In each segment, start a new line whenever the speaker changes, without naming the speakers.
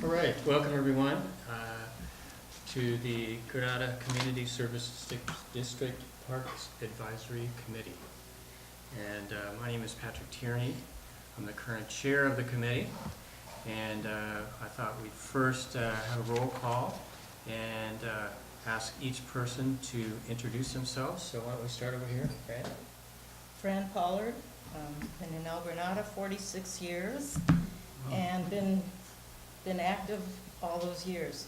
All right, welcome everyone to the Granada Community Service District Parks Advisory Committee. And my name is Patrick Tierney. I'm the current chair of the committee. And I thought we'd first have a roll call and ask each person to introduce themselves. So why don't we start over here, Fran?
Fran Pollard, been in El Granada 46 years and been active all those years.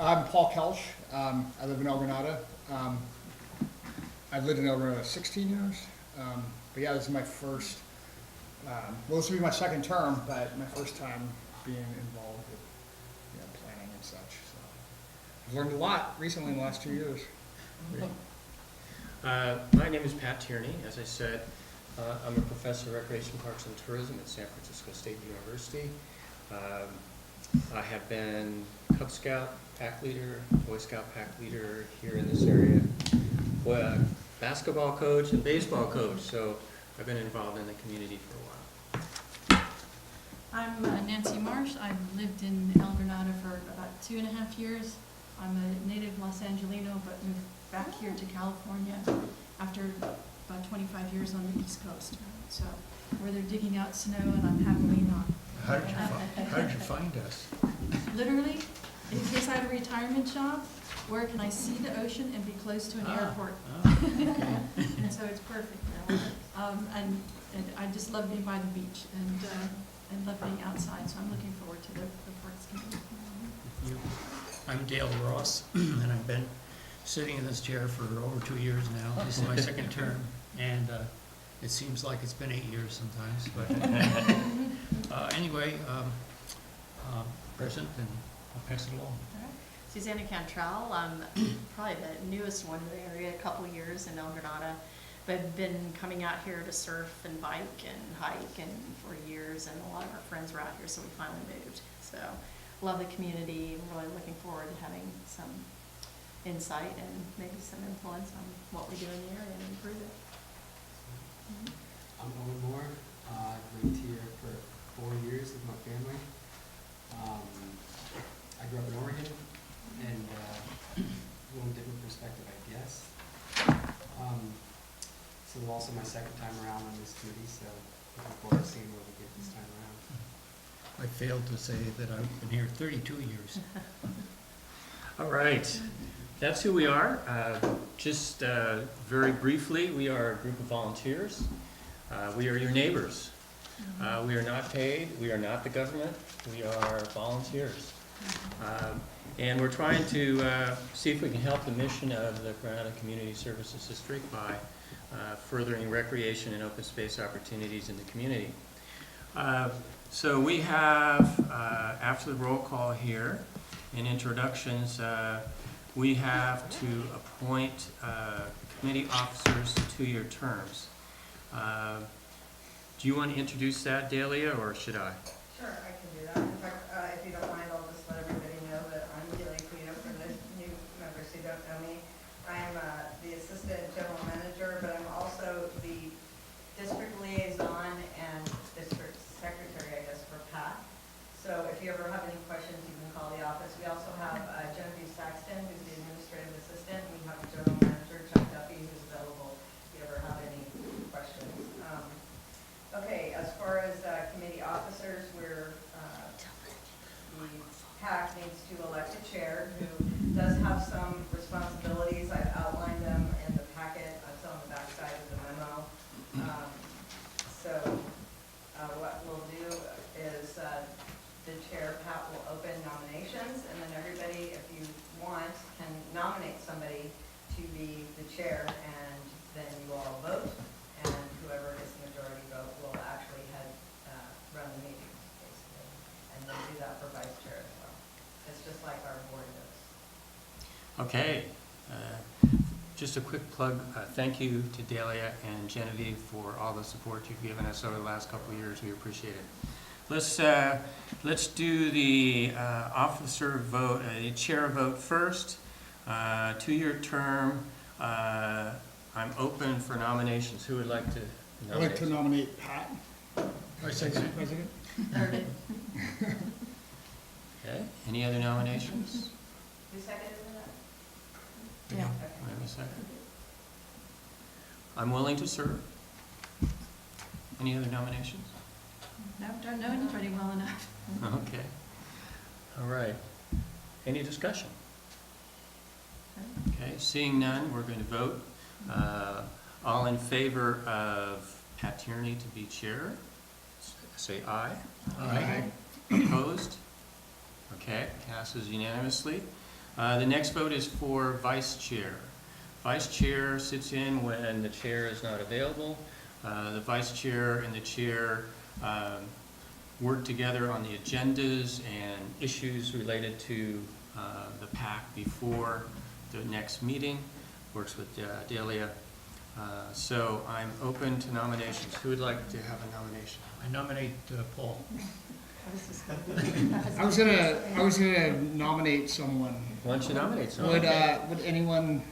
I'm Paul Kelch. I live in El Granada. I've lived in El Granada 16 years. But yeah, this is my first, well, this will be my second term, but my first time being involved with planning and such. So I've learned a lot recently in the last 2 years.
My name is Pat Tierney. As I said, I'm a professor of recreation, parks, and tourism at San Francisco State University. I have been Cub Scout PAC leader, Boy Scout PAC leader here in this area, basketball coach and baseball coach, so I've been involved in the community for a while.
I'm Nancy Marsh. I've lived in El Granada for about 2.5 years. I'm a native Los Angelino, but moved back here to California after about 25 years on the East Coast. So where they're digging out snow and I'm happily not.
How did you find us?
Literally, in case I had a retirement job, where can I see the ocean and be close to an airport?
Okay.
And so it's perfect now. And I just love being by the beach and love being outside, so I'm looking forward to the Parks Committee.
I'm Dale Ross, and I've been sitting in this chair for over 2 years now. This is my second term, and it seems like it's been 8 years sometimes. But anyway, present, and I'll pass it along.
Susannah Cantrell. I'm probably the newest one in the area, a couple years in El Granada, but I've been coming out here to surf and bike and hike and for years, and a lot of our friends were out here, so we finally moved. So love the community. I'm really looking forward to having some insight and maybe some influence on what we do in the area and improve it.
I'm Owen Moore. I've lived here for 4 years with my family. I grew up in Oregon, and a little different perspective, I guess. So also my second time around on this committee, so looking forward to seeing what we get this time around.
I failed to say that I've been here 32 years.
All right, that's who we are. Just very briefly, we are a group of volunteers. We are your neighbors. We are not paid. We are not the government. We are volunteers. And we're trying to see if we can help the mission of the Granada Community Services District by furthering recreation and open space opportunities in the community. So we have, after the roll call here and introductions, we have to appoint committee officers to 2-year terms. Do you want to introduce that, Delia, or should I?
Sure, I can do that. In fact, if you don't mind, I'll just let everybody know that I'm Delia for the new members who don't know me. I'm the Assistant General Manager, but I'm also the District Liaison and District Secretary, I guess, for PAC. So if you ever have any questions, you can call the office. We also have Genevieve Saxton, who's the Administrative Assistant. We have General Manager Chuck Duffy, who's available if you ever have any questions. Okay, as far as committee officers, the PAC needs to elect a chair who does have some responsibilities. I've outlined them in the packet. It's on the back side of the memo. So what we'll do is the chair, Pat, will open nominations, and then everybody, if you want, can nominate somebody to be the chair, and then you all vote, and whoever gets the majority vote will actually run the meeting, basically, and then do that for vice chair as well. It's just like our board does.
Okay. Just a quick plug. Thank you to Delia and Genevieve for all the support you've given us over the last couple of years. We appreciate it. Let's do the officer vote, chair vote first. 2-year term. I'm open for nominations. Who would like to nominate?
I'd like to nominate Pat. Vice President?
Third.
Okay, any other nominations?
Who seconded that?
Yeah.
Do I have a second? I'm willing to serve. Any other nominations?
No, don't know anybody well enough.
Okay. All right. Any discussion? Okay, seeing none, we're going to vote. All in favor of Pat Tierney to be chair, say aye.
Aye.
Opposed? Okay, passes unanimously. The next vote is for vice chair. Vice chair sits in when the chair is not available. The vice chair and the chair work together on the agendas and issues related to the PAC before the next meeting, works with Delia. So I'm open to nominations. Who would like to have a nomination?
I nominate Paul.
I was gonna nominate someone.
Why don't you nominate someone?
Would anyone,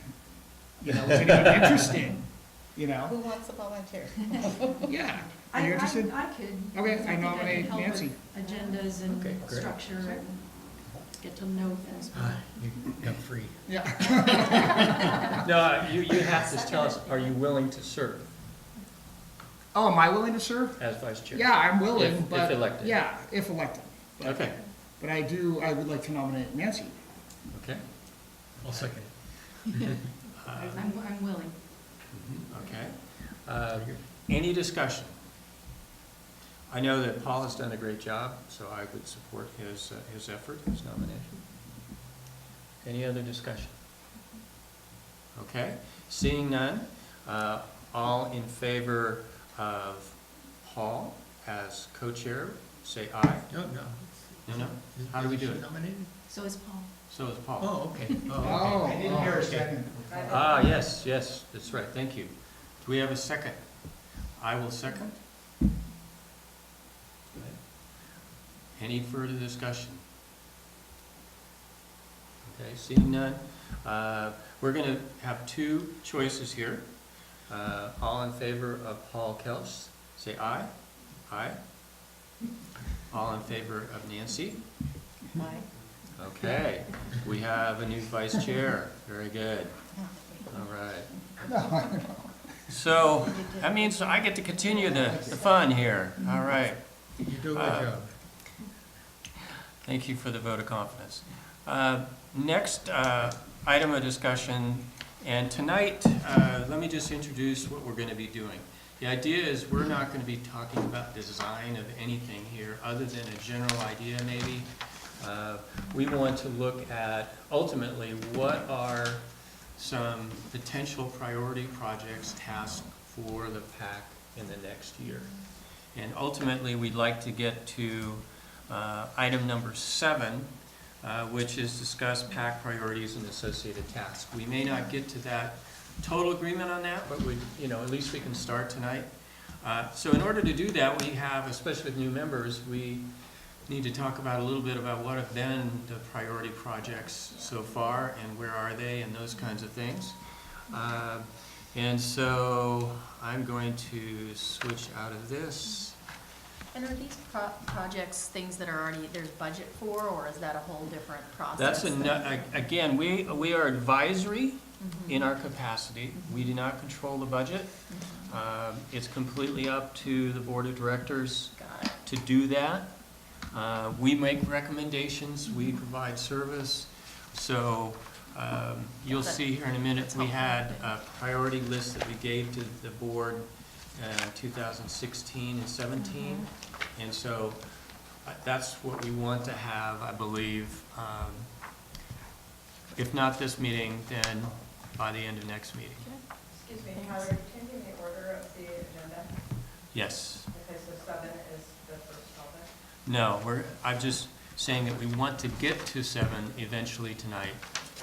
is anyone interested?
Who wants to volunteer?
Yeah. Are you interested?
I could.
Okay, I
think
nominate
could help with
Nancy.
Agendas and
Okay, great.
structure and get to know things.
You got free.
Yeah.
No, you have to tell us, are you willing to serve
Oh, am I willing to serve?
as vice chair?
Yeah, I'm willing,
If
but.
elected.
Yeah, if elected. But-
Okay,
But I would like to nominate Nancy.
okay.
I'll second
I'm willing.
Okay. Any discussion? I know that Paul has done a great job, so I would support his effort, his nomination. Any other discussion? Okay, seeing none, all in favor of Paul as co-chair, say aye.
it. No.
No? How do we do
Is
it?
she nominated?
So is Paul.
So is Paul.
Oh, okay.
Oh,
I didn't hear a second.
Ah, yes, that's right, thank you. Do we have a second? I will second. Any further discussion? Okay, seeing none, we're going to have two choices here. All in favor of Paul Kelch, say aye. Aye. All in favor of Nancy?
Aye.
Okay, we have a new vice chair. Very good. All right. So that means I get to continue the fun here. All right.
You do a good job.
Thank you for the vote of confidence. Next item of discussion, and tonight, let me just introduce what we're going to be doing. The idea is we're not going to be talking about design of anything here other than a general idea maybe. We want to look at ultimately what are some potential priority projects, tasks for the PAC in the next year. And ultimately, we'd like to get to item number 7, which is discuss PAC priorities and associated tasks. We may not get to that total agreement on that, but we, at least we can start tonight. So in order to do that, we have, especially with new members, we need to talk about a little bit about what have been the priority projects so far and where are they and those kinds of things. And so I'm going to switch out of this.
And are these projects things that are already, there's budget for, or is that a whole different process?
That's again, we are advisory in our capacity. We do not control the budget. It's completely up to the board of directors
Got it.
to do that. We make recommendations, we provide service. So you'll see here in a minute, we had a priority list that we gave to the board in 2016 and 17. And so that's what we want to have, I believe, if not this meeting, then by the end of next meeting.
Excuse me, Tyler, can you give me the order of the agenda?
Yes.
Okay, so 7 is the first topic.
No, I'm just saying that we want to get to 7 eventually tonight,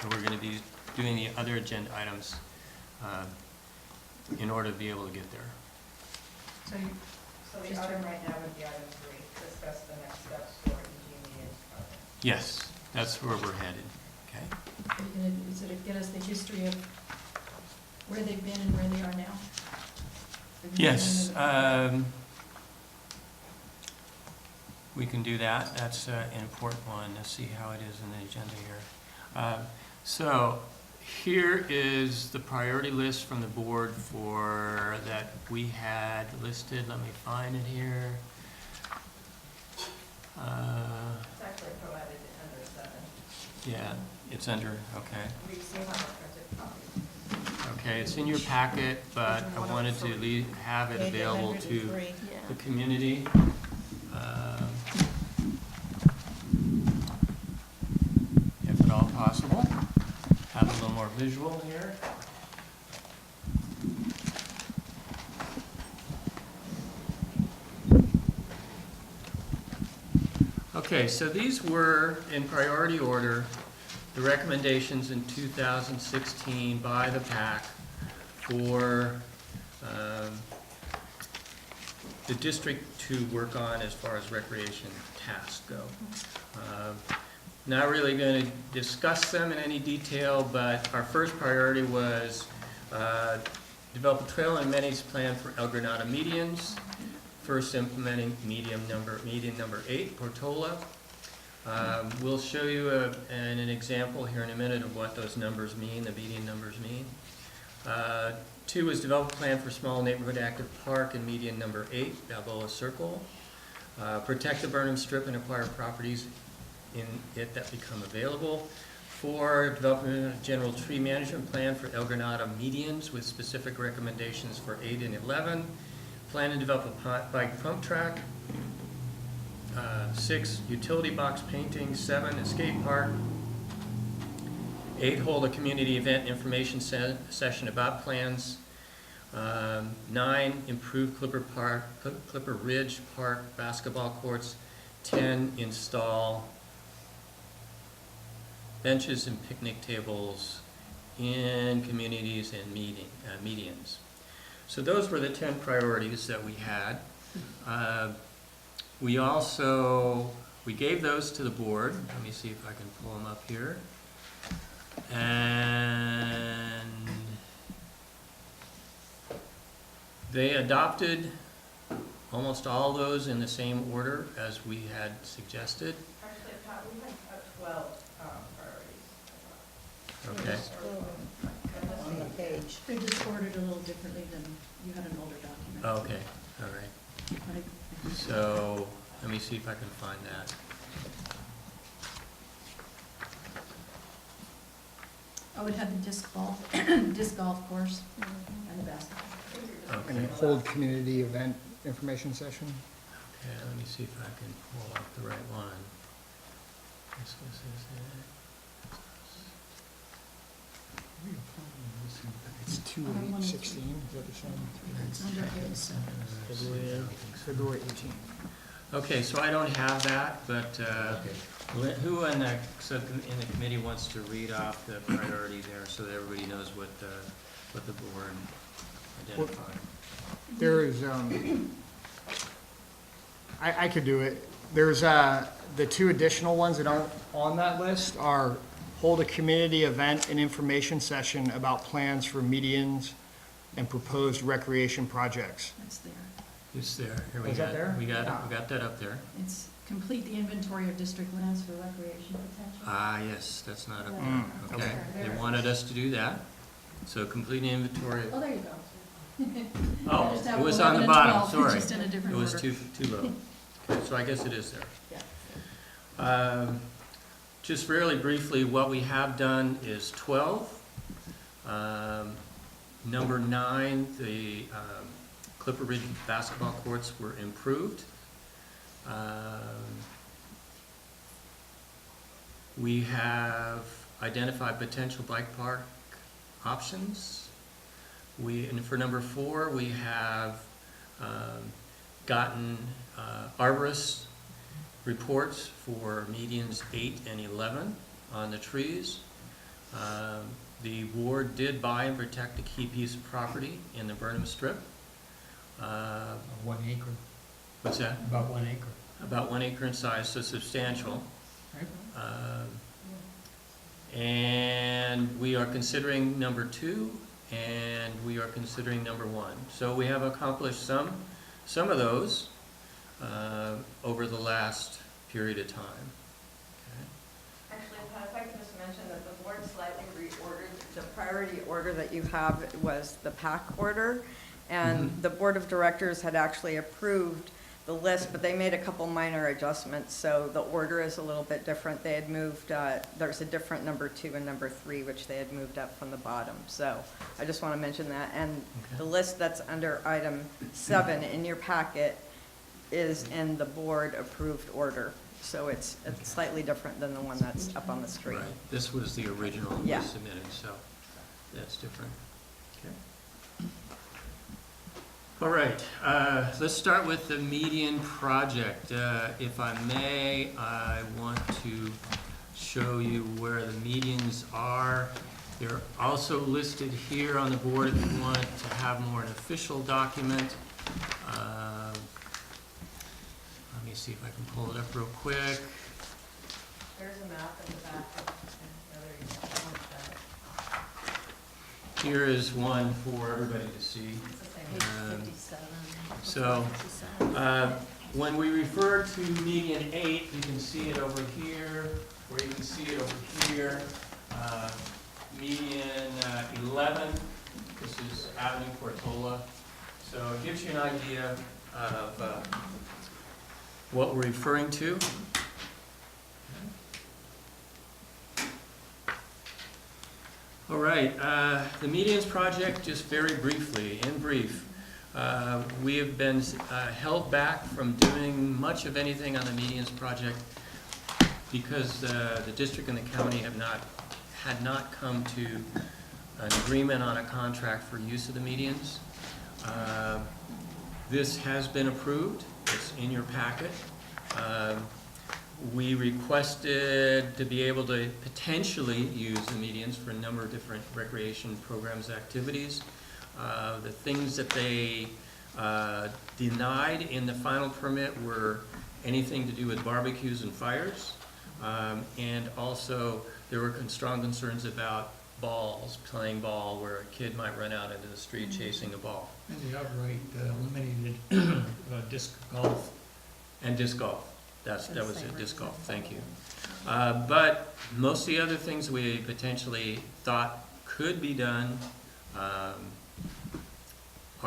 and we're going to be doing the other agenda items in order to be able to get there.
So the item right now would be item 3, discuss the next steps for EG&E's project.
Yes, that's where we're headed, okay?
Are you gonna, is it to get us the history of where they've been and where they are now?
Yes, we can do that. That's an important one. Let's see how it is in the agenda here. So here is the priority list from the board for that we had listed. Let me find it here.
It's actually provided under 7.
Yeah, it's under, okay.
We still have a printed copy.
Okay, it's in your packet, but I wanted to have it
Page
available to
103.
the
Yeah.
community. If at all possible. Have a little more visual here. Okay, so these were, in priority order, the recommendations in 2016 by the PAC for the district to work on as far as recreation tasks go. Not really going to discuss them in any detail, but our first priority was develop a trail and amenities plan for El Granada medians. First implementing median number 8, Portola. We'll show you an example here in a minute of what those numbers mean, the median numbers mean. 2 is develop a plan for small neighborhood active park and median number 8, Balboa Circle. Protect the Burnham Strip and acquire properties in it that become available. 4, development of a general tree management plan for El Granada medians with specific recommendations for 8 and 11. Plan to develop a bike pump track. 6, utility box painting. 7, escape park. 8, hold a community event information session about plans. 9, improve Clipper Ridge Park basketball courts. 10, install benches and picnic tables in communities and medians. So those were the 10 priorities that we had. We gave those to the board. Let me see if I can pull them up here. And they adopted almost all those in the same order as we had suggested.
Actually, Pat, we had 12 priorities.
Okay.
On the page.
They're just ordered a little differently than you had an older document.
Okay, all right.
Right.
So let me see if I can find that.
Oh, it had the disc golf course and the basketball.
Okay.
And hold community event information session.
Okay, let me see if I can pull up the right one. This was
It's 2/8/16, is that the same?
It's under A7.
February 18th.
Okay, so I don't have that, but who in the committee wants to read off the priority there so that everybody knows what the board identified?
There is, I could do it. There's, the 2 additional ones that aren't on that list are hold a community event and information session about plans for medians and proposed recreation projects.
That's there.
It's there. Here we
Is that
got.
there?
We got that up there.
It's complete the inventory of district lands for recreation potential.
Ah, yes, that's not up
Mm,
there. Okay, they wanted us to do that. So complete inventory.
Oh, there you go.
Oh,
I just have
it was
11
on the
and
bottom,
12,
sorry.
Just in a different
It
order.
was too low. Okay, so I guess it is there.
Yeah.
Just really briefly, what we have done is 12. Number 9, the Clipper Ridge basketball courts were improved. We have identified potential bike park options. And for number 4, we have gotten arborist reports for medians 8 and 11 on the trees. The board did buy and protect a key piece of property in the Burnham Strip.
1 acre,
What's that?
about 1 acre.
About 1 acre in size, so substantial.
Right.
And we are considering number 2, and we are considering number 1. So we have accomplished some of those. over the last period of time.
Actually, Pat, if I could just mention that the board slightly reordered, the priority order that you have was the PAC order, and the board of directors had actually approved the list, but they made a couple minor adjustments, so the order is a little bit different. They had moved, there's a different number 2 and number 3, which they had moved up from the bottom. So I just want to mention that. And the list that's under item 7 in your packet is in the board approved order. So it's slightly different than the one that's up on the screen.
Right, this was the original we
Yeah.
submitted, so that's different. Okay. All right, let's start with the median project. If I may, I want to show you where the medians are. They're also listed here on the board if you want to have more an official document. Let me see if I can pull it up real quick.
There's a map in the back.
Here is one for everybody to see.
Page
Um,
57.
So, when we refer to median 8, you can see it over here, or you can see it over here. Median 11, this is Avenue Portola. So it gives you an idea of what we're referring to. All right, the medians project, just very briefly, in brief. We have been held back from doing much of anything on the medians project because the district and the county had not come to an agreement on a contract for use of the medians. This has been approved. It's in your packet. We requested to be able to potentially use the medians for a number of different recreation programs, activities. The things that they denied in the final permit were anything to do with barbecues and fires. And also, there were strong concerns about balls, playing ball, where a kid might run out into the street chasing a ball.
And the outright eliminated disc golf.
And disc golf. That was it, disc golf, thank you. But most of the other things we potentially thought could be done are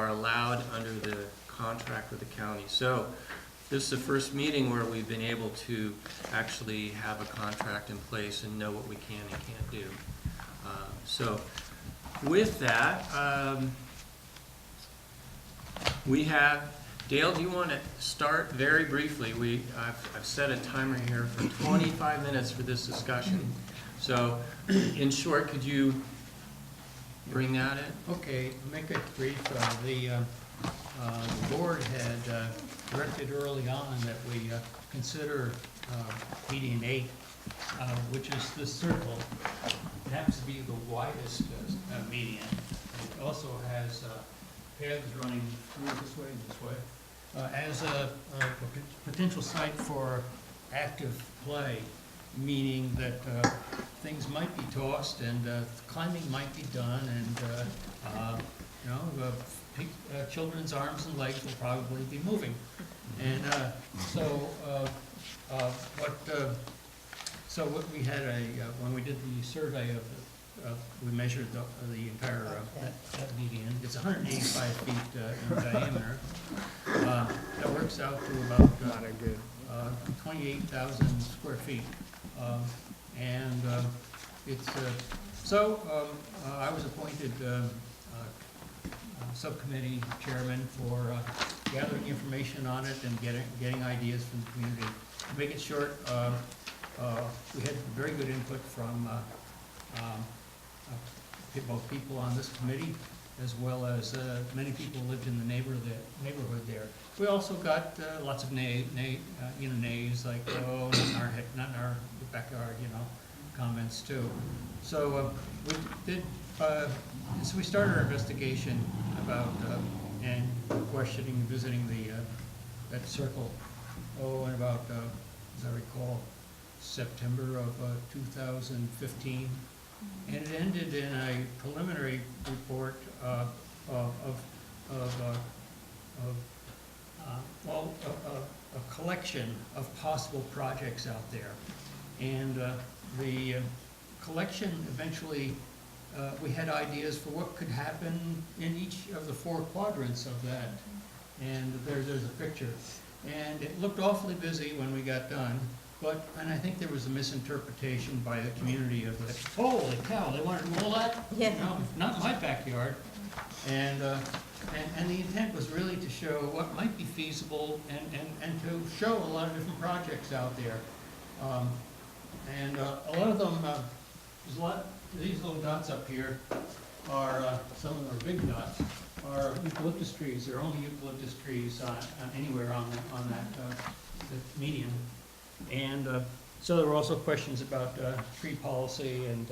allowed under the contract with the county. So this is the first meeting where we've been able to actually have a contract in place and know what we can and can't do. So with that, we have, Dale, do you want to start very briefly? I've set a timer here for 25 minutes for this discussion. So in short, could you bring that in?
Okay, make it brief. The board had directed early on that we consider median 8, which is this circle. It happens to be the widest median. It also has paths running through this way and this way. As a potential site for active play, meaning that things might be tossed and climbing might be done, and children's arms and legs will probably be moving. And what we had when we did the survey we measured the entire that median. It's 185 feet in diameter. That works out to about 28,000 square feet. And it's I was appointed subcommittee chairman for gathering information on it and getting ideas from the community. To make it short, we had very good input from both people on this committee, as well as many people who lived in the neighborhood there. We also got lots of nays, like, oh, not in our backyard, comments too. So we did. So we started our investigation about and questioning and visiting that circle. In about, as I recall, September of 2015. And it ended in a preliminary report a collection of possible projects out there. And the collection eventually, we had ideas for what could happen in each of the 4 quadrants of that. And there's a picture. And it looked awfully busy when we got done, and I think there was a misinterpretation by the community of the, holy cow, they wanted to mow that?
Yeah.
No, not in my backyard. And the intent was really to show what might be feasible and to show a lot of different projects out there. A lot of them, there's a lot, these little dots up here are, some of them are big dots, are eucalyptus trees. There are only eucalyptus trees anywhere on that the median. And so there were also questions about tree policy and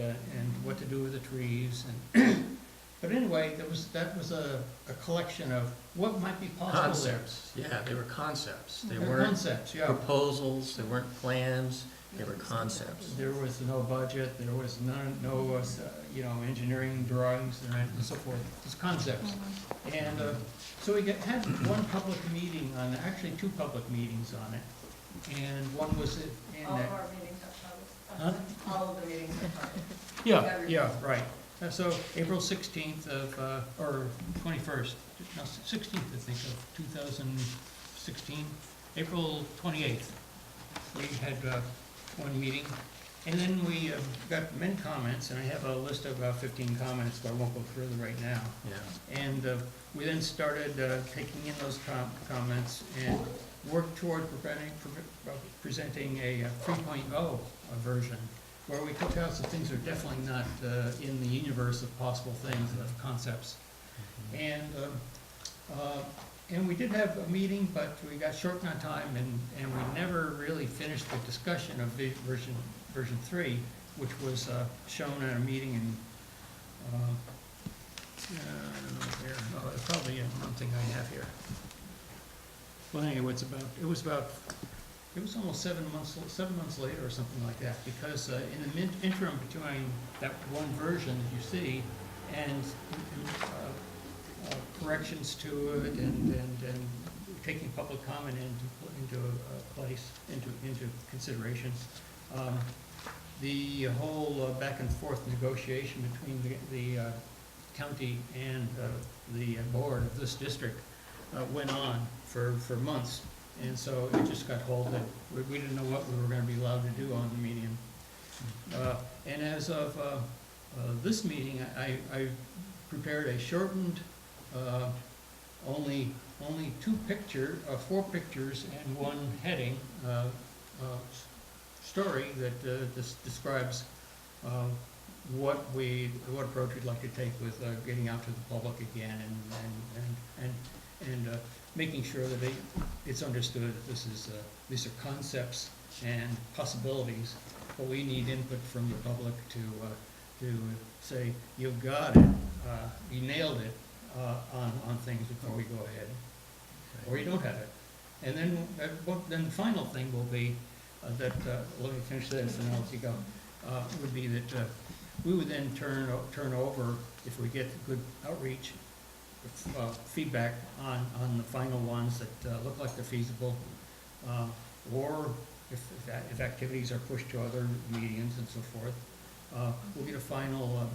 what to do with the trees. And but anyway, that was a collection of what might be possible there.
Concepts, yeah, they were concepts. They
They're
weren't
concepts, yeah.
proposals, they weren't plans, they were concepts.
There was no budget, there was no engineering drawings and so forth. It's concepts. And so we had one public meeting on, actually 2 public meetings on it. And one was in
All
that.
of our meetings are
Huh?
published. All of the meetings are published.
Yeah, right. So April 16th or 21st, no, 16th, I think, of 2016, April 28th, we had one meeting. And then we got many comments, and I have a list of about 15 comments, but I won't go through them right now.
Yeah.
And we then started taking in those comments and worked toward presenting a 3.0 version, where we took out some things that are definitely not in the universe of possible things, of concepts. And we did have a meeting, but we got short on time, and we never really finished the discussion of version 3, which was shown at a meeting in, I don't know where, oh, it's probably one thing I have here. Well, anyway, it was almost 7 months later or something like that, because in the interim between that one version that you see and corrections to it and taking public comment into consideration, the whole back and forth negotiation between the county and the board of this district went on for months. And so it just got halted. We didn't know what we were going to be allowed to do on the median. And as of this meeting, I prepared a shortened, only 4 pictures and 1 heading story that describes what approach we'd like to take with getting out to the public again and making sure that it's understood that these are concepts and possibilities, but we need input from the public to say, you got it, you nailed it on things before we go ahead, or you don't have it. And then the final thing will be that, let me finish this and I'll let you go, would be that we would then turn over, if we get good outreach, feedback on the final ones that look like they're feasible, or if activities are pushed to other medians and so forth, we'll get a final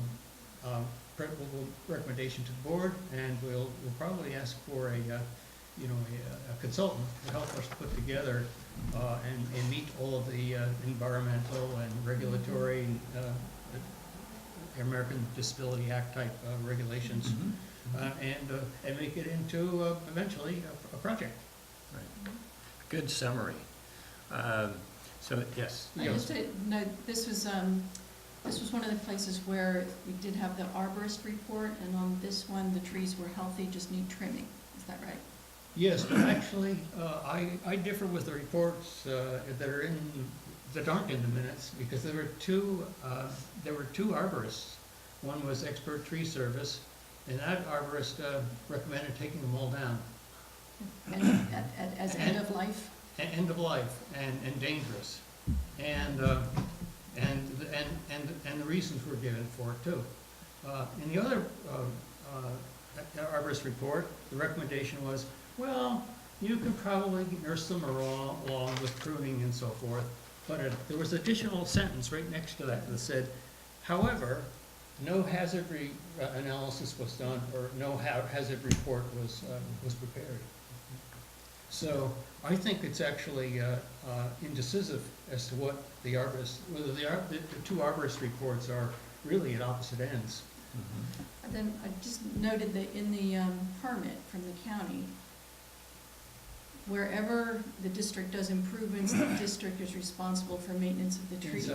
recommendation to the board, and we'll probably ask for a consultant to help us put together and meet all of the environmental and regulatory American Disability Act type regulations. And make it into eventually a project.
Right. Good summary. So, yes.
Just to note, this was one of the places where we did have the arborist report, and on this one, the trees were healthy, just need trimming. Is that right?
Yes, but actually, I differ with the reports that aren't in the minutes, because there were two arborists. One was Expert Tree Service, and that arborist recommended taking them all down.
And as end of life?
End of life and dangerous, and the reasons were given for it too. In the other arborist report, the recommendation was, well, you can probably nurse them along with pruning and so forth. But there was an additional sentence right next to that that said, however, no hazard analysis was done, or no hazard report was prepared. So I think it's actually indecisive as to what the arborist, whether the two arborist reports are really at opposite ends.
And then I just noted that in the permit from the county, wherever the district does improvements, the district is responsible for maintenance of the trees.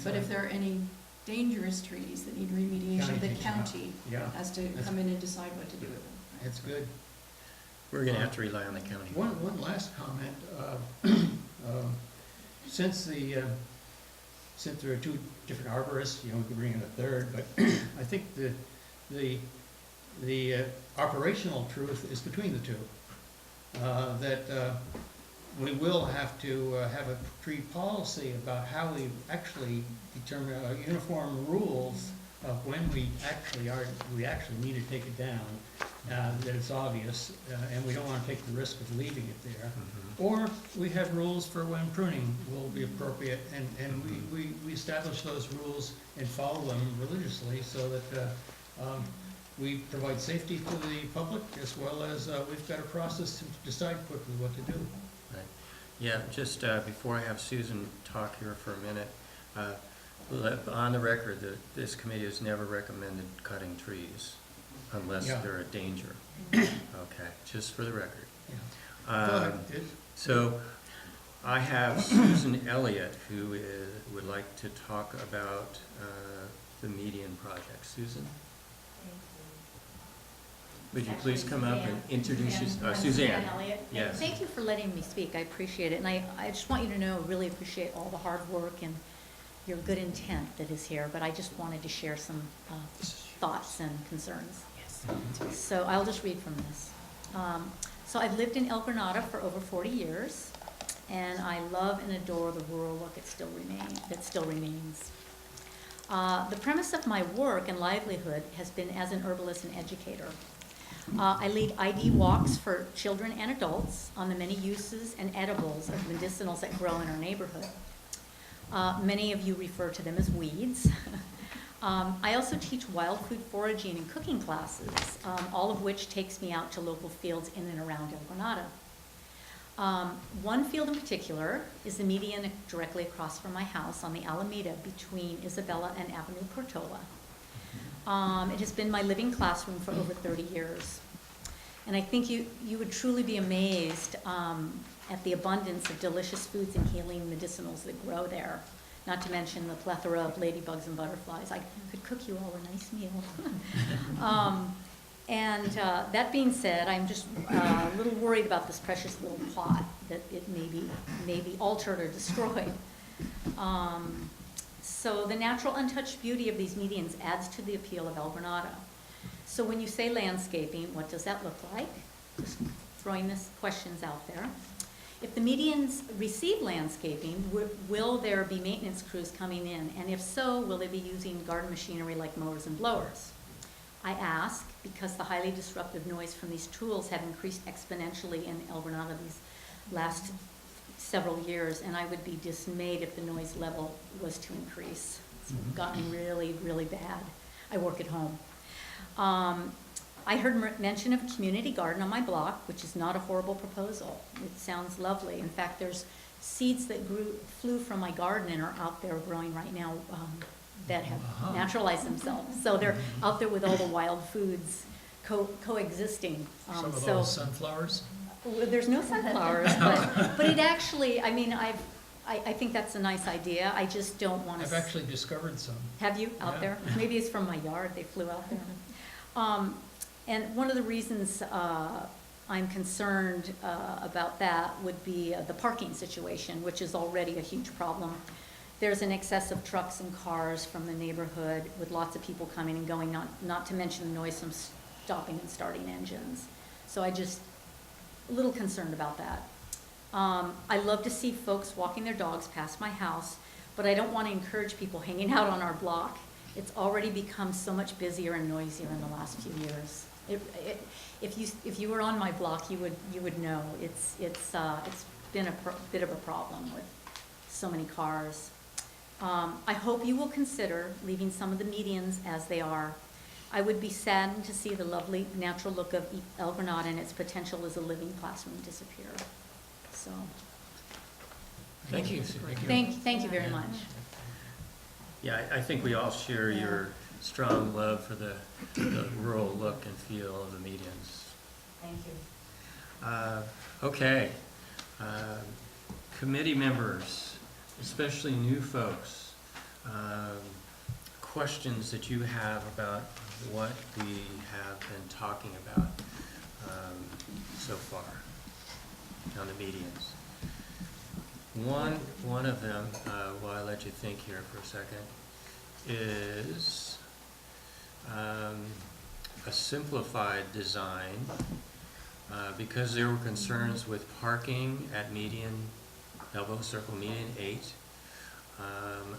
But if there are any dangerous trees that need remediation, the county has to come in and decide what to do with them.
That's good.
We're gonna have to rely on the county.
One last comment. Since there are two different arborists, we could bring in a third, but I think the operational truth is between the two. That we will have to have a tree policy about how we actually determine uniform rules of when we actually need to take it down, that it's obvious, and we don't want to take the risk of leaving it there. Or we have rules for when pruning will be appropriate, and we establish those rules and follow them religiously so that we provide safety to the public, as well as we've got a process to decide quickly what to do.
Right. Yeah, just before I have Susan talk here for a minute, on the record that this committee has never recommended cutting trees unless they're a danger. Okay, just for the record. So I have Susan Elliott, who would like to talk about the median project. Susan? Would you please come up and introduce yourself? Suzanne.
Elliott.
Yes.
Thank you for letting me speak. I appreciate it. And I just want you to know, I really appreciate all the hard work and your good intent that is here. But I just wanted to share some thoughts and concerns.
Yes.
So I'll just read from this. So I've lived in El Granada for over 40 years, and I love and adore the rural look that still remains. The premise of my work and livelihood has been as an herbalist and educator. I lead ID walks for children and adults on the many uses and edibles of medicinals that grow in our neighborhood. Many of you refer to them as weeds. I also teach wild food foraging and cooking classes, all of which takes me out to local fields in and around El Granada. One field in particular is the median directly across from my house on the Alameda between Isabella and Avenue Portola. It has been my living classroom for over 30 years. And I think you would truly be amazed at the abundance of delicious foods and healing medicinals that grow there, not to mention the plethora of ladybugs and butterflies. I could cook you all a nice meal. That being said, I'm just a little worried about this precious little plot, that it may be altered or destroyed. So the natural untouched beauty of these medians adds to the appeal of El Granada. So when you say landscaping, what does that look like? Just throwing these questions out there. If the medians receive landscaping, will there be maintenance crews coming in? And if so, will they be using garden machinery like mowers and blowers? I ask because the highly disruptive noise from these tools have increased exponentially in El Granada these last several years, and I would be dismayed if the noise level was to increase. It's gotten really, really bad. I work at home. I heard mention of a community garden on my block, which is not a horrible proposal. It sounds lovely. In fact, there's seeds that flew from my garden and are out there growing right now that have naturalized themselves. So they're out there with all the wild foods coexisting.
Some of those sunflowers?
Well, there's no sunflowers, but it actually, I mean, I think that's a nice idea. I just don't want to.
I've actually discovered some.
Have you out there? Maybe it's from my yard. They flew out there. And one of the reasons I'm concerned about that would be the parking situation, which is already a huge problem. There's an excess of trucks and cars from the neighborhood with lots of people coming and going, not to mention the noise from stopping and starting engines. So a little concerned about that. I love to see folks walking their dogs past my house, but I don't want to encourage people hanging out on our block. It's already become so much busier and noisier in the last few years. If you were on my block, you would know. It's been a bit of a problem with so many cars. I hope you will consider leaving some of the medians as they are. I would be saddened to see the lovely natural look of El Granada and its potential as a living classroom disappear. So,
Thank you.
thank you very much.
Yeah, I think we all share your strong love for the rural look and feel of the medians.
Thank you.
Okay. Committee members, especially new folks, questions that you have about what we have been talking about so far on the medians. One of them, while I let you think here for a second, is a simplified design because there were concerns with parking at elbow circle median 8.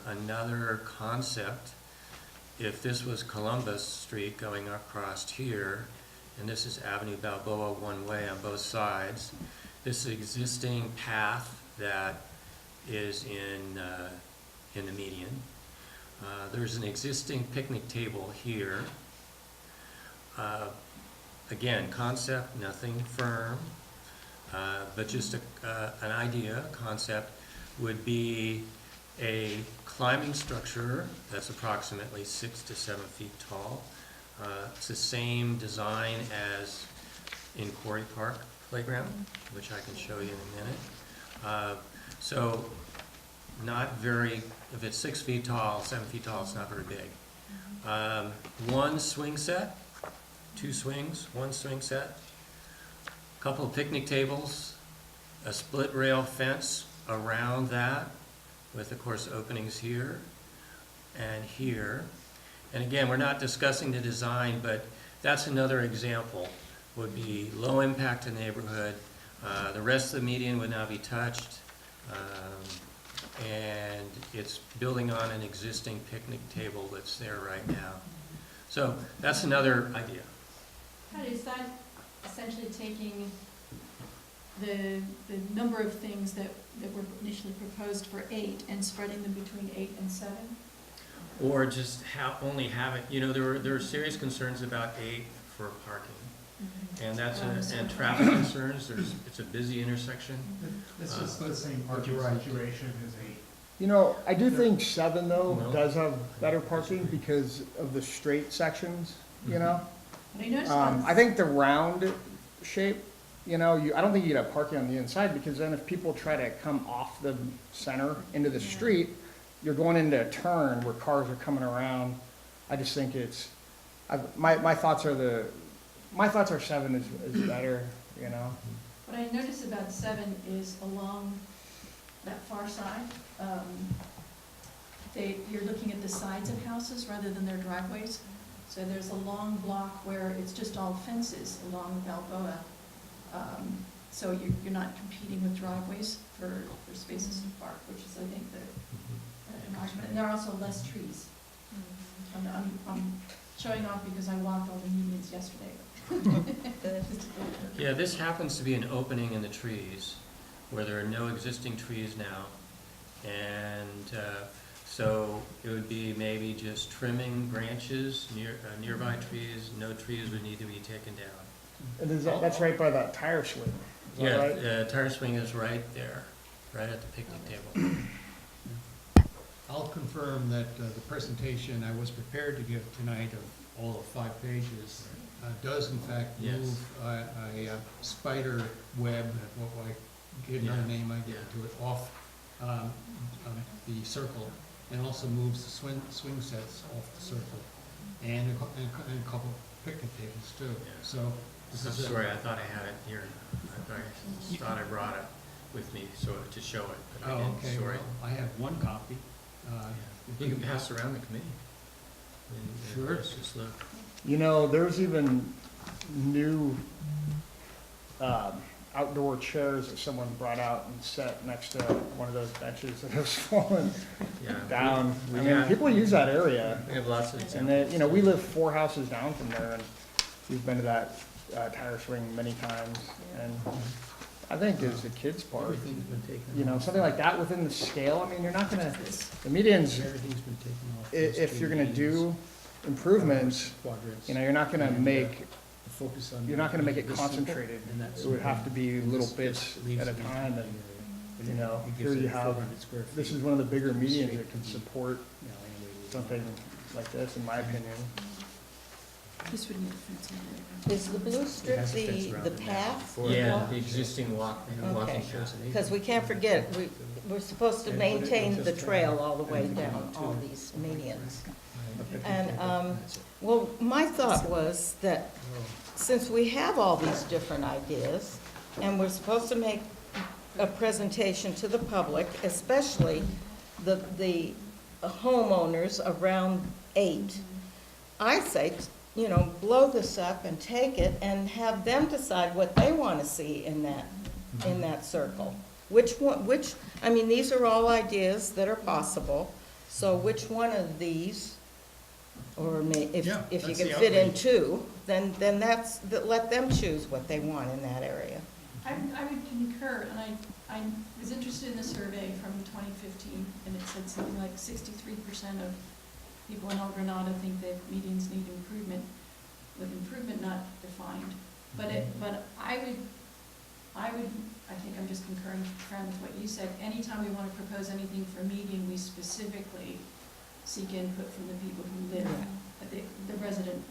Another concept, if this was Columbus Street going across here, and this is Avenue Balboa one way on both sides, this existing path that is in the median. There's an existing picnic table here. Again, concept, nothing firm, but just an idea, concept would be a climbing structure that's approximately 6 to 7 feet tall. It's the same design as in Quarry Park Playground, which I can show you in a minute. So not very, if it's 6 feet tall, 7 feet tall, it's not very big. One swing set, 2 swings, 1 swing set, a couple of picnic tables, a split rail fence around that with, of course, openings here and here. And again, we're not discussing the design, but that's another example. Would be low impact to neighborhood. The rest of the median would not be touched. And it's building on an existing picnic table that's there right now. So that's another idea.
Pat, is that essentially taking the number of things that were initially proposed for 8 and spreading them between 8 and 7?
Or just only have it, there are serious concerns about 8 for parking. And that's and traffic concerns. It's a busy intersection.
This is the same parking situation as 8.
You know, I do think 7 though
No.
does have better parking because of the straight sections, you know?
But I noticed
I think the round shape, I don't think you'd have parking on the inside because then if people try to come off the center into the street, you're going into a turn where cars are coming around. I just think my thoughts are 7 is better,
What I noticed about 7 is along that far side, you're looking at the sides of houses rather than their driveways. So there's a long block where it's just all fences along Balboa. So you're not competing with driveways for spaces to park, which is, I think, the argument. And there are also less trees. I'm showing off because I walked all the medians yesterday.
Yeah, this happens to be an opening in the trees where there are no existing trees now. And so it would be maybe just trimming branches, nearby trees. No trees would need to be taken down.
And that's right by that tire swing. Is that
Yeah,
right?
the tire swing is right there, right at the picnic table.
I'll confirm that the presentation I was prepared to give tonight of all of 5 pages does in fact
Yes.
move a spider web, what I give another name I give to it, off the circle, and also moves the swing sets off the circle, and a couple picnic tables too.
Yeah.
So this is
Sorry, I thought I had it here. I thought I brought it with me to show it, but I
Oh,
didn't.
okay.
Sorry.
Well, I have 1 copy.
You can pass around the committee. And
Sure.
let's just look.
There's even new outdoor chairs that someone brought out and set next to one of those benches that has fallen
Yeah.
down.
We
I mean,
have-
people use that area.
We have lots of
And
examples.
we live 4 houses down from there, and we've been to that tire swing many times, and I think as a kid's park,
Everything's been taken
you know,
off.
something like that within the scale, I mean, you're not gonna, the medians,
Everything's been taken off.
if you're gonna do improvements,
Quadrants.
you know, you're not gonna
And,
make,
focus on
you're not gonna make it
this simple,
concentrated.
and that's
It would have to be
and
little
this
bits
leaves
at a
the
time, and,
area.
you know,
It
here
gives
you
it
have,
400 square
this
feet.
is one of the bigger medians
Straight
that can
to the-
support
You know, anyway, we
something like this, in my opinion.
This would need a fence in there.
Is the blue strip
has a fence around
the
it now.
path?
Yeah, the existing walking
Okay.
path.
Because we can't forget, we're supposed to maintain the trail all the way down all these medians. And, well, my thought was that since we have all these different ideas, and we're supposed to make a presentation to the public, especially the homeowners around 8, I say, you know, blow this up and take it and have them decide what they want to see in that circle. Which one, I mean, these are all ideas that are possible, so which one of these, or if
Yeah,
you
that's
can
the
fit in
outreach.
2, then let them choose what they want in that area.
I would concur, and I was interested in the survey from 2015, and it said something like 63% of people in El Granada think that medians need improvement, with improvement not defined. But I think I'm just concurring, Fran, with what you said. Anytime we want to propose anything for median, we specifically seek input from the people who live, the resident,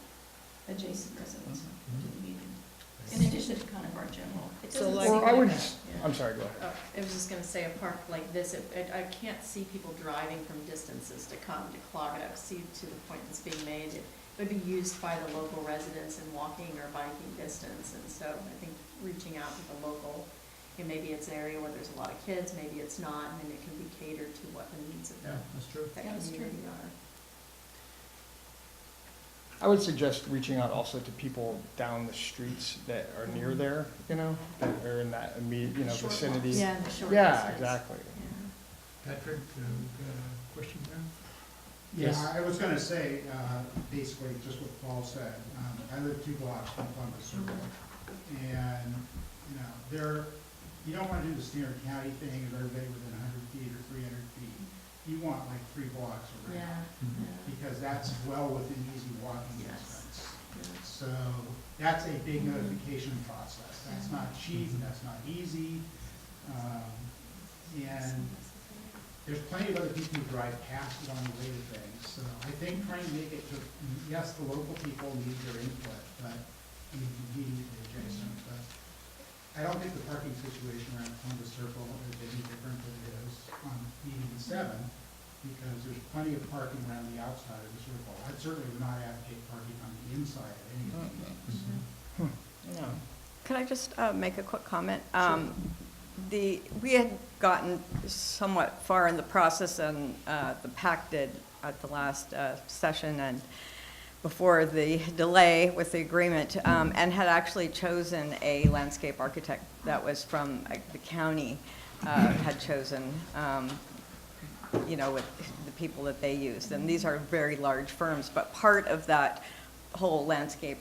adjacent residents to the median. In addition to kind of our general.
It
So
doesn't
like-
seem
Or I would,
like-
just-
yeah.
I'm sorry, go ahead.
I was just gonna say, a park like this, I can't see people driving from distances to come to clog it up. See, to the point that's being made, it would be used by the local residents in walking or biking distance. And so I think reaching out to the local, and maybe it's an area where there's a lot of kids, maybe it's not, and it can be catered to what the needs of
Yeah, that's true.
that
Yeah, that's true.
community are.
I would suggest reaching out also to people down the streets that are near there, you know, that are in that immediate, you know,
Short
vicinity.
walks. Yeah, the short
Yeah,
distance.
exactly.
Yeah.
Patrick, question there?
Yeah,
Yes.
I was gonna say, basically, just what Paul said. I live 2 blocks from Columbus Circle. And, you know, you don't wanna do the standard county thing of everybody within 100 feet or 300 feet. You want like 3 blocks around.
Yeah, yeah.
Because that's well within easy walking
Yes.
distance.
Yeah.
So that's a big notification process. That's not cheap, that's not easy. And there's plenty of other people who drive past it on the way to things. So I think trying to make it to, yes, the local people need their input, but immediately adjacent. But I don't think the parking situation around Columbus Circle is any different than it is on median 7, because there's plenty of parking around the outside of the circle. I certainly would not advocate parking on the inside of any of these things.
No.
Could I just make a quick comment? We had gotten somewhat far in the process, and the PAC did at the last session, and before the delay with the agreement, and had actually chosen a landscape architect that was from the county, had chosen, you know, with the people that they used. And these are very large firms, but part of that whole landscape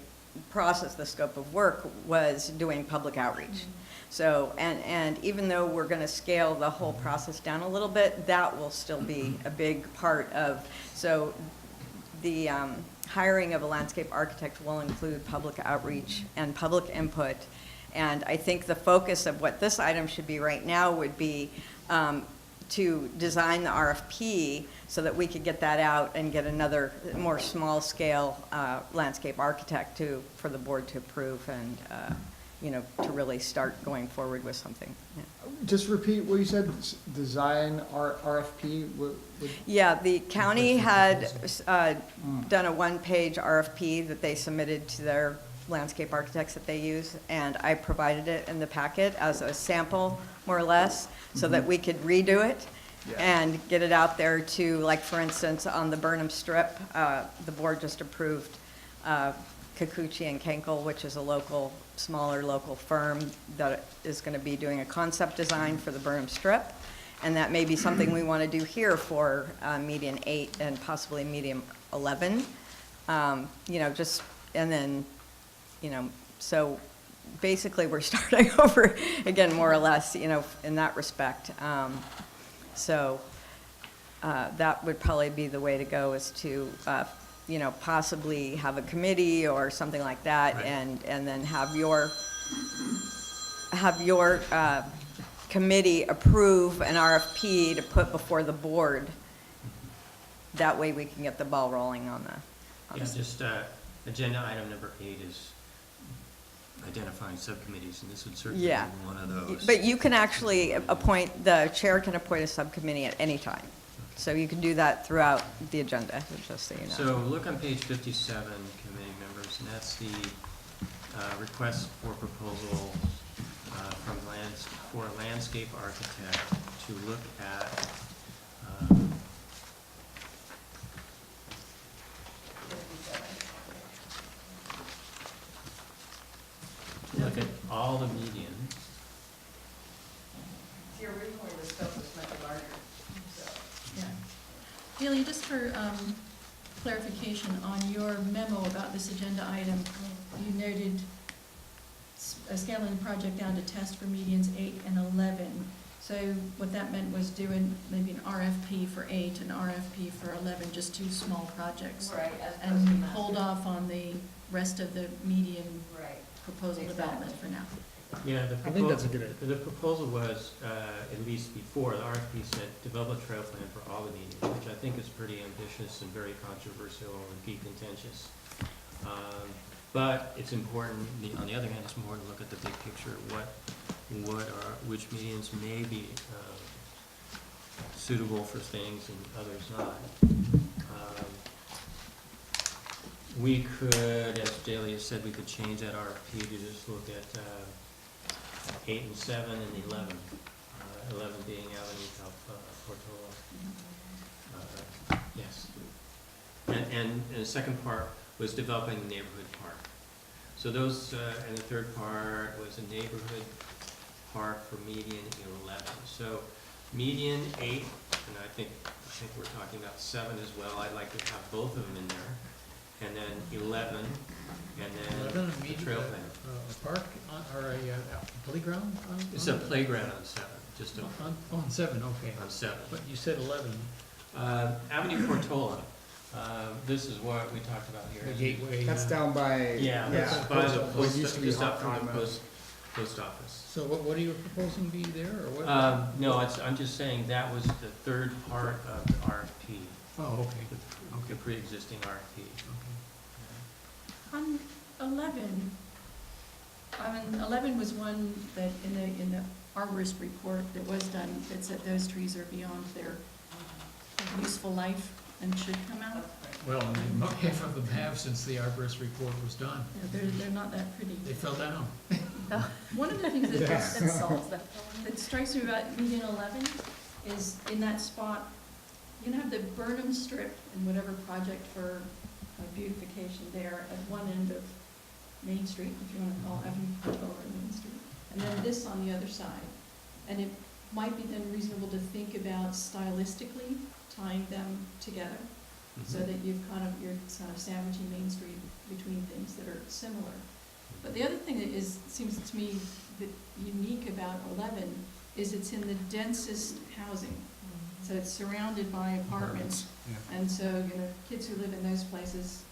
process, the scope of work, was doing public outreach. So, and even though we're gonna scale the whole process down a little bit, that will still be a big part of, so the hiring of a landscape architect will include public outreach and public input. And I think the focus of what this item should be right now would be to design the RFP so that we could get that out and get another more small-scale landscape architect for the board to approve and, you know, to really start going forward with something. Yeah.
Just repeat what you said, design RFP,
Yeah, the county had done a one-page RFP that they submitted to their landscape architects that they use, and I provided it in the packet as a sample, more or less, so that we could redo it and get it out there to, like, for instance, on the Burnham Strip, the board just approved Kikuchi and Kenkel, which is a smaller local firm that is going to be doing a concept design for the Burnham Strip. And that may be something we want to do here for median 8 and possibly median 11. You know, just, and then you know, so basically we're starting over again, more or less, you know, in that respect. So that would probably be the way to go, is to, you know, possibly have a committee or something like that,
Right.
and then have your committee approve an RFP to put before the board. That way we can get the ball rolling on the.
Yeah, just, agenda item number 8 is identifying subcommittees, and this would certainly be
Yeah.
one of those.
But you can actually appoint, the chair can appoint a subcommittee at any time. So you can do that throughout the agenda, just so you know.
So look on page 57, committee members, and that's the request for proposal for a landscape architect to look at all the medians.
See, originally the scope was much larger, so.
Yeah. Delia, just for clarification, on your memo about this agenda item, you noted scaling the project down to test for medians 8 and 11. So what that meant was doing maybe an RFP for 8 and RFP for 11, just 2 small projects.
Right, as opposed
And
to master.
hold off on the rest of the median
Right.
proposal development for now.
Yeah,
I think that's a good idea.
The proposal was, at least before, the RFP said, develop a trail plan for all the medians, which I think is pretty ambitious and very controversial and key contentious. But it's important, on the other hand, it's important to look at the big picture, which medians may be suitable for things and others not. We could, as Delia said, we could change that RFP to just look at 8 and 7 and 11. 11 being Avenue Portola. Yes. And the second part was developing the neighborhood park. So those, and the third part was a neighborhood park for median 11. So median 8, and I think we're talking about 7 as well. I'd like to have both of them in there. And then 11, and then
11,
the
median,
trail plan.
A park or a playground?
It's a playground on 7, just
On 7, okay.
on 7.
But you said 11,
Avenue Portola, this is what we talked about here.
the gateway.
That's down by.
Yeah, that's by the
what
post,
used to be
just up
Hot
from the
Cotton.
post office.
So what are you proposing be there, or what?
No, I'm just saying that was the third part of the RFP,
Oh, okay,
the pre-existing RFP.
okay.
On 11, 11 was one that in the arborist report that was done, that said those trees are beyond their useful life and should come out.
Well, half of them have since the arborist report was done.
Yeah, they're not that pretty.
They fell down.
One of the things that
Yeah.
That solves that.
that strikes me about median 11 is in that spot, you can have the Burnham strip and whatever project for beautification there at one end of Main Street, if you want to call Avenue Portola or Main Street, and then this on the other side. And it might be then reasonable to think about stylistically tying them together, so that you're kind of sandwiching Main Street between things that are similar. But the other thing that seems to me that unique about 11 is it's in the densest housing. So it's surrounded by apartments, and so, you know, kids who live in those places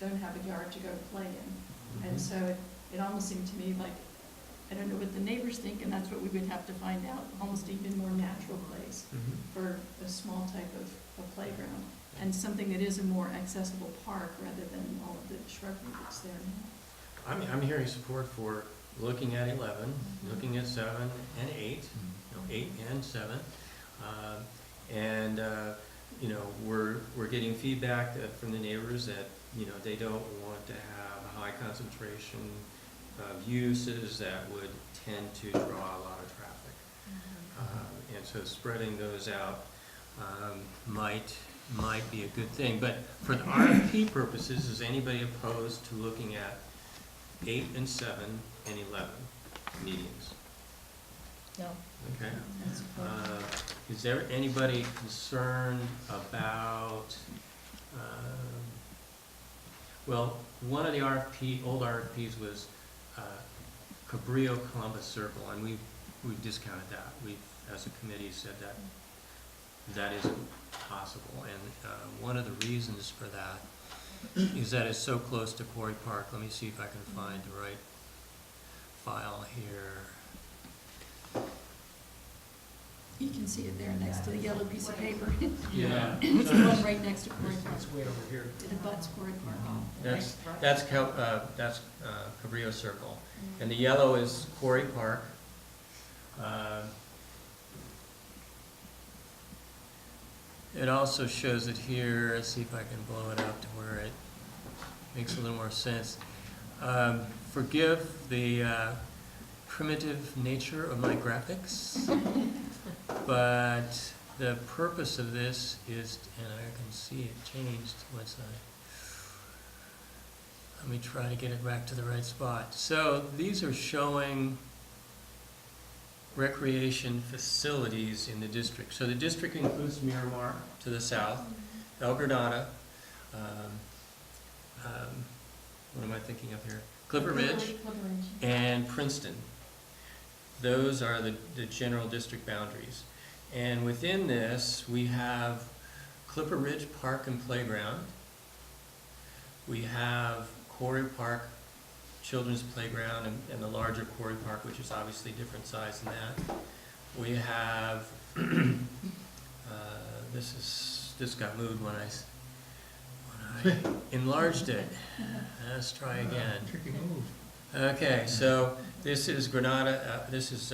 don't have a yard to go play in. And so it almost seemed to me like, I don't know what the neighbors think, and that's what we would have to find out, almost even more natural place for a small type of playground, and something that is a more accessible park rather than all of the shrubbery that's there now.
I'm hearing support for looking at 11, looking at 7 and 8, 8 and 7. And you know, we're getting feedback from the neighbors that, you know, they don't want to have a high concentration of uses that would tend to draw a lot of traffic. And so spreading those out might be a good thing. But for the RFP purposes, is anybody opposed to looking at 8 and 7 and 11 medians?
No.
Okay. Is there anybody concerned about, Well, one of the old RFPs was Cabrillo Columbus Circle, and we've discounted that. We've, as a committee, said that that isn't possible, and one of the reasons for that is that it's so close to Quarry Park. Let me see if I can find the right file here.
You can see it there next to the yellow piece of paper.
Yeah.
It's the one right next to Quarry Park.
It's way over here.
It abuts Quarry Park.
That's Cabrillo Circle, and the yellow is Quarry Park. It also shows it here. Let's see if I can blow it up to where it makes a little more sense. Forgive the primitive nature of my graphics, but the purpose of this is, and I can see it changed once let me try to get it back to the right spot. So these are showing recreation facilities in the district. So the district includes Miramar to the south, El Granada, what am I thinking of here? Clipper Ridge, and Princeton. Those are the general district boundaries. And within this, we have Clipper Ridge Park and Playground. We have Quarry Park Children's Playground and the larger Quarry Park, which is obviously different size than that. We have, this got moved when I enlarged it. Let's try again.
Tricky move.
Okay, so this is Granada, this is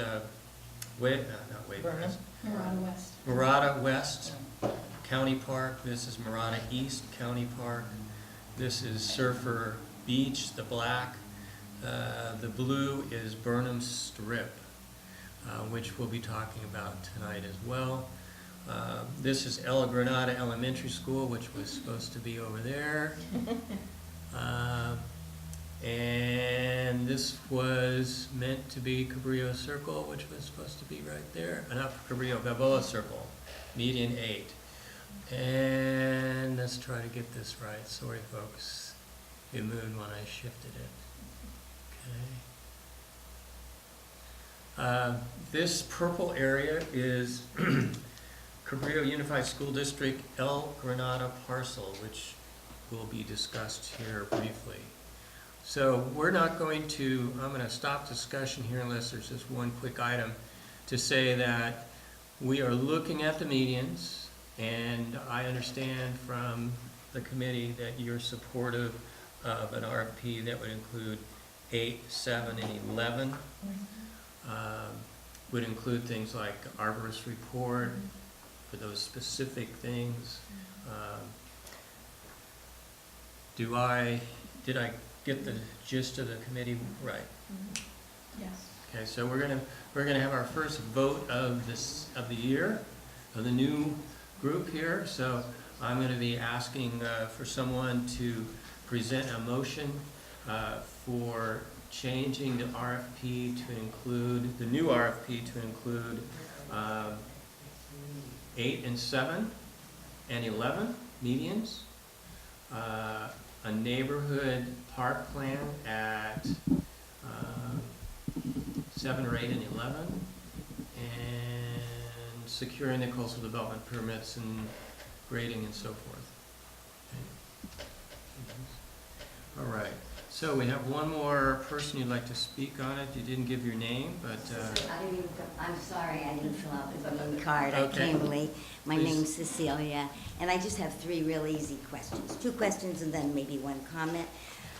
Burnham.
Mirada West.
Murata West County Park. This is Murata East County Park. This is Surfer Beach, the black. The blue is Burnham Strip, which we'll be talking about tonight as well. This is El Granada Elementary School, which was supposed to be over there. And this was meant to be Cabrillo Circle, which was supposed to be right there. Not Cabrillo, Balboa Circle, median 8. And let's try to get this right. Sorry, folks. It moved when I shifted it. Okay. This purple area is Cabrillo Unified School District El Granada parcel, which will be discussed here briefly. So we're not going to, I'm going to stop discussion here unless there's just one quick item to say that we are looking at the medians, and I understand from the committee that you're supportive of an RFP that would include 8, 7, and 11. Would include things like arborist report for those specific things. Did I get the gist of the committee right?
Yes.
Okay, so we're gonna have our first vote of the year, of the new group here. So I'm gonna be asking for someone to present a motion for changing the RFP to include, the new RFP to include 8 and 7 and 11 medians, a neighborhood park plan at 7 or 8 and 11, and securing the coastal development permits and grading and so forth. Okay. All right, so we have one more person you'd like to speak on it. You didn't give your name, but
I'm sorry, I didn't fill out the voting card.
Okay.
I came late. My
Please.
name's Cecilia, and I just have 3 real easy questions. 2 questions and then maybe 1 comment.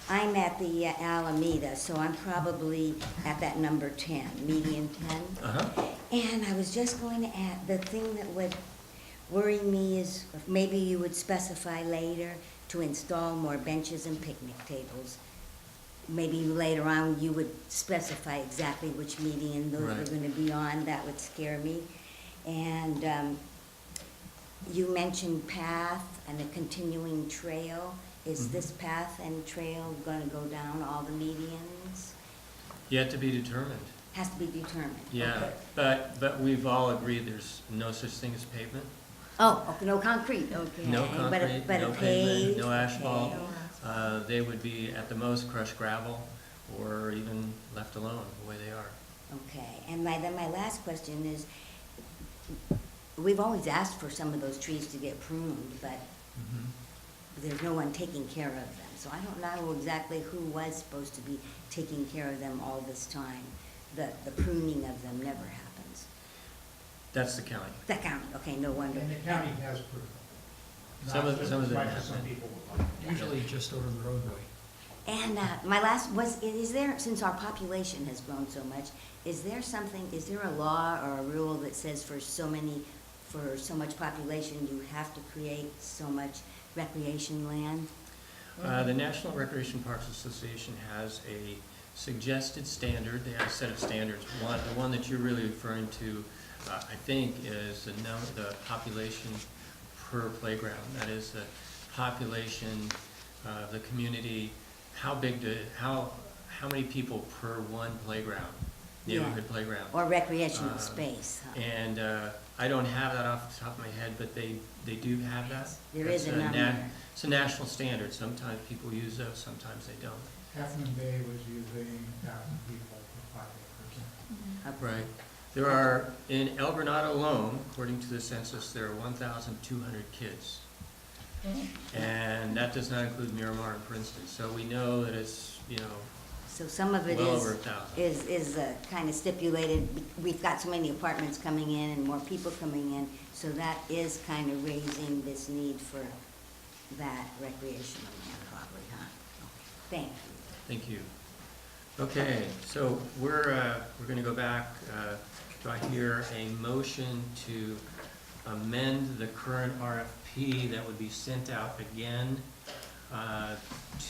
I'm at the Alameda, so I'm probably at that number 10, median 10.
uh-huh.
And I was just going to add, the thing that would worry me is maybe you would specify later to install more benches and picnic tables. Maybe later on you would specify exactly which median those
Right.
are going to be on. That would scare me. And you mentioned path and a continuing trail. Is
Mhm.
this path and trail going to go down all the medians?
Yet to be determined.
Has to be determined.
Yeah,
Okay.
but we've all agreed there's no such thing as pavement.
Oh, no concrete, okay.
No
But
concrete,
a
no pavement,
paved,
no asphalt.
okay.
they would be at the most crushed gravel or even left alone the way they are.
Okay, and then my last question is, we've always asked for some of those trees to get pruned, but there's no one taking care of them. So I don't know exactly who was supposed to be taking care of them all this time. The pruning of them never happens.
That's the county.
The county, okay, no wonder.
And the county has proof.
Some of them
Some
have.
people would like.
Usually just over the roadway.
And my last was, is there, since our population has grown so much, is there a law or a rule that says for so much population, you have to create so much recreation land?
The National Recreation Parks Association has a suggested standard. They have a set of standards. The one that you're really referring to, I think, is the population per playground. That is the population of the community. How many people per one playground, neighborhood playground?
Or recreational space? Huh?
And I don't have that off the top of my head, but they do have that.
There is a
That's
number.
It's a national standard. Sometimes people use those, sometimes they don't.
Halfman Bay was using 1,000 people for 5 acres.
Right. There are, in El Granada alone, according to the census, there are 1,200 kids. And that does not include Miramar and Princeton. So we know that it's,
So some of it
well over 1,000.
is kind of stipulated. We've got so many apartments coming in and more people coming in, so that is kind of raising this need for that recreational land probably, huh? Okay. Thank you.
Thank you. Okay, so we're going to go back. Do I hear a motion to amend the current RFP that would be sent out again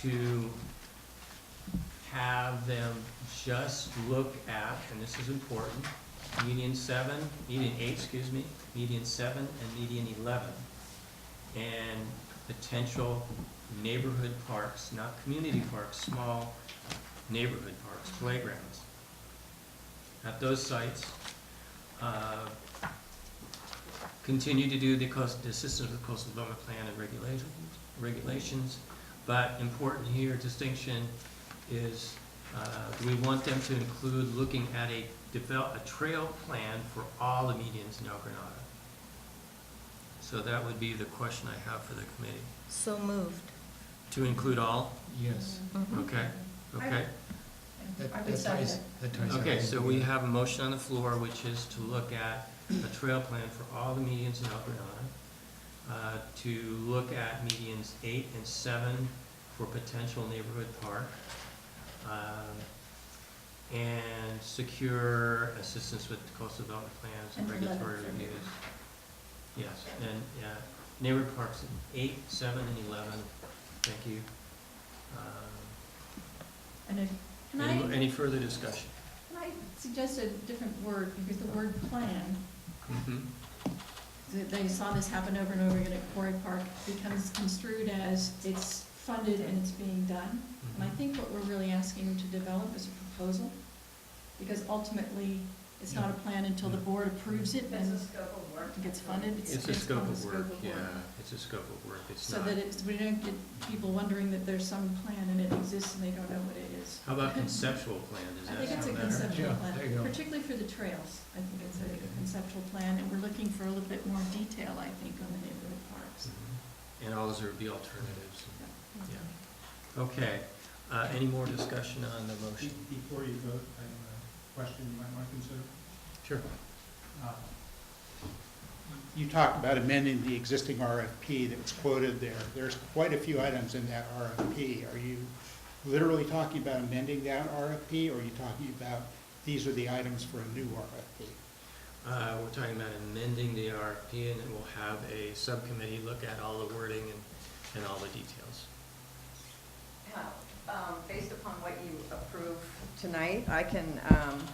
to have them just look at, and this is important, median 8, median 7 and median 11, and potential neighborhood parks, not community parks, small neighborhood parks, playgrounds. At those sites, continue to do the assistance with coastal development plan and regulations, but important here, distinction is, we want them to include looking at a trail plan for all the medians in El Granada. So that would be the question I have for the committee.
So moved.
To include all?
Yes.
Okay, okay.
That
would second
ties-
it.
that ties
Okay,
everything
so we
together.
have a motion on the floor, which is to look at a trail plan for all the medians in El Granada, to look at medians 8 and 7 for potential neighborhood park, and secure assistance with coastal development plans and
And 11
regulatory
for
reviews. Yes, and neighborhood parks 8, 7, and 11. Thank you.
Can I,
Any further discussion?
can I suggest a different word, because the word plan, they saw this happen over and over again at Quarry Park, becomes construed as it's funded and it's being done. And I think what we're really asking them to develop is a proposal, because ultimately, it's not a plan until the board approves it
It's
and
a scope of work.
it gets funded.
It's a scope
called
of work, yeah,
work.
it's a scope of work, it's
So
not.
that it's, we don't get people wondering that there's some plan and it exists and they don't know what it is.
How about conceptual plan, does
I
that
think it's a
sound better?
conceptual
Yeah,
plan,
there you go.
particularly for the trails. I think it's a conceptual plan, and we're looking for a little bit more detail, I think, on the neighborhood parks.
Mhm. And all those would be alternatives, yeah. Okay, any more discussion on the motion?
Before you vote, I have a question you might want to consider.
Sure.
You talked about amending the existing RFP that was quoted there. There's quite a few items in that RFP. Are you literally talking about amending that RFP, or are you talking about these are the items for a new RFP?
We're talking about amending the RFP, and then we'll have a subcommittee look at all the wording and all the details.
Based upon what you approve tonight, I can,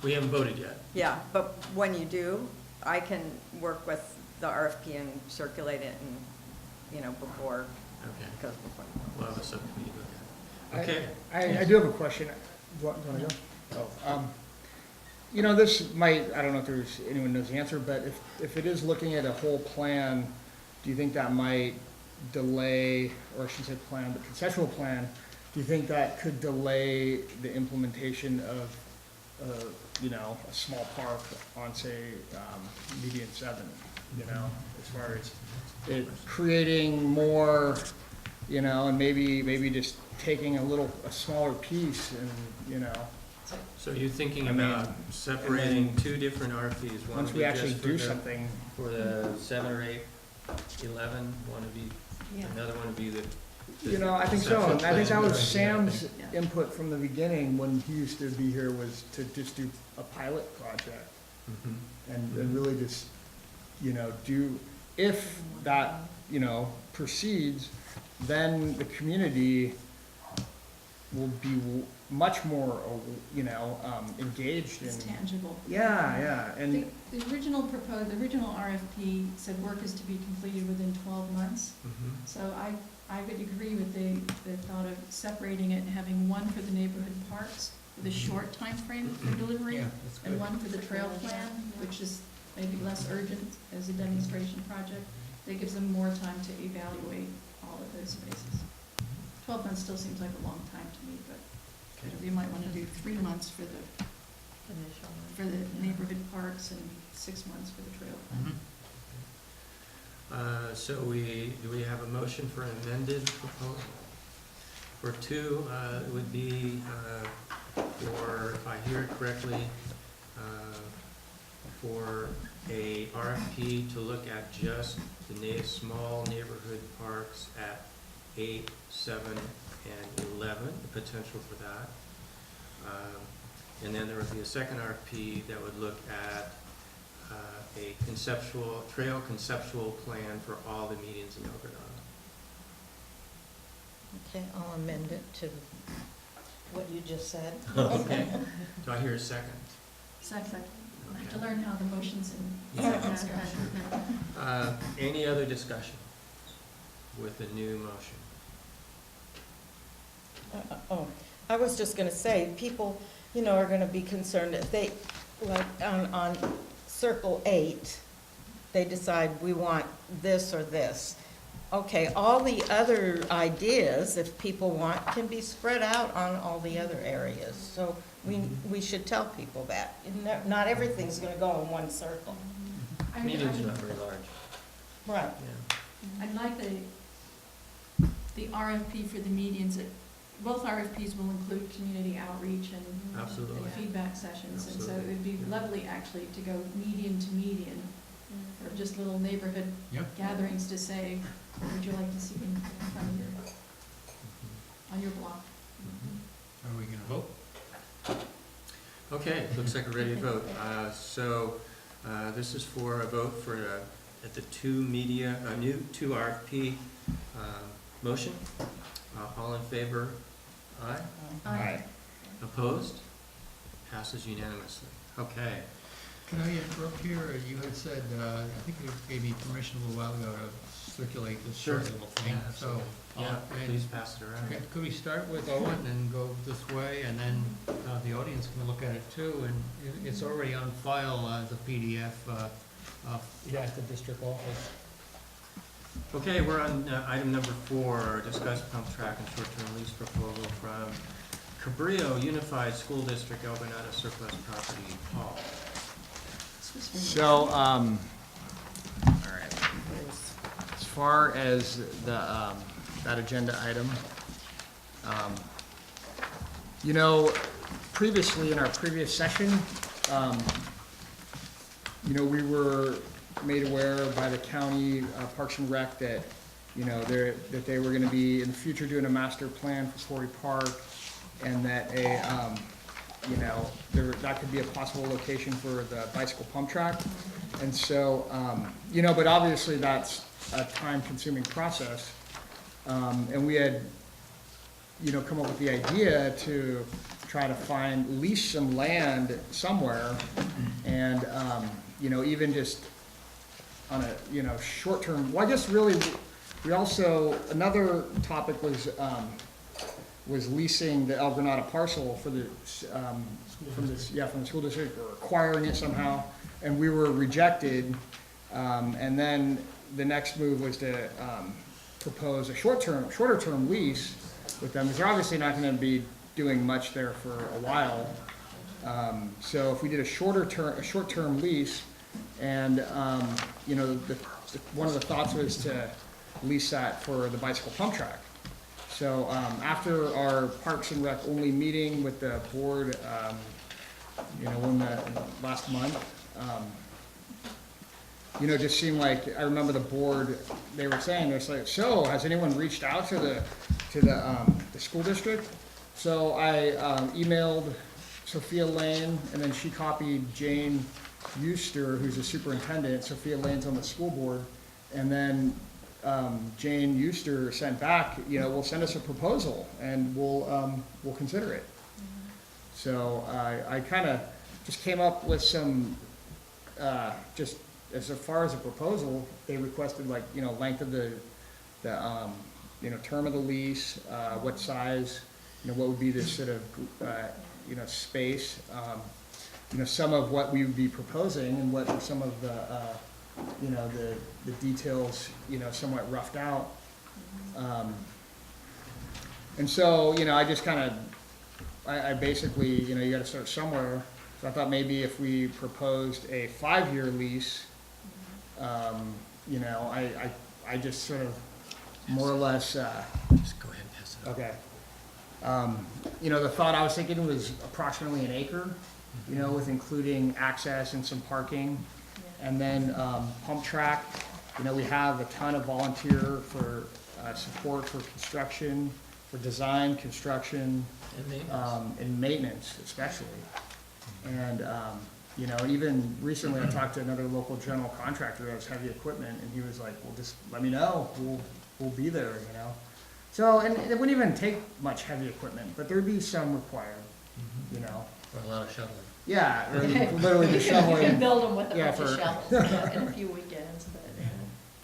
We haven't voted yet.
yeah, but when you do, I can work with the RFP and circulate it and, before,
Okay,
goes before.
we'll have a subcommittee look at it. Okay.
I do have a question. Do you want to go? Oh, this might, I don't know if anyone knows the answer, but if it is looking at a whole plan, do you think that might delay, or I shouldn't say plan, but conceptual plan, do you think that could delay the implementation of, you know, a small park on, say, median 7, you know, as far as it creating more, you know, and maybe just taking a smaller piece and, you know,
So you're thinking
I mean,
about separating two different RFPs? One
once
would
we
be
actually
just for
do
the-
something.
For the 7 or 8, 11, one would be, another one would be the.
You know, I think so, and I think that was Sam's
Yeah.
input from the beginning when he used to be here, was to just do a pilot project
Mhm.
and really just, you know, if that, you know, proceeds, then the community will be much more, you know, engaged in.
It's tangible.
Yeah, and,
The original RFP said work is to be completed within 12 months.
Mhm.
So I would agree with the thought of separating it and having one for the neighborhood parks with a short time frame for delivery,
Yeah, that's
and
good.
one for the trail plan, which is maybe less urgent as a demonstration project. That gives them more time to evaluate all of those spaces. 12 months still seems like a long time to me, but you might want to do 3 months for the neighborhood parks and 6 months for the trail plan.
So do we have a motion for an amended proposal? For 2, it would be, for, if I hear it correctly, for a RFP to look at just the small neighborhood parks at 8, 7, and 11, the potential for that. And then there would be a second RFP that would look at a trail conceptual plan for all the medians in El Granada.
Okay, I'll amend it to what you just said.
Okay. Do I hear a second?
Second. I have to learn how the motions and
Yeah.
seconds go.
Any other discussion with the new motion?
Oh, I was just gonna say, people, you know, are gonna be concerned if they, like, on Circle 8, they decide we want this or this. Okay, all the other ideas, if people want, can be spread out on all the other areas. So we should tell people that. Not everything's gonna go in one circle.
Medians are not very large.
Right.
Yeah.
I'd like the RFP for the medians. Both RFPs will include community outreach and
Absolutely.
and feedback sessions. And so
Absolutely.
it would be lovely actually to go median to median, or just little neighborhood
Yep.
gatherings to say, what would you like to see in front of your, on your block?
Are we gonna vote?
Okay, looks like we're ready to vote. This is for a vote for, at the new 2 RFP motion. All in favor? Aye.
Aye.
Opposed? Passes unanimously. Okay.
Can I interrupt here? You had said, I think you gave me permission a little while ago to circulate this
Sure.
short little thing.
Yeah,
So,
Yeah,
and-
please pass it around.
okay, could we start with Owen and go this way, and then the audience can look at it too, and it's already on file as a PDF at the district office.
Okay, we're on item number 4, discuss pump track and short-term lease proposal from Cabrillo Unified School District, El Granada surplus property. Paul.
So, all right. As far as the, that agenda item, you know, previously, in our previous session, you know, we were made aware by the county Parks and Rec that, you know, that they were gonna be in the future doing a master plan for Quarry Park, and that you know, that could be a possible location for the bicycle pump track. And so, you know, but obviously that's a time-consuming process. And we had, you know, come up with the idea to try to lease some land somewhere, and, you know, even just on a, you know, short-term, well, I guess really, we also, another topic was leasing the El Granada parcel for the, from the school district, or acquiring it somehow, and we were rejected. And then the next move was to propose a shorter term lease with them, because they're obviously not gonna be doing much there for a while. So if we did a short-term lease, and, you know, one of the thoughts was to lease that for the bicycle pump track. So, after our Parks and Rec only meeting with the board, you know, last month, you know, it just seemed like, I remember the board, they were saying, they're like, so, has anyone reached out to the school district? So I, emailed Sophia Lane, and then she copied Jane Euster, who's a superintendent. Sophia Lane's on the school board, and then, Jane Euster sent back, you know, will send us a proposal, and we'll consider it. So I kind of just came up with some, just as far as a proposal, they requested, like, you know, length of the you know, term of the lease, what size, you know, what would be the sort of, you know, space, you know, some of what we would be proposing, and what are some of the, you know, the details, you know, somewhat roughed out. And so, you know, I just kind of, I basically, you know, you got to start somewhere. So I thought maybe if we proposed a 5-year lease, you know, I just sort of more or less,
Just go ahead and pass it on.
okay. You know, the thought I was thinking was approximately an acre, you know, with including access and some parking. And then, pump track, you know, we have a ton of volunteer for, support for construction, for design, construction, and maintenance especially. And, you know, even recently I talked to another local general contractor that has heavy equipment, and he was like, well, just let me know, we'll be there, you know. So, and it wouldn't even take much heavy equipment, but there'd be some required, you know.
For a lot of shoveling.
Yeah, or literally just shoveling.
You can build them with a
Yeah,
bunch of
for-
shovels in a few weekends, but,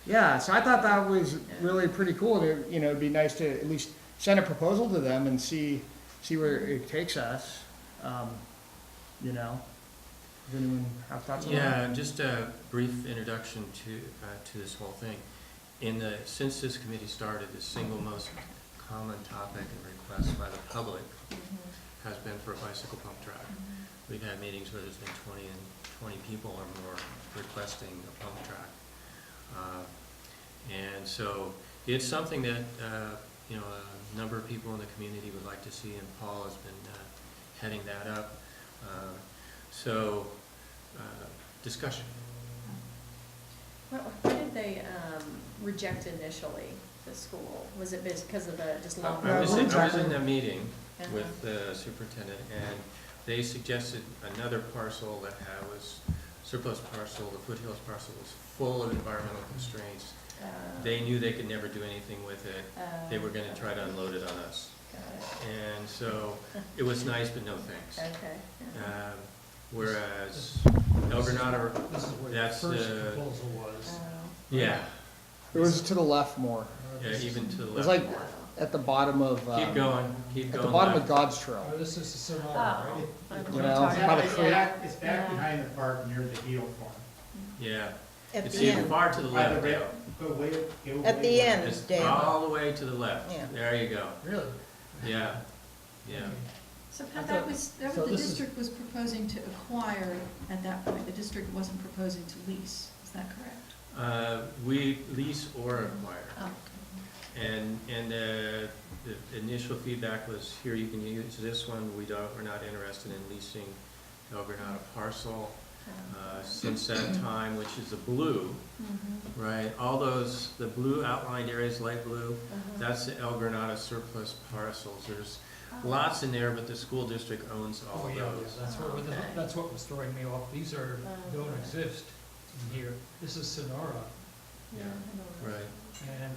Yeah, so I thought that was really pretty cool. To, you know, it'd be nice to at least send a proposal to them and see where it takes us. You know, does anyone have thoughts on that?
Yeah, just a brief introduction to this whole thing. Since this committee started, the single most common topic and request by the public has been for a bicycle pump track. We've had meetings where there's been 20 people or more requesting a pump track. And so it's something that, you know, a number of people in the community would like to see, and Paul has been heading that up. Discussion.
Why did they reject initially, the school? Was it because of the just long?
I was
road?
in a meeting with the superintendent, and they suggested another parcel that was surplus parcel. The Foothills parcel was full of environmental constraints. They knew they could never do anything with it. They were going to try to unload it on us. And so it was nice, but no thanks.
Okay.
Whereas El Granada,
This is where the
that's
first
the,
proposal was.
yeah,
It was to the left more.
yeah, even to the left.
It was like
more.
at the bottom of.
Keep going,
At the bottom of
left.
God's Trail.
Oh, this is the Sonora,
Oh.
right?
I know
You
what
know,
you're talking
by the
about.
creek.
It's back behind the park near the Eel Farm.
Yeah,
At
it's
the
even
end,
far to the
By
left,
the
Dale.
But wait, it
at the end,
It's
Dan.
all the way to the left.
Yeah.
There you go.
Really?
Yeah, yeah.
So
I
Pat,
thought-
that
so
was, the
this is-
district was proposing to acquire at that point. The district wasn't proposing to lease. Is that correct?
We lease or acquire.
Oh.
And the initial feedback was, here, you can use this one, we're not interested in leasing El Granada parcel. Since that time, which is the blue, right, all those, the blue outlined areas, light blue, that's the El Granada surplus parcels. There's lots in there, but the school district owns all
Oh,
of
yeah,
those.
yeah, that's what was throwing me off. These are, don't exist in here. This is Sonora,
Yeah, right.
and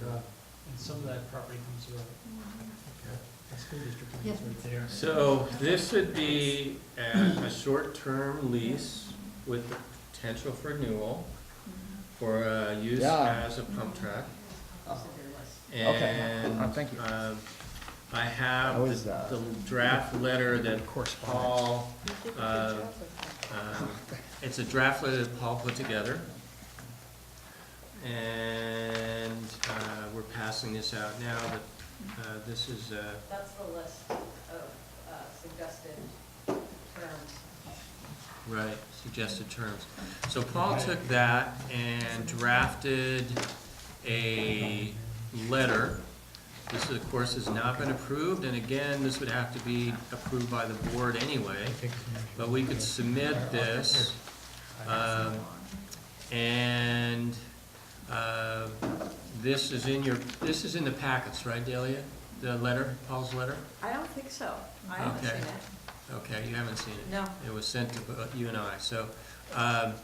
some of that property comes right.
Okay.
The school district is right there.
So this would be a short-term lease with the potential for renewal for use
Yeah.
as a pump track.
Okay.
And
Thank you.
I have
How is
the
that?
the draft letter that
Correspondence.
Paul, it's a draft letter that Paul put together. And we're passing this out now, but this is,
That's the list of suggested terms.
right, suggested terms. So Paul took that and drafted a letter. This, of course, has not been approved, and again, this would have to be approved by the board anyway. But we could submit this, and this is in the packets, right, Delia? The letter, Paul's letter?
I don't think so. I
haven't seen it. Okay, you haven't seen it?
No.
It was sent to you and I, so, all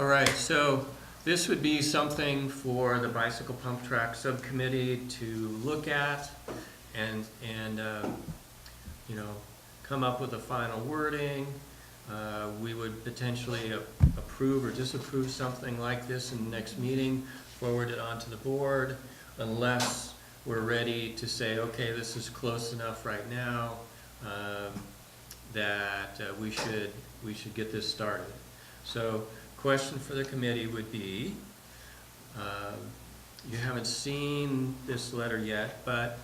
right, so this would be something for the bicycle pump track subcommittee to look at and you know, come up with a final wording. We would potentially approve or disapprove something like this in the next meeting, forward it on to the board, unless we're ready to say, okay, this is close enough right now that we should get this started. So, question for the committee would be, you haven't seen this letter yet, but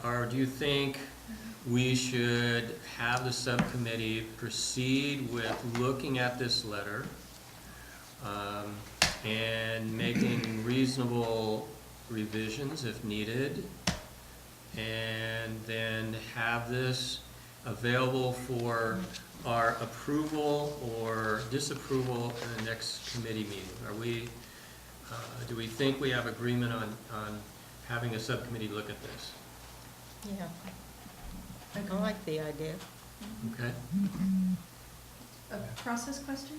or do you think we should have the subcommittee proceed with looking at this letter and making reasonable revisions if needed, and then have this available for our approval or disapproval in the next committee meeting? Are we, do we think we have agreement on having a subcommittee look at this?
Yeah. I like the idea.
Okay?
A process question?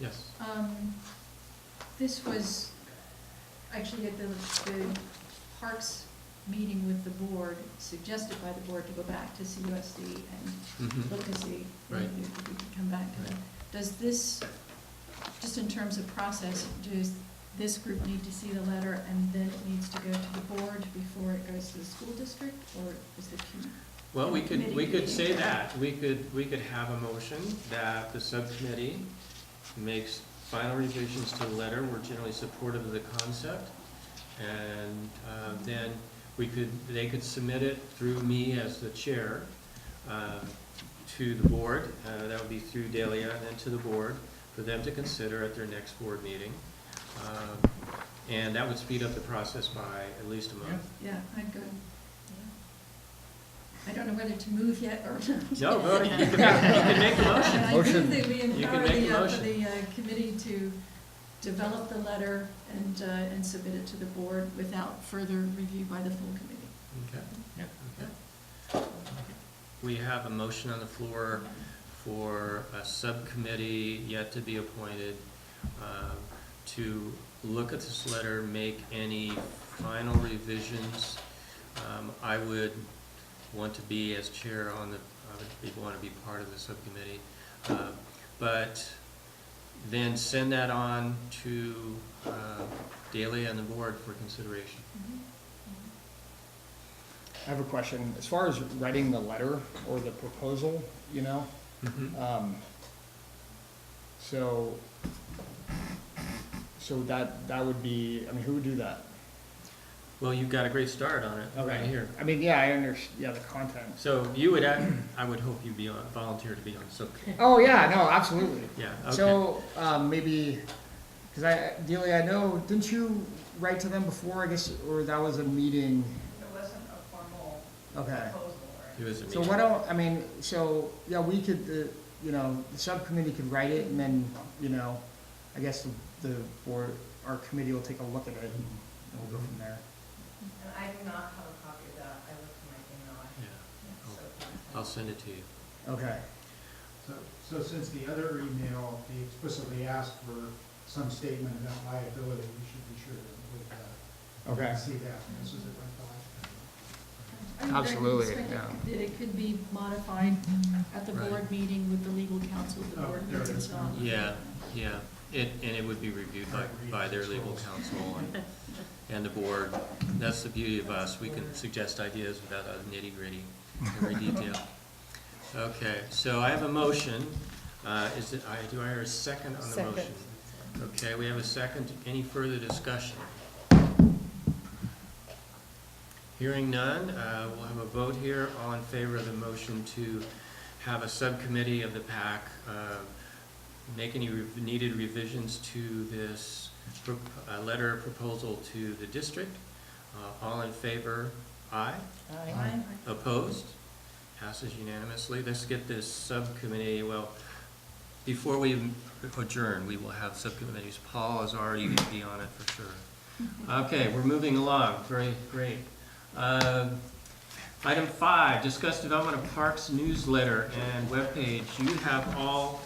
Yes.
This was actually at the Parks meeting with the board, suggested by the board to go back to CUSD and look to see
Right.
if we could come back to them. Does this, just in terms of process, does this group need to see the letter and then it needs to go to the board before it goes to the school district, or is the
Well, we
committee
could say
meeting?
that. We could have a motion that the subcommittee makes final revisions to the letter. We're generally supportive of the concept. And then they could submit it through me as the chair to the board. That would be through Delia and then to the board for them to consider at their next board meeting. And that would speed up the process by at least a month.
Yeah, I'd go. I don't know whether to move yet or not.
No, go ahead. You can make the motion.
I think that we
You can
empower
make the
the
motion.
committee to develop the letter and submit it to the board without further review by the full committee.
Okay. Okay. We have a motion on the floor for a subcommittee yet to be appointed to look at this letter, make any final revisions. I would want to be as chair on the, I would want to be part of the subcommittee. But then send that on to Delia and the board for consideration.
I have a question. As far as writing the letter or the proposal, you know, so that would be, I mean, who would do that?
Well, you've got a great start on it right here.
I mean, yeah, I understand, yeah, the content.
So you would, I would hope you'd be volunteer to be on subcommittee.
Oh, yeah, no, absolutely.
Yeah, okay.
So, maybe, because Delia, I know, didn't you write to them before, I guess, or that was a meeting?
It wasn't a formal
Okay.
proposal or
It was a
So
meeting.
why don't, I mean, so, yeah, we could, you know, the subcommittee could write it, and then, you know, I guess the board, our committee will take a look at it, and we'll go from there.
And I do not have a copy of that. I looked in my email.
Yeah, I'll send it to you.
Okay.
So since the other email, they explicitly asked for some statement about liability, we should be sure that we
Okay.
see that. This is it right the last time.
I would
Absolutely,
expect
yeah.
that it could be modified at the
Right.
board meeting with the legal counsel of the
Oh,
board.
there it
It's
is.
not-
Yeah, yeah. And it would be reviewed by their legal counsel and the board. That's the beauty of us. We can suggest ideas without a nitty-gritty, every detail. Okay, so I have a motion. Do I hear a second on the
Second.
motion? Okay, we have a second. Any further discussion? Hearing none, we'll have a vote here. All in favor of the motion to have a subcommittee of the PAC make any needed revisions to this letter proposal to the district. All in favor, aye.
Aye.
Opposed? Passes unanimously. Let's get this subcommittee, well, before we adjourn, we will have subcommittees. Paul is already going to be on it for sure. Okay, we're moving along. Very great. Item 5, discuss development of parks newsletter and webpage. You have all,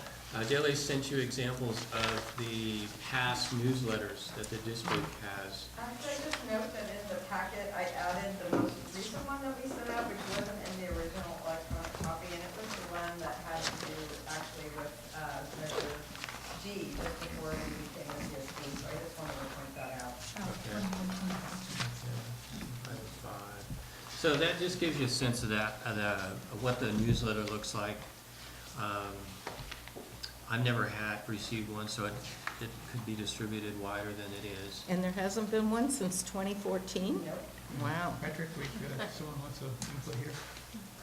Daly sent you examples of the past newsletters that the district has.
Actually, I just note that in the packet, I added the most recent one that we sent out, which wasn't in the original electronic copy, and it was the one that had to do actually with Measure G, just before we became a CSD, so I just wanted to point that out.
Okay. Item 5. So that just gives you a sense of that, of what the newsletter looks like. I've never received one, so it could be distributed wider than it is.
And there hasn't been one since 2014?
Nope.
Wow.
Patrick, someone wants to input here?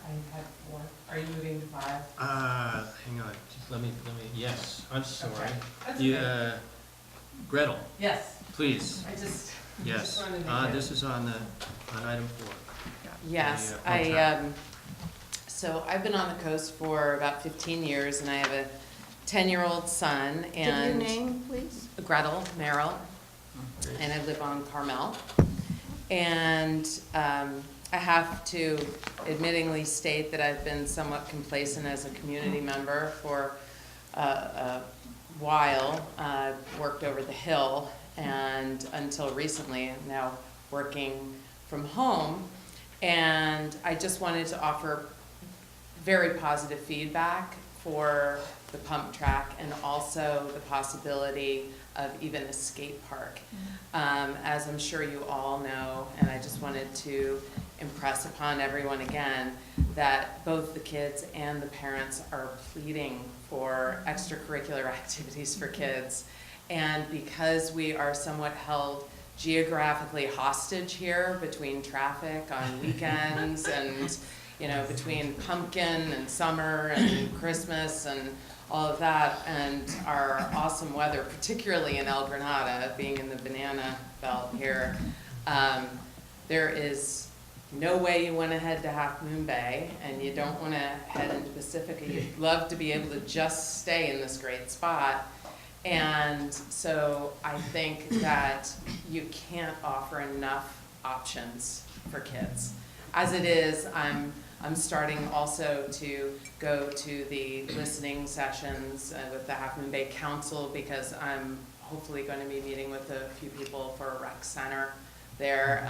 I have 4. Are you moving to 5?
Hang on, just let me, yes, I'm sorry.
Okay. That's
You,
okay.
Gretel,
Yes,
please,
I just
yes.
wanted to make
This is on item 4.
Yes,
The, contract.
So I've been on the coast for about 15 years, and I have a 10-year-old son,
Give your
and
name, please.
Gretel Merrill, and I live on Carmel. And I have to admittingly state that I've been somewhat complacent as a community member for a while. Worked over the hill, and until recently, now working from home. And I just wanted to offer very positive feedback for the pump track, and also the possibility of even a skate park. As I'm sure you all know, and I just wanted to impress upon everyone again, that both the kids and the parents are pleading for extracurricular activities for kids. And because we are somewhat held geographically hostage here between traffic on weekends and, you know, between pumpkin and summer and Christmas and all of that, and our awesome weather, particularly in El Granada, being in the banana belt here, there is no way you want to head to Half Moon Bay, and you don't want to head into Pacifica. You'd love to be able to just stay in this great spot. And so I think that you can't offer enough options for kids. As it is, I'm starting also to go to the listening sessions with the Half Moon Bay Council, because I'm hopefully going to be meeting with a few people for a rec center there.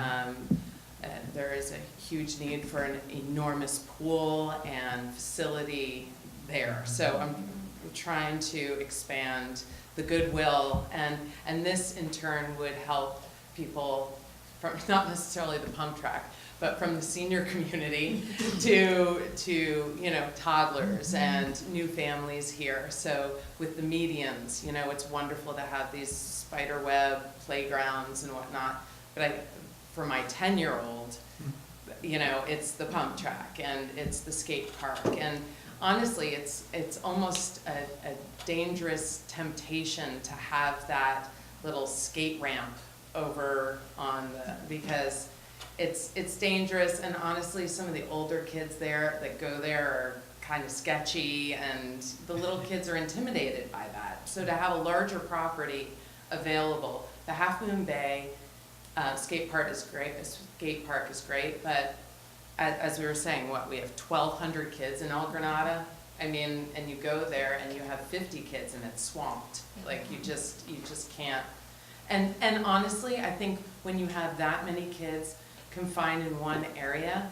There is a huge need for an enormous pool and facility there. So I'm trying to expand the goodwill, and this in turn would help people from, not necessarily the pump track, but from the senior community to you know, toddlers and new families here. So with the medians, you know, it's wonderful to have these spider web playgrounds and whatnot. But for my 10-year-old, you know, it's the pump track and it's the skate park. And honestly, it's almost a dangerous temptation to have that little skate ramp over on because it's dangerous, and honestly, some of the older kids there that go there are kind of sketchy, and the little kids are intimidated by that. So to have a larger property available, the Half Moon Bay skate park is great, but as we were saying, we have 1,200 kids in El Granada. I mean, and you go there and you have 50 kids and it's swamped. Like you just can't. And honestly, I think when you have that many kids confined in one area,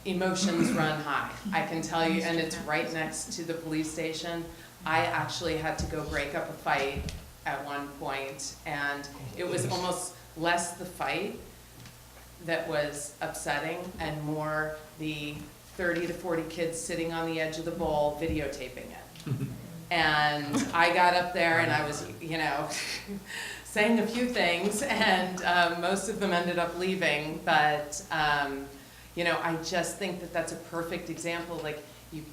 emotions run high. I can tell you, and it's right next to the police station. I actually had to go break up a fight at one point, and it was almost less the fight that was upsetting and more the 30 to 40 kids sitting on the edge of the bowl videotaping it. And I got up there and I was, you know, saying a few things, and most of them ended up leaving, but, you know, I just think that that's a perfect example. Like, you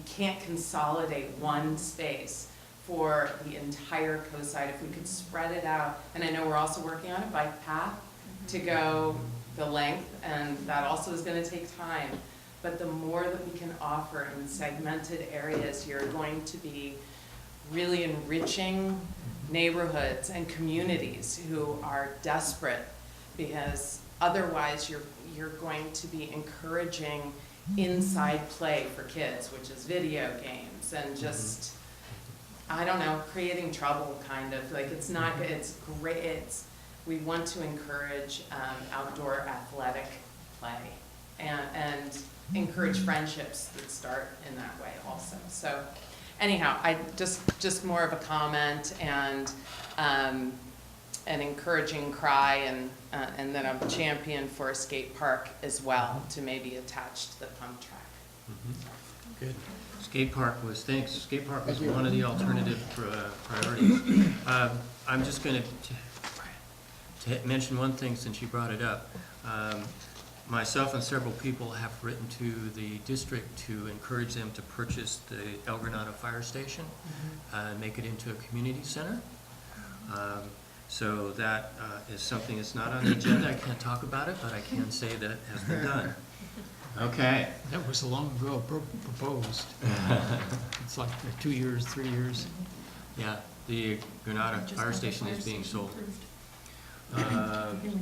can't consolidate one space for the entire coast side. If we could spread it out, and I know we're also working on a bike path to go the length, and that also is gonna take time. But the more that we can offer in segmented areas, you're going to be really enriching neighborhoods and communities who are desperate, because otherwise you're going to be encouraging inside play for kids, which is video games and just, I don't know, creating trouble kind of. Like, it's not, it's great, we want to encourage outdoor athletic play and encourage friendships that start in that way also. So anyhow, I just more of a comment and an encouraging cry, and then I'm a champion for a skate park as well, to maybe attach to the pump track.
Good. Skate park was, thanks, skate park was one of the alternative priorities. I'm just gonna mention one thing since you brought it up. Myself and several people have written to the district to encourage them to purchase the El Granada Fire Station and make it into a community center. So that is something that's not on the agenda. I can't talk about it, but I can say that it has been done. Okay.
That was long ago proposed. It's like 2 years, 3 years.
Yeah, the Granada Fire Station is being sold.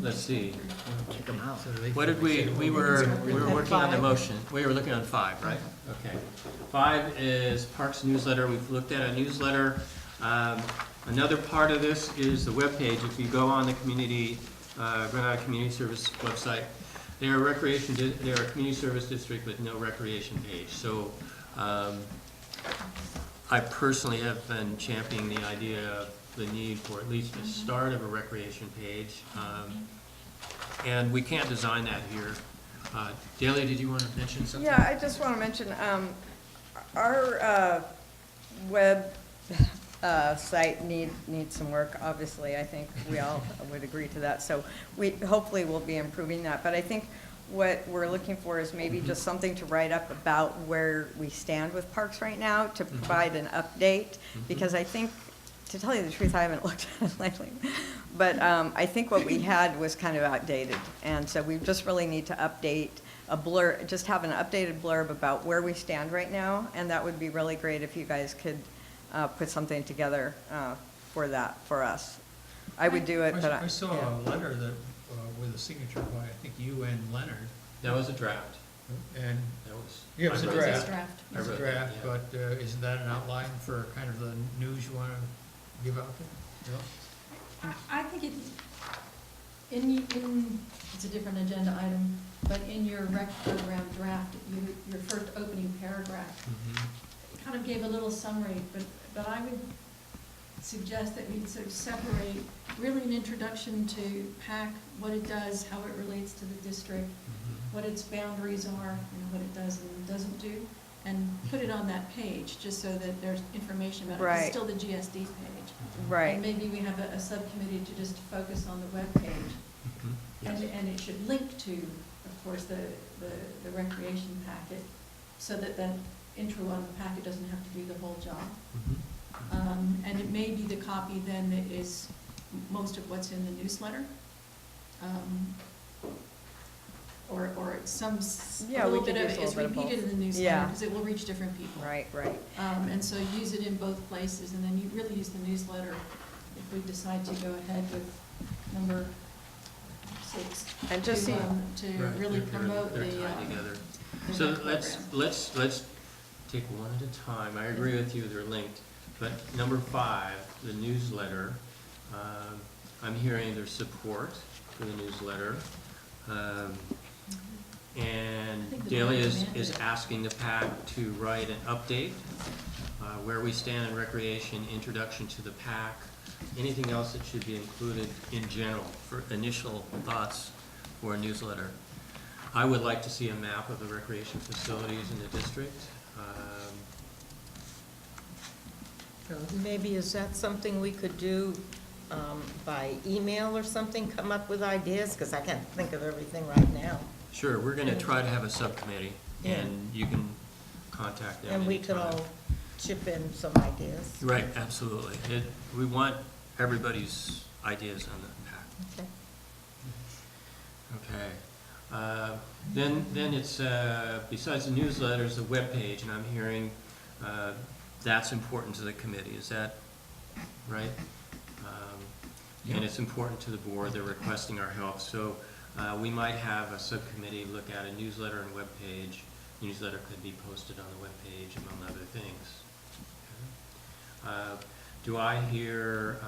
Let's see.
Check them out.
What did we were working on the motion. We were looking on 5, right? Okay. 5 is Parks newsletter. We've looked at a newsletter. Another part of this is the webpage. If you go on the community, Granada Community Service website, they're a community service district with no recreation page. So I personally have been championing the idea of the need for at least a start of a recreation page. And we can't design that here. Delia, did you want to mention something?
Yeah, I just want to mention, our web site needs some work, obviously. I think we all would agree to that. So we hopefully will be improving that. But I think what we're looking for is maybe just something to write up about where we stand with parks right now, to provide an update. Because I think, to tell you the truth, I haven't looked at it lately. But I think what we had was kind of outdated. And so we just really need to update just have an updated blurb about where we stand right now. And that would be really great if you guys could put something together for that, for us. I would do it, but
I saw a letter that, with a signature by, I think, you and Leonard.
That was a draft.
And
That was.
yeah, it was a
I wrote
draft.
that. I
It's a
wrote
draft,
that, yeah.
but isn't that an outline for kind of the news you want to give out there? No?
I think it's a different agenda item, but in your rec program draft, your first opening paragraph, it kind of gave a little summary, but I would suggest that we sort of separate really an introduction to PAC, what it does, how it relates to the district, what its boundaries are, what it does and doesn't do, and put it on that page, just so that there's information about it.
Right.
It's still the GSD page.
right.
And maybe we have a subcommittee to just focus on the webpage.
Yes.
And it should link to, of course, the recreation packet, so that the intro on the packet doesn't have to do the whole job. And it may be the copy then that is most of what's in the newsletter. Or some,
Yeah,
a
we
little
could
bit of
use
it
a
is
little bit of
repeated
both.
in the newsletter,
Yeah.
because it will reach different people.
Right, right.
And so use it in both places, and then you really use the newsletter if we decide to go ahead with number 6.
And just see,
To
Right,
really
they're
promote the.
tied together.
the
So
rec program.
let's take one at a time. I agree with you, they're linked. But number 5, the newsletter, I'm hearing there's support for the newsletter. And
I think the
Delia
board
is
demanded.
asking the PAC to write an update, where we stand in recreation, introduction to the PAC, anything else that should be included in general for initial thoughts for a newsletter. I would like to see a map of the recreation facilities in the district.
Maybe is that something we could do by email or something, come up with ideas? Because I can't think of everything right now.
Sure, we're gonna try to have a subcommittee,
Yeah.
and you can contact them
And we could
anytime.
all chip in some ideas.
Right, absolutely. We want everybody's ideas on the PAC.
Okay.
Okay. Then it's, besides the newsletters, the webpage, and I'm hearing that's important to the committee. Is that right? And it's important to the board. They're requesting our help. So we might have a subcommittee look at a newsletter and webpage. Newsletter could be posted on the webpage, among other things. Okay. Do I hear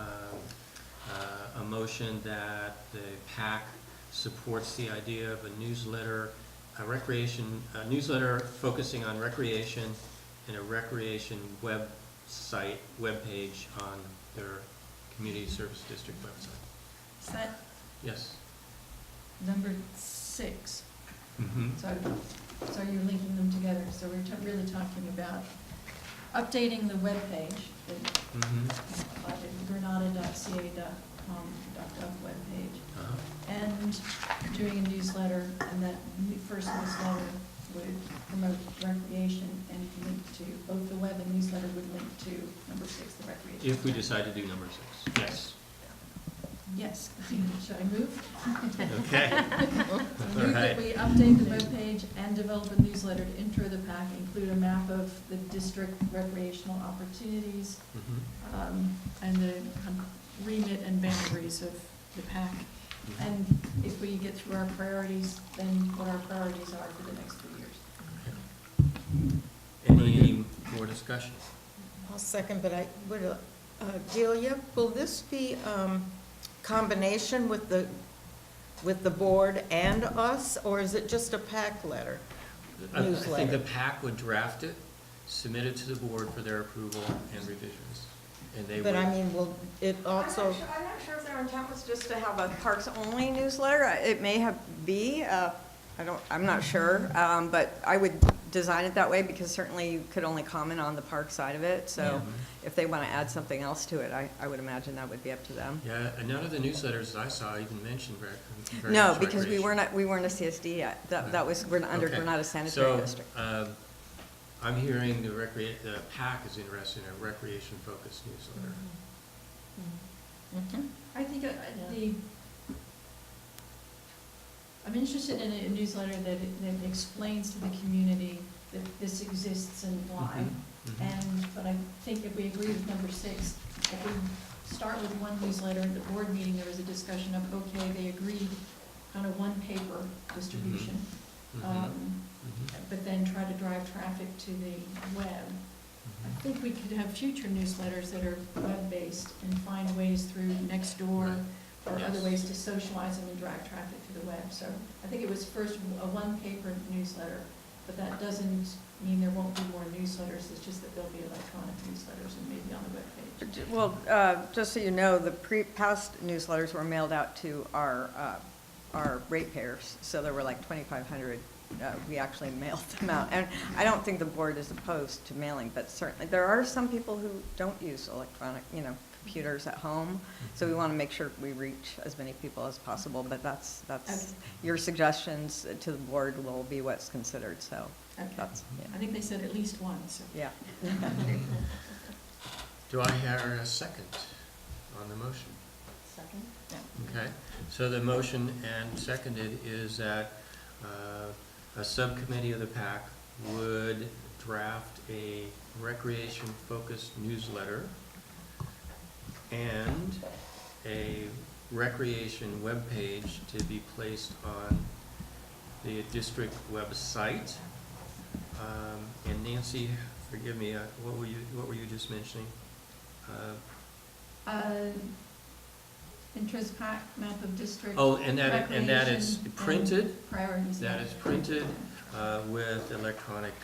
a motion that the PAC supports the idea of a newsletter, a newsletter focusing on recreation, and a recreation webpage on their community service district website?
Is that
Yes.
number 6?
Mm-hmm.
So you're linking them together, so we're really talking about updating the webpage,
Mm-hmm.
the granada.ca.com webpage,
Uh-huh.
and doing a newsletter, and that first newsletter would promote recreation and link to, both the web and newsletter would link to number 6, the recreation.
If we decide to do number 6, yes.
Yes, should I move?
Okay.
Move
All
that
right.
we update the webpage and develop a newsletter to intro the PAC, include a map of the district recreational opportunities,
Mm-hmm.
and the kind of remit and boundaries of the PAC.
Mm-hmm.
And if we get through our priorities, then what our priorities are for the next 3 years.
Any more discussion?
I'll second, but I would, Delia, will this be combination with the board and us, or is it just a PAC letter?
I think
Newsletter.
the PAC would draft it, submit it to the board for their approval and revisions. And they would.
But I mean, will it also,
I'm not sure if their intent was just to have a parks-only newsletter. It may be, I'm not sure, but I would design it that way because certainly you could only comment on the park side of it. So if they want to add something else to it, I would imagine that would be up to them.
Yeah, and none of the newsletters that I saw even mentioned very
No,
much
because we
recreation.
weren't a CSD yet. That was, we're under
Okay.
Granada Sanitary
So,
District.
I'm hearing the PAC is interested in a recreation-focused newsletter.
Mhm.
I think I'm interested in a newsletter that explains to the community that this exists and why.
Mhm.
But I think if we agree with number 6, if we start with one newsletter, at the board meeting, there was a discussion of, okay, they agreed on a one-paper distribution,
Mhm.
but then try to drive traffic to the web. I think we could have future newsletters that are web-based and find ways through Nextdoor
Right.
or other
Yes.
ways to socialize them and drive traffic to the web. So I think it was first a one-paper newsletter, but that doesn't mean there won't be more newsletters. It's just that there'll be electronic newsletters and maybe on the webpage.
Well, just so you know, the past newsletters were mailed out to our ratepayers, so there were like 2,500. We actually mailed them out, and I don't think the board is opposed to mailing, but certainly, there are some people who don't use electronic, computers at home, so we want to make sure we reach as many people as possible, but that's,
Okay.
your suggestions to the board will be what's considered, so
Okay.
that's,
I think they said at least one, so.
yeah.
Do I hear a second on the motion?
Second?
Okay, so the motion and seconded is that a subcommittee of the PAC would draft a recreation-focused newsletter and a recreation webpage to be placed on the district website. And Nancy, forgive me, what were you just mentioning?
Interest pack, map of district.
Oh, and that is
recreation,
printed?
and priorities.
That is printed with electronic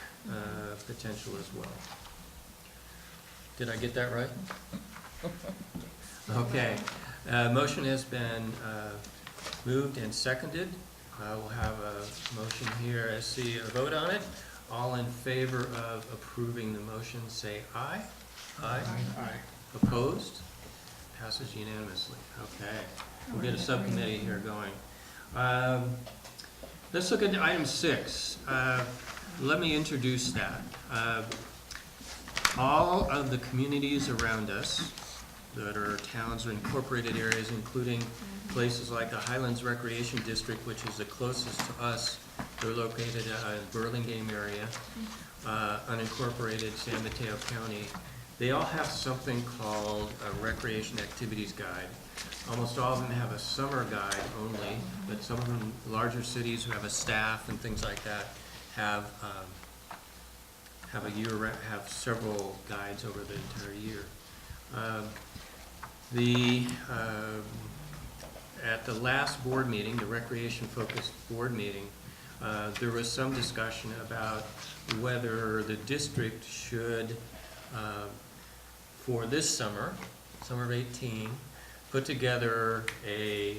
potential as well. Did I get that right? Okay. Motion has been moved and seconded. We'll have a motion here. I see a vote on it. All in favor of approving the motion, say aye. Aye.
Aye.
Opposed? Passes unanimously. Okay. We'll get a subcommittee here going. Let's look at item 6. Let me introduce that. All of the communities around us that are towns or incorporated areas, including places like the Highlands Recreation District, which is the closest to us. They're located in Burlingame area, unincorporated San Mateo County. They all have something called a recreation activities guide. Almost all of them have a summer guide only, but some of them, larger cities who have a staff and things like that, have have several guides over the entire year. At the last board meeting, the recreation-focused board meeting, there was some discussion about whether the district should, for this summer of 18, put together a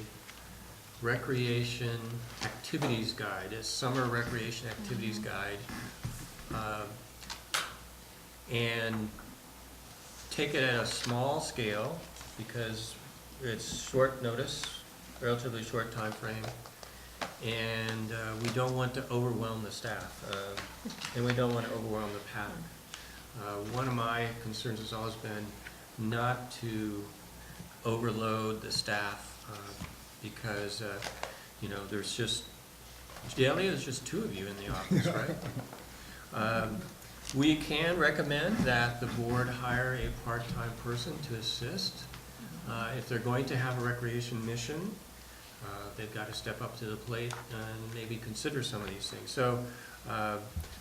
recreation activities guide, a summer recreation activities guide, and take it at a small scale because it's short notice, relatively short time frame, and we don't want to overwhelm the staff, and we don't want to overwhelm the PAC. One of my concerns has always been not to overload the staff because you know, there's just two of you in the office, right? We can recommend that the board hire a part-time person to assist. If they're going to have a recreation mission, they've got to step up to the plate and maybe consider some of these things. So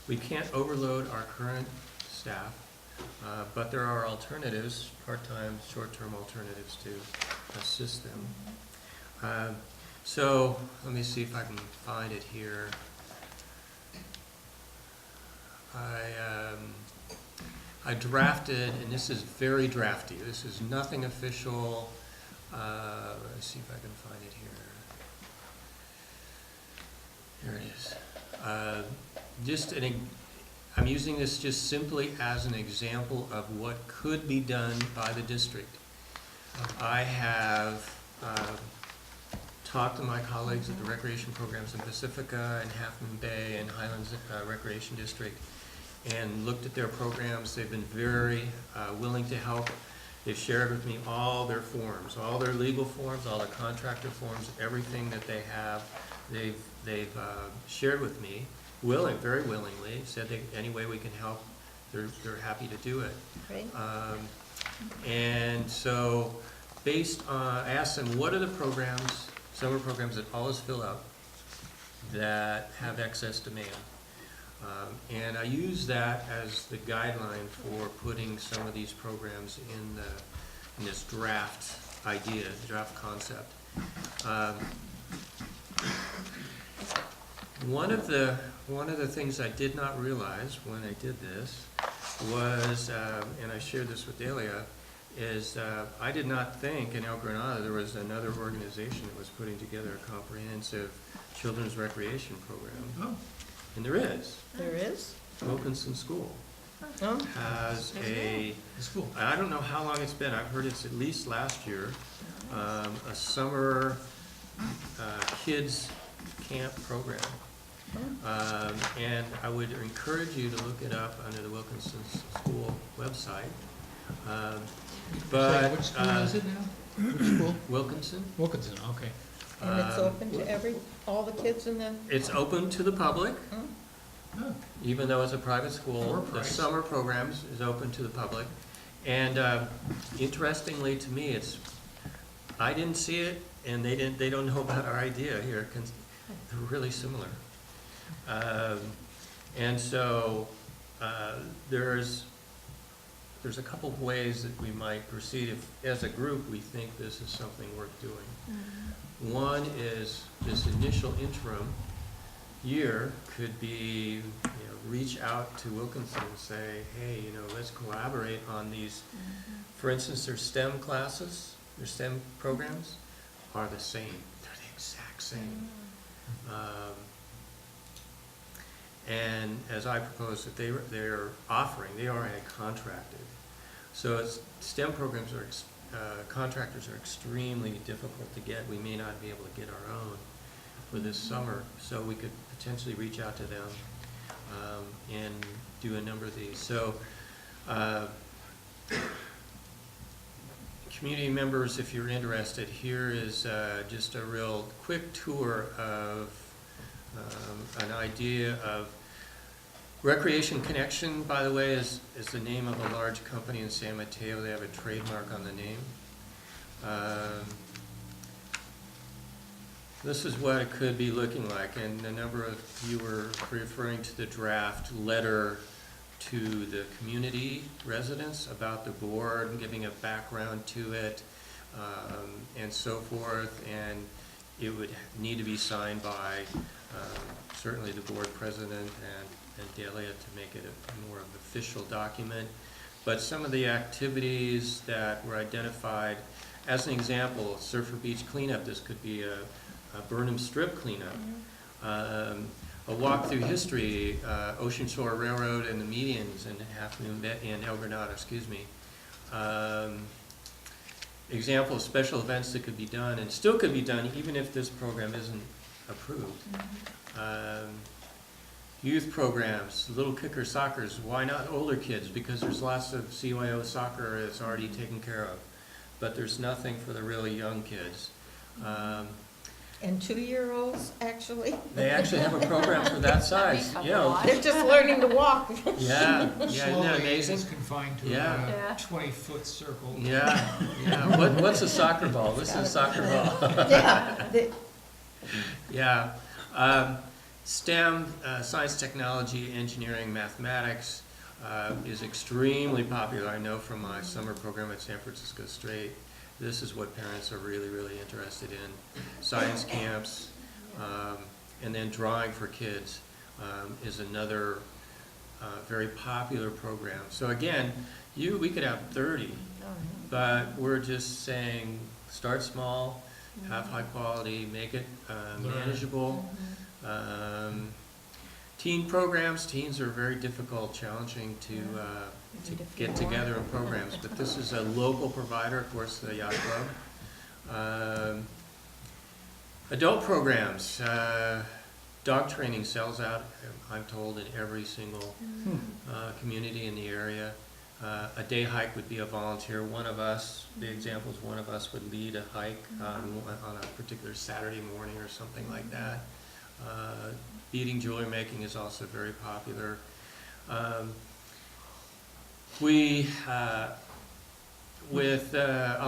we can't overload our current staff, but there are alternatives, part-time, short-term alternatives to assist them. So let me see if I can find it here. I drafted, and this is very drafty. This is nothing official. Let's see if I can find it here. Here it is. I'm using this just simply as an example of what could be done by the district. I have talked to my colleagues at the recreation programs in Pacifica and Half Moon Bay and Highlands Recreation District and looked at their programs. They've been very willing to help. They've shared with me all their forms, all their legal forms, all their contractor forms, everything that they have. They've shared with me, very willingly, said any way we can help, they're happy to do it.
Great.
And so based on, I asked them, what are the programs, summer programs that always fill up that have excess demand? And I use that as the guideline for putting some of these programs in this draft idea, draft concept. One of the things I did not realize when I did this was, and I shared this with Delia, is I did not think in El Granada there was another organization that was putting together a comprehensive children's recreation program.
Oh.
And there is.
There is?
Wilkinson School
Oh,
has a, I don't know how long it's been, I've heard it's at least last year, a summer kids camp program. And I would encourage you to look it up under the Wilkinson School website. But
Which school is it now? Which school?
Wilkinson.
Wilkinson, okay.
and it's open to all the kids in the,
It's open to the public,
Oh,
even though it's a private school.
For
The
price.
summer programs is open to the public. And interestingly to me, I didn't see it, and they don't know about our idea here. They're really similar. And so there's a couple of ways that we might proceed if, as a group, we think this is something worth doing.
Mm-hmm.
One is this initial interim year could be, reach out to Wilkinson and say, hey, let's collaborate on these.
Mm-hmm.
For instance, their STEM classes, their STEM programs are the same. They're the exact same. And as I proposed, that they're offering, they are contracted. So STEM programs are contractors are extremely difficult to get. We may not be able to get our own for this summer, so we could potentially reach out to them and do a number of these. So community members, if you're interested, here is just a real quick tour of an idea of Recreation Connection, by the way, is the name of a large company in San Mateo. They have a trademark on the name. This is what it could be looking like, and a number of you were referring to the draft letter to the community residents about the board and giving a background to it and so forth, and it would need to be signed by certainly the board president and Delia to make it a more of an official document. But some of the activities that were identified, as an example, Surfer Beach cleanup, this could be a Burnham Strip cleanup, a walk through history, Ocean Shore Railroad and the medians in Half Moon in El Granada, excuse me. Example of special events that could be done and still could be done even if this program isn't approved. Youth programs, Little Kicker Soccers, why not older kids? Because there's lots of CYO soccer that's already taken care of, but there's nothing for the really young kids.
And 2-year-olds, actually?
They actually have a program for that size. Yeah,
They're just learning to walk.
yeah, isn't that
Slowly,
amazing?
it's confined to
Yeah.
a 20-foot circle.
Yeah, yeah. What's a soccer ball? This is a soccer ball.
Yeah.
Yeah. STEM, science, technology, engineering, mathematics, is extremely popular. I know from my summer program at San Francisco State, this is what parents are really, really interested in. Science camps, and then drawing for kids is another very popular program. So again, we could have 30, but we're just saying start small, have high quality, make it manageable. Teen programs, teens are very difficult, challenging to get together in programs, but this is a local provider, of course, the Yacht Club. Adult programs, dog training sells out, I'm told, in every single community in the area. A day hike would be a volunteer. One of us, the example is one of us would lead a hike on a particular Saturday morning or something like that. Beading jewelry making is also very popular. I'll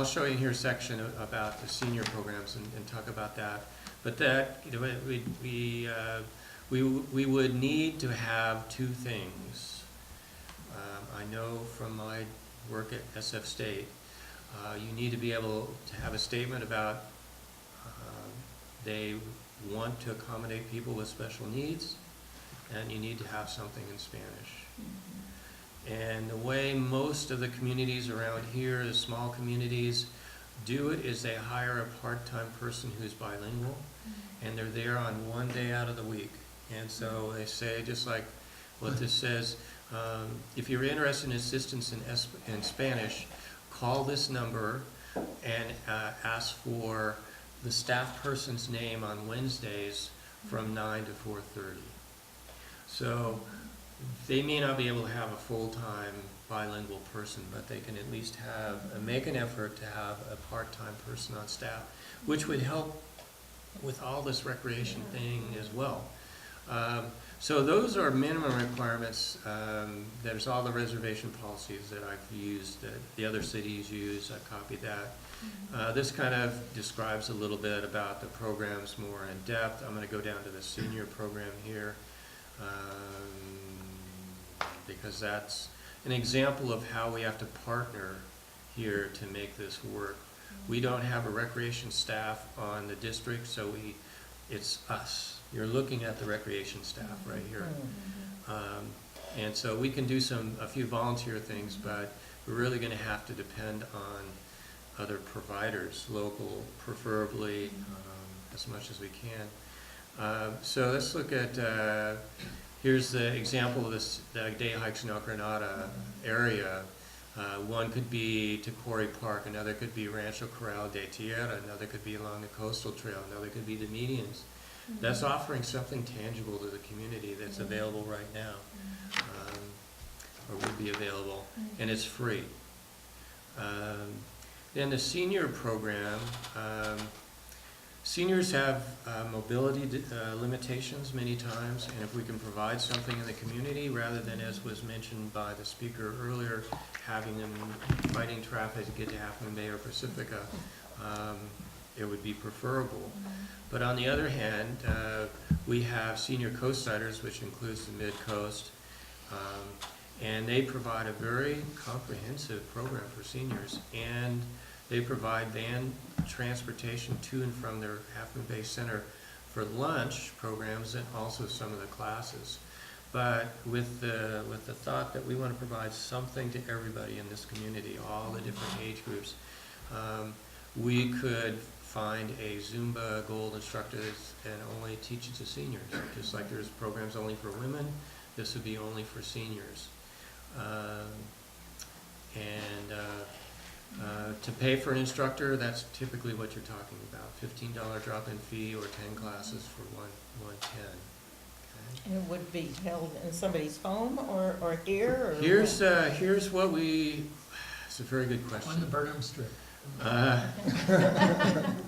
show you here a section about the senior programs and talk about that. But that, you know, we would need to have two things. I know from my work at SF State, you need to be able to have a statement about they want to accommodate people with special needs, and you need to have something in Spanish. And the way most of the communities around here, the small communities, do it is they hire a part-time person who's bilingual, and they're there on one day out of the week. And so they say, just like what this says, if you're interested in assistance in Spanish, call this number and ask for the staff person's name on Wednesdays from 9 to 4:30. So they may not be able to have a full-time bilingual person, but they can at least make an effort to have a part-time person on staff, which would help with all this recreation thing as well. So those are minimum requirements. There's all the reservation policies that I've used, that the other cities use. I copied that. This kind of describes a little bit about the programs more in depth. I'm going to go down to the senior program here because that's an example of how we have to partner here to make this work. We don't have a recreation staff on the district, so it's us. You're looking at the recreation staff right here. And so we can do a few volunteer things, but we're really going to have to depend on other providers, local preferably, as much as we can. So let's look at, here's the example of the day hikes in El Granada area. One could be to Quarry Park, another could be Rancho Corral de Tierra, another could be along the coastal trail, another could be the medians. That's offering something tangible to the community that's available right now, or would be available, and it's free. Then the senior program, seniors have mobility limitations many times, and if we can provide something in the community, rather than, as was mentioned by the speaker earlier, having them fighting traffic to get to Half Moon Bay or Pacifica, it would be preferable. But on the other hand, we have senior coastsiders, which includes the Mid-Coast, and they provide a very comprehensive program for seniors, and they provide van transportation to and from their Half Moon Bay Center for lunch programs and also some of the classes. But with the thought that we want to provide something to everybody in this community, all the different age groups, we could find a Zumba Gold instructor and only teach it to seniors. Just like there's programs only for women, this would be only for seniors. To pay for an instructor, that's typically what you're talking about, $15 drop-in fee or 10 classes for 110. Okay.
And it would be held in somebody's home or here? Or
here's what we, it's a very good question.
On the Burnham Strip.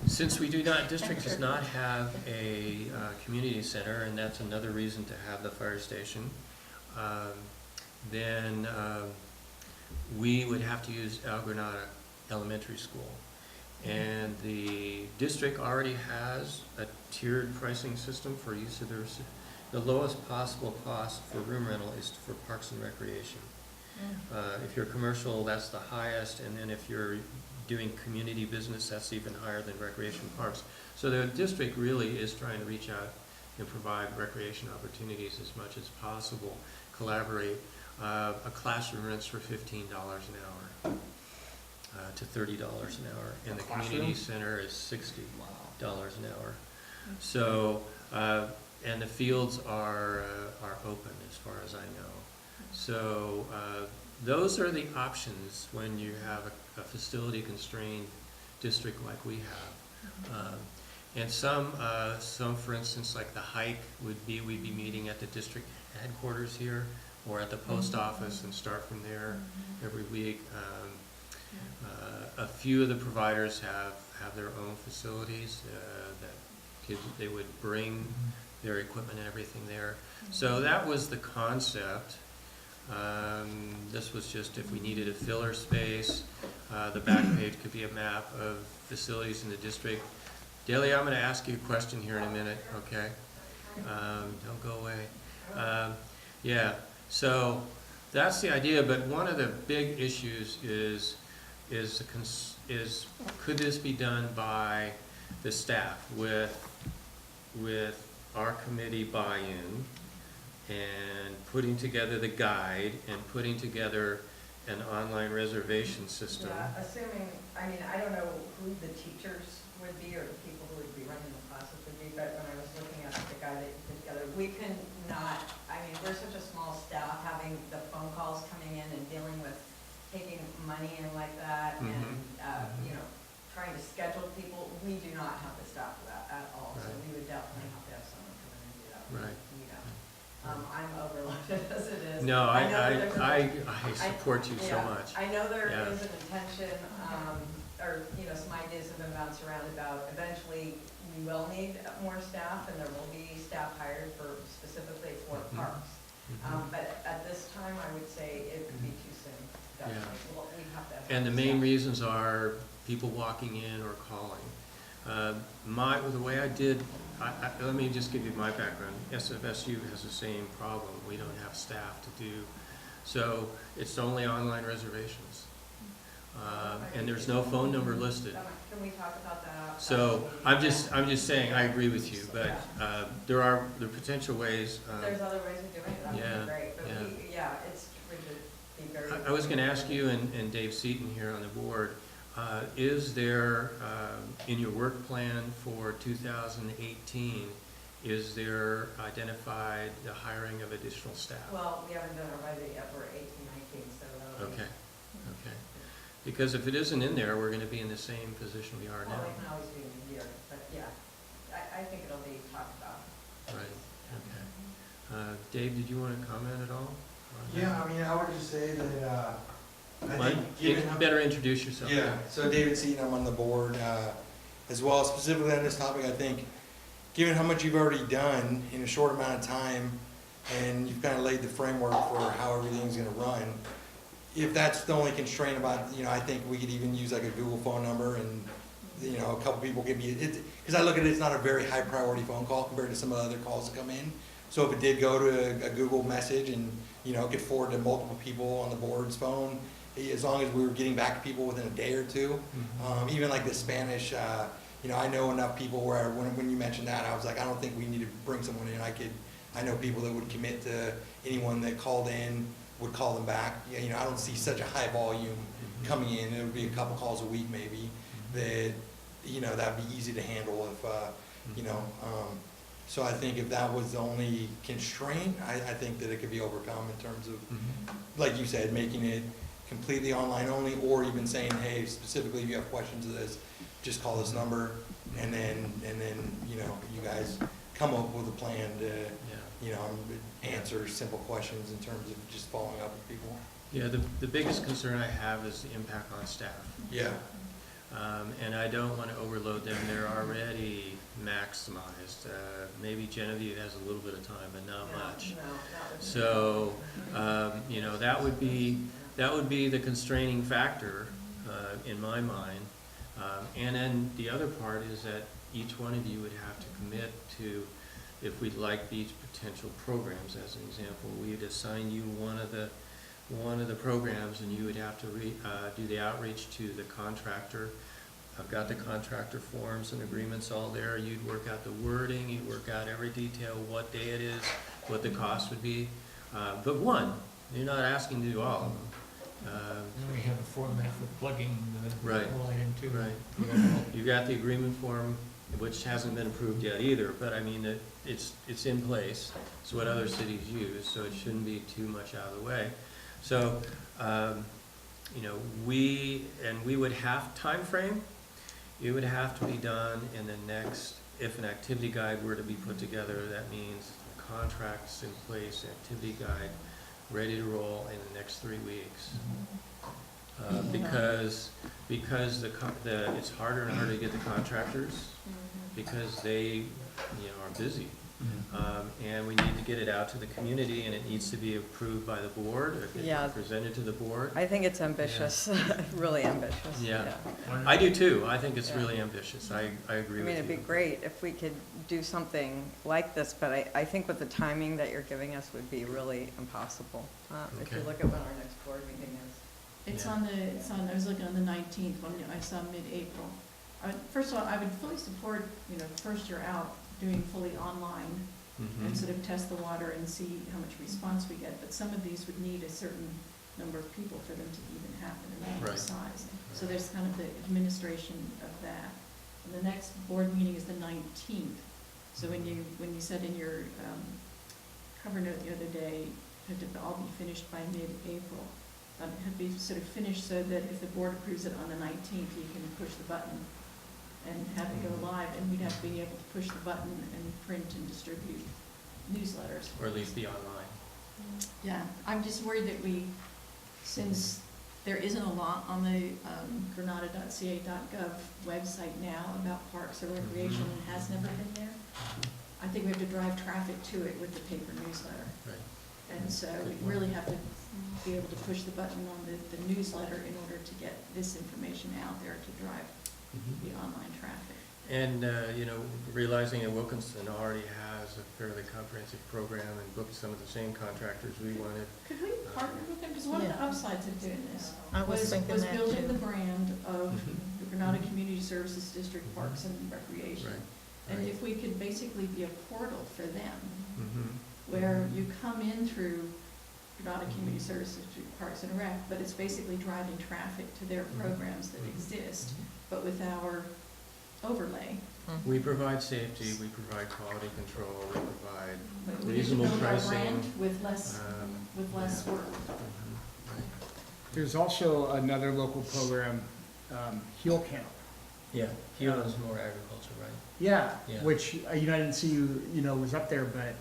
Since we do not, district does not have a community center, and that's another reason to have the fire station, then we would have to use Granada Elementary School. And the district already has a tiered pricing system for use of their, the lowest possible cost for room rental is for Parks and Recreation. If you're commercial, that's the highest, and then if you're doing community business, that's even higher than recreation parks. So the district really is trying to reach out and provide recreation opportunities as much as possible, collaborate. A classroom rents for $15 an hour to $30 an hour, and the community center is $60 an hour. So, and the fields are open as far as I know. So those are the options when you have a facility constrained district like we have. And some, for instance, like the hike would be, we'd be meeting at the district headquarters here or at the post office and start from there every week. A few of the providers have their own facilities that they would bring their equipment and everything there. So that was the concept. This was just if we needed a filler space. The back page could be a map of facilities in the district. Delia, I'm going to ask you a question here in a minute, okay? Don't go away. Yeah, so that's the idea, but one of the big issues is could this be done by the staff with our committee buy-in and putting together the guide and putting together an online reservation system?
Yeah, assuming, I mean, I don't know who the teachers would be or the people who would be running the classes would be, but when I was looking at the guide that you put together, we can not, I mean, we're such a small staff, having the phone calls coming in and dealing with taking money in like that and, you know, trying to schedule people, we do not have the staff for that at all. So we would definitely have to have someone come in and do that.
Right.
You know, I'm overloaded as it is.
No, I support you so
Yeah,
much.
I know there
Yeah.
is an intention, or, you know, some ideas have been bounced around about eventually we will need more staff and there will be staff hired for specifically for parks. But at this time, I would say it would be too soon. Definitely. Well, we'd have to have
And the
more
main
staff.
reasons are people walking in or calling. The way I did, let me just give you my background. SFSU has the same problem. We don't have staff to do, so it's only online reservations. And there's no phone number listed.
Can we talk about that?
So I'm just saying, I agree with you, but there are potential ways.
There's other ways of doing it, that would
Yeah,
be great, but
yeah.
it's would be very.
I was going to ask you and Dave Seaton here on the board, is there, in your work plan for 2018, is there identified the hiring of additional staff?
Well, we haven't done our budget yet, we're 18, 19, so that'll be.
Okay, Because if it isn't in there, we're gonna be in the same position we are
Well,
now.
it can always be in a year, but yeah, I think it'll be talked about.
Right, okay. Dave, did you wanna comment at all? on that?
Yeah, I mean, I would just say that, I
Mike,
think, given how.
better introduce yourself.
Yeah, so David Seaton, I'm on the board, as well, specifically on this topic, I think, given how much you've already done in a short amount of time, and you've kind of laid the framework for how everything's gonna run, if that's the only constraint about, you know, I think we could even use like a Google phone number and, you know, a couple people give me, because I look at it, it's not a very high priority phone call compared to some of the other calls that come in. So if it did go to a Google message and, you know, could forward to multiple people on the board's phone, as long as we were getting back to people within a day or two, even like the Spanish, you know, I know enough people where when you mentioned that, I was like, I don't think we need to bring someone in. I know people that would commit to anyone that called in, would call them back. You know, I don't see such a high volume coming in. It would be a couple calls a week maybe that, you know, that'd be easy to handle if, you know, so I think if that was the only constraint, I think that it could be overcome in terms of, like you said, making it completely online only, or even saying, hey, specifically if you have questions of this, just call this number, and then, you know, you guys come up with a plan to, you know, answer simple questions in terms of just following up with people.
Yeah, the biggest concern I have is the impact on staff.
Yeah.
And I don't want to overload them. They're already maximized. Maybe Genevieve has a little bit of time, but not much. So, you know, that would be the constraining factor in my mind. And then the other part is that each one of you would have to commit to, if we'd like these potential programs, as an example, we'd assign you one of the programs, and you would have to do the outreach to the contractor. I've got the contractor forms and agreements all there. You'd work out the wording, you'd work out every detail, what day it is, what the cost would be. But one, you're not asking to do all of them.
And we have a format for plugging the
Right.
line into.
Right. You got the agreement form, which hasn't been approved yet either, but I mean, it's in place. It's what other cities use, so it shouldn't be too much out of the way. So, you know, we would have time frame. It would have to be done in the next, if an activity guide were to be put together, that means contracts in place, activity guide ready to roll in the next 3 weeks. Because it's harder and harder to get the contractors, because they, you know, are busy. And we need to get it out to the community, and it needs to be approved by the board, or get presented to the board.
I think it's ambitious, really ambitious.
Yeah. I do too. I think it's really ambitious. I agree with you.
I mean, it'd be great if we could do something like this, but I think with the timing that you're giving us would be really impossible. If you
Okay.
look at when our next board meeting is.
It's on, I was looking on the 19th, when I saw mid-April. First of all, I would fully support, you know, first year out, doing fully online and sort of test the water and see how much response we get. But some of these would need a certain number of people for them to even happen and
Right.
size. So there's kind of the administration of that. And the next board meeting is the 19th. So when you said in your cover note the other day, it had to all be finished by mid-April. It had to be sort of finished so that if the board approves it on the 19th, you can push the button and have it go live, and we'd have to be able to push the button and print and distribute newsletters.
Or at least be online.
Yeah, I'm just worried that since there isn't a lot on the granada.ca.gov website now about parks or recreation, and has never been there, I think we have to drive traffic to it with the paper newsletter.
Right.
And so we really have to be able to push the button on the newsletter in order to get this information out there to drive the online traffic.
And, you know, realizing that Wilkinson already has a fairly comprehensive program and booked some of the same contractors we wanted.
Could we partner with them? Because one of the upsides of doing this
I was thinking
was
that
building
too.
the brand of the Granada Community Services District Parks and Recreation.
Right.
And if we could basically be a portal for them, where you come in through Granada Community Services District Parks and Rec, but it's basically driving traffic to their programs that exist, but with our overlay.
We provide safety, we provide quality control, we provide
But we need to
reasonable
build our
pricing.
brand with less work.
Right.
There's also another local program, Heel Camp.
Yeah, here is more agriculture, right?
Yeah,
Yeah.
which, I didn't see was up there, but,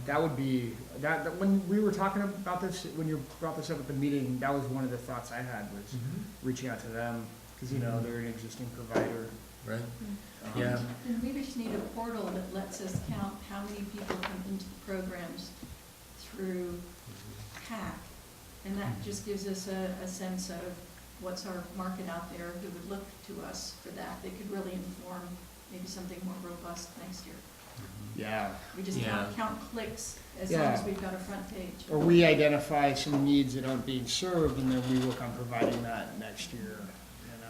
that would be, that when we were talking about this, when you brought this up at the meeting, that was one of the thoughts I had, was reaching out to them, because, they're an existing provider.
Right,
Um,
yeah.
And we just need a portal that lets us count how many people come into the programs through PAC. And that just gives us a sense of what's our market out there who would look to us for that. They could really inform maybe something more robust next year.
Yeah,
We just
Yeah.
count clicks as long as
Yeah.
we've got a front page.
or we identify some needs that aren't being served, and then we work on providing that next year,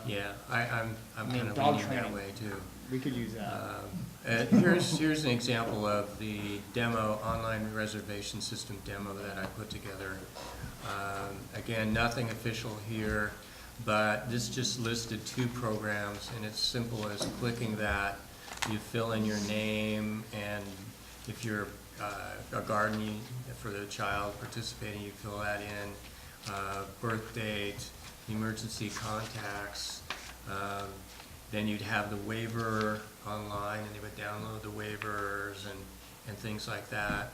Yeah, I'm
I mean,
kind of
dog
leaning that
training.
way too.
We could use that.
Here's an example of the demo, online reservation system demo that I put together. Again, nothing official here, but this just listed 2 programs, and it's simple as clicking that. You fill in your name, and if you're a guardian for the child participating, you fill that in, birth date, emergency contacts. Then you'd have the waiver online, and they would download the waivers and things like that.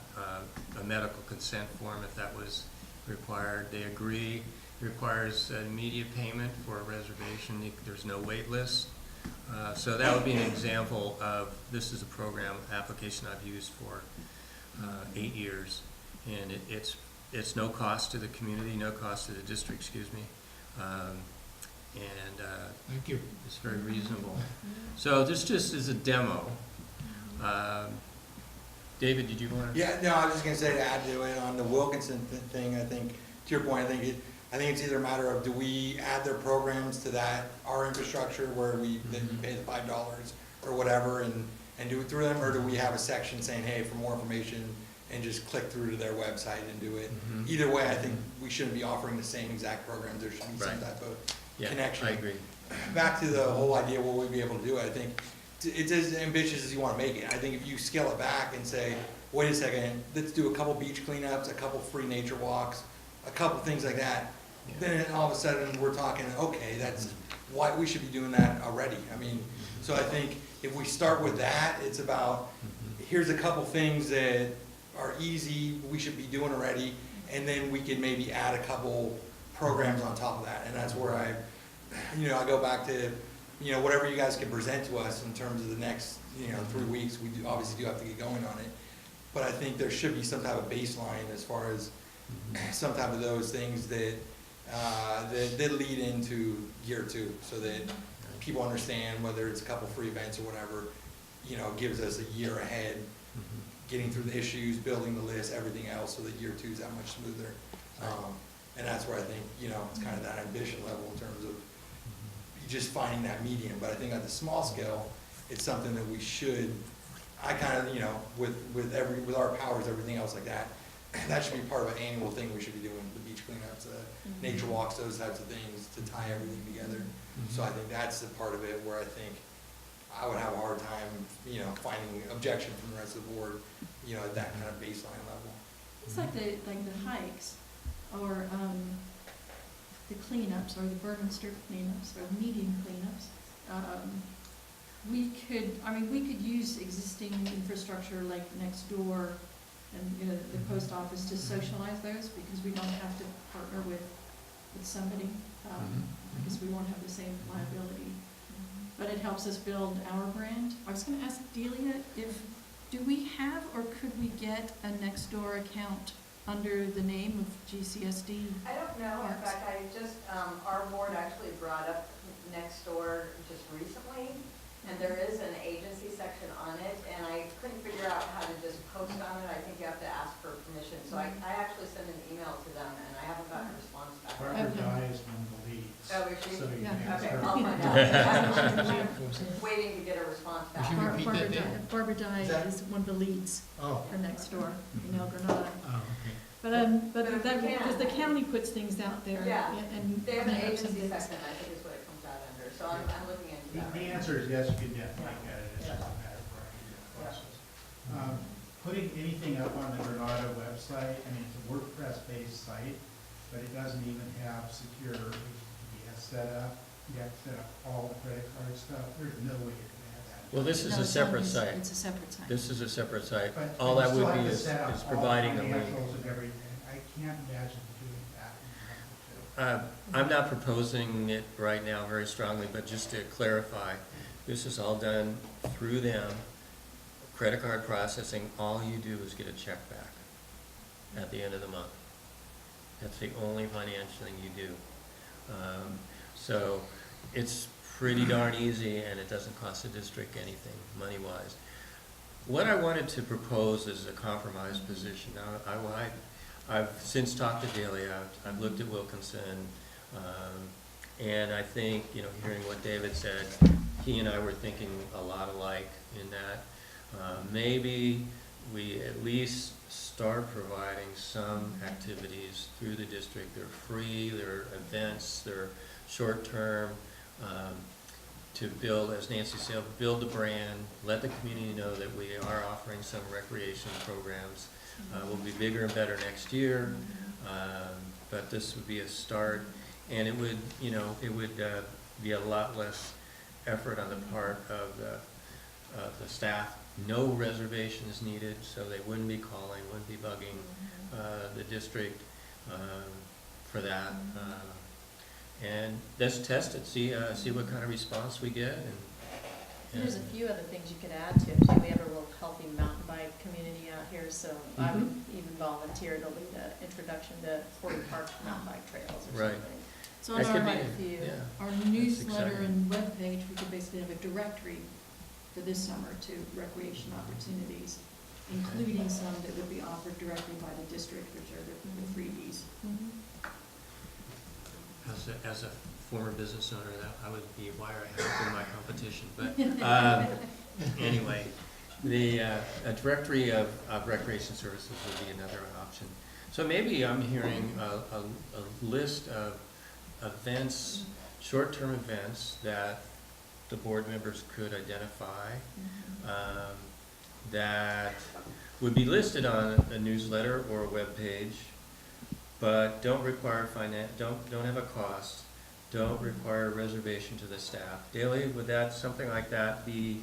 A medical consent form if that was required. They agree. It requires immediate payment for a reservation. There's no wait list. So that would be an example of, this is a program application I've used for 8 years. And it's no cost to the community, no cost to the district, excuse me.
Thank you.
It's very reasonable. So this just is a demo. David, did you want to?
Yeah, no, I was just gonna say, to add to it on the Wilkinson thing, I think, to your point, I think it's either a matter of, do we add their programs to our infrastructure where that you pay the $5 or whatever and do it through them, or do we have a section saying, hey, for more information, and just click through to their website and do it? Either way, I think we shouldn't be offering the same exact programs. There should be some
Right.
type of
Yeah,
connection.
I agree.
Back to the whole idea, will we be able to do it? I think it's as ambitious as you want to make it. I think if you scale it back and say, wait a second, let's do a couple beach cleanups, a couple free nature walks, a couple things like that, then all of a sudden we're talking, okay, that's why we should be doing that already. I mean, so I think if we start with that, it's about, here's a couple things that are easy, we should be doing already, and then we can maybe add a couple programs on top of that. And that's where I go back to, whatever you guys can present to us in terms of the next, 3 weeks. We obviously have to get going on it. But I think there should be some type of baseline as far as some type of those things that lead into year 2, so that people understand, whether it's a couple free events or whatever, gives us a year ahead, getting through the issues, building the list, everything else, so that year 2 is that much smoother. And that's where I think, it's kind of that ambition level in terms of just finding that medium. But I think at the small scale, it's something that we should, I kind of, with our powers, everything else like that, that should be part of an annual thing we should be doing, the beach cleanups, nature walks, those types of things, to tie everything together. So I think that's the part of it where I think I would have a hard time, finding objection from the rest of the board, at that kind of baseline level.
It's like the hikes, or the cleanups, or the Bourbon Strip cleanups, or median cleanups. We could use existing infrastructure like next door and, the post office to socialize those, because we don't have to partner with somebody, because we won't have the same liability. But it helps us build our brand. I was gonna ask Delia, do we have, or could we get a Nextdoor account under the name of GCSD?
I don't know, in
Parks?
fact, our board actually brought up Nextdoor just recently, and there is an agency section on it, and I couldn't figure out how to just post on it. I think you have to ask for permission, so I actually sent an email to them, and I haven't gotten a response back.
Barbara
Okay.
Dye is one of the leads.
Oh, is she?
So you
Yeah.
can ask
Okay,
her.
I'll find out. I'm waiting to get a response back.
Would you repeat that, Dave?
Barbara Dye
Is that-
is one of the leads
Oh,
for Nextdoor in El Granada.
Oh, okay.
But
if
that,
we can-
because the county puts things out there.
Yeah.
And
They have an
cleanups and
agency
things.
section, I think is what it comes out under, so I'm looking into
the
that.
answer is yes, you can definitely get it, it's just a matter of writing the process. Putting anything up on the Granada website, I mean, it's a WordPress-based site, but it doesn't even have secure HTTPS set up. You have to set up all the credit card stuff. There's no way you're gonna have that.
Well, this is
No,
a
it's
separate
not-
site.
It's a separate site.
This is a separate site.
But
All
you
that
still
would
have
be
to
is
set up all
providing the link.
financials and everything. I can't imagine doing that in number two.
I'm not proposing it right now very strongly, but just to clarify, this is all done through them, credit card processing. All you do is get a check back at the end of the month. That's the only financial thing you do. So it's pretty darn easy, and it doesn't cost the district anything money-wise. What I wanted to propose is a compromise position. Now, I've since talked to Delia, I've looked at Wilkinson, and I think, you know, hearing what David said, he and I were thinking a lot alike in that maybe we at least start providing some activities through the district. They're free, they're events, they're short-term, to build, as Nancy said, build the brand, let the community know that we are offering some recreation programs. We'll be bigger and better next year, but this would be a start, and it would, you know, it would be a lot less effort on the part of the staff. No reservations needed, so they wouldn't be calling, wouldn't be bugging the district for that. And let's test it, see what kind of response we get. And
There's a few other things you could add to it too. We have a real healthy mountain bike community out here, so I would even volunteer to lead an introduction to 40 Park mountain bike trails or
Right.
something.
So on
That could
our,
be, yeah.
our newsletter
exciting.
and webpage, we could basically have a directory for this summer to recreation opportunities, including some that would be offered directly by the district, which are the freebies.
As a former business owner, that I would be wire hack in my competition. But anyway, a directory of recreation services would be another option. So maybe I'm hearing a list of events, short-term events that the board members could identify that would be listed on a newsletter or a web page, but don't require don't have a cost, don't require a reservation to the staff. Daily, would that, something like that be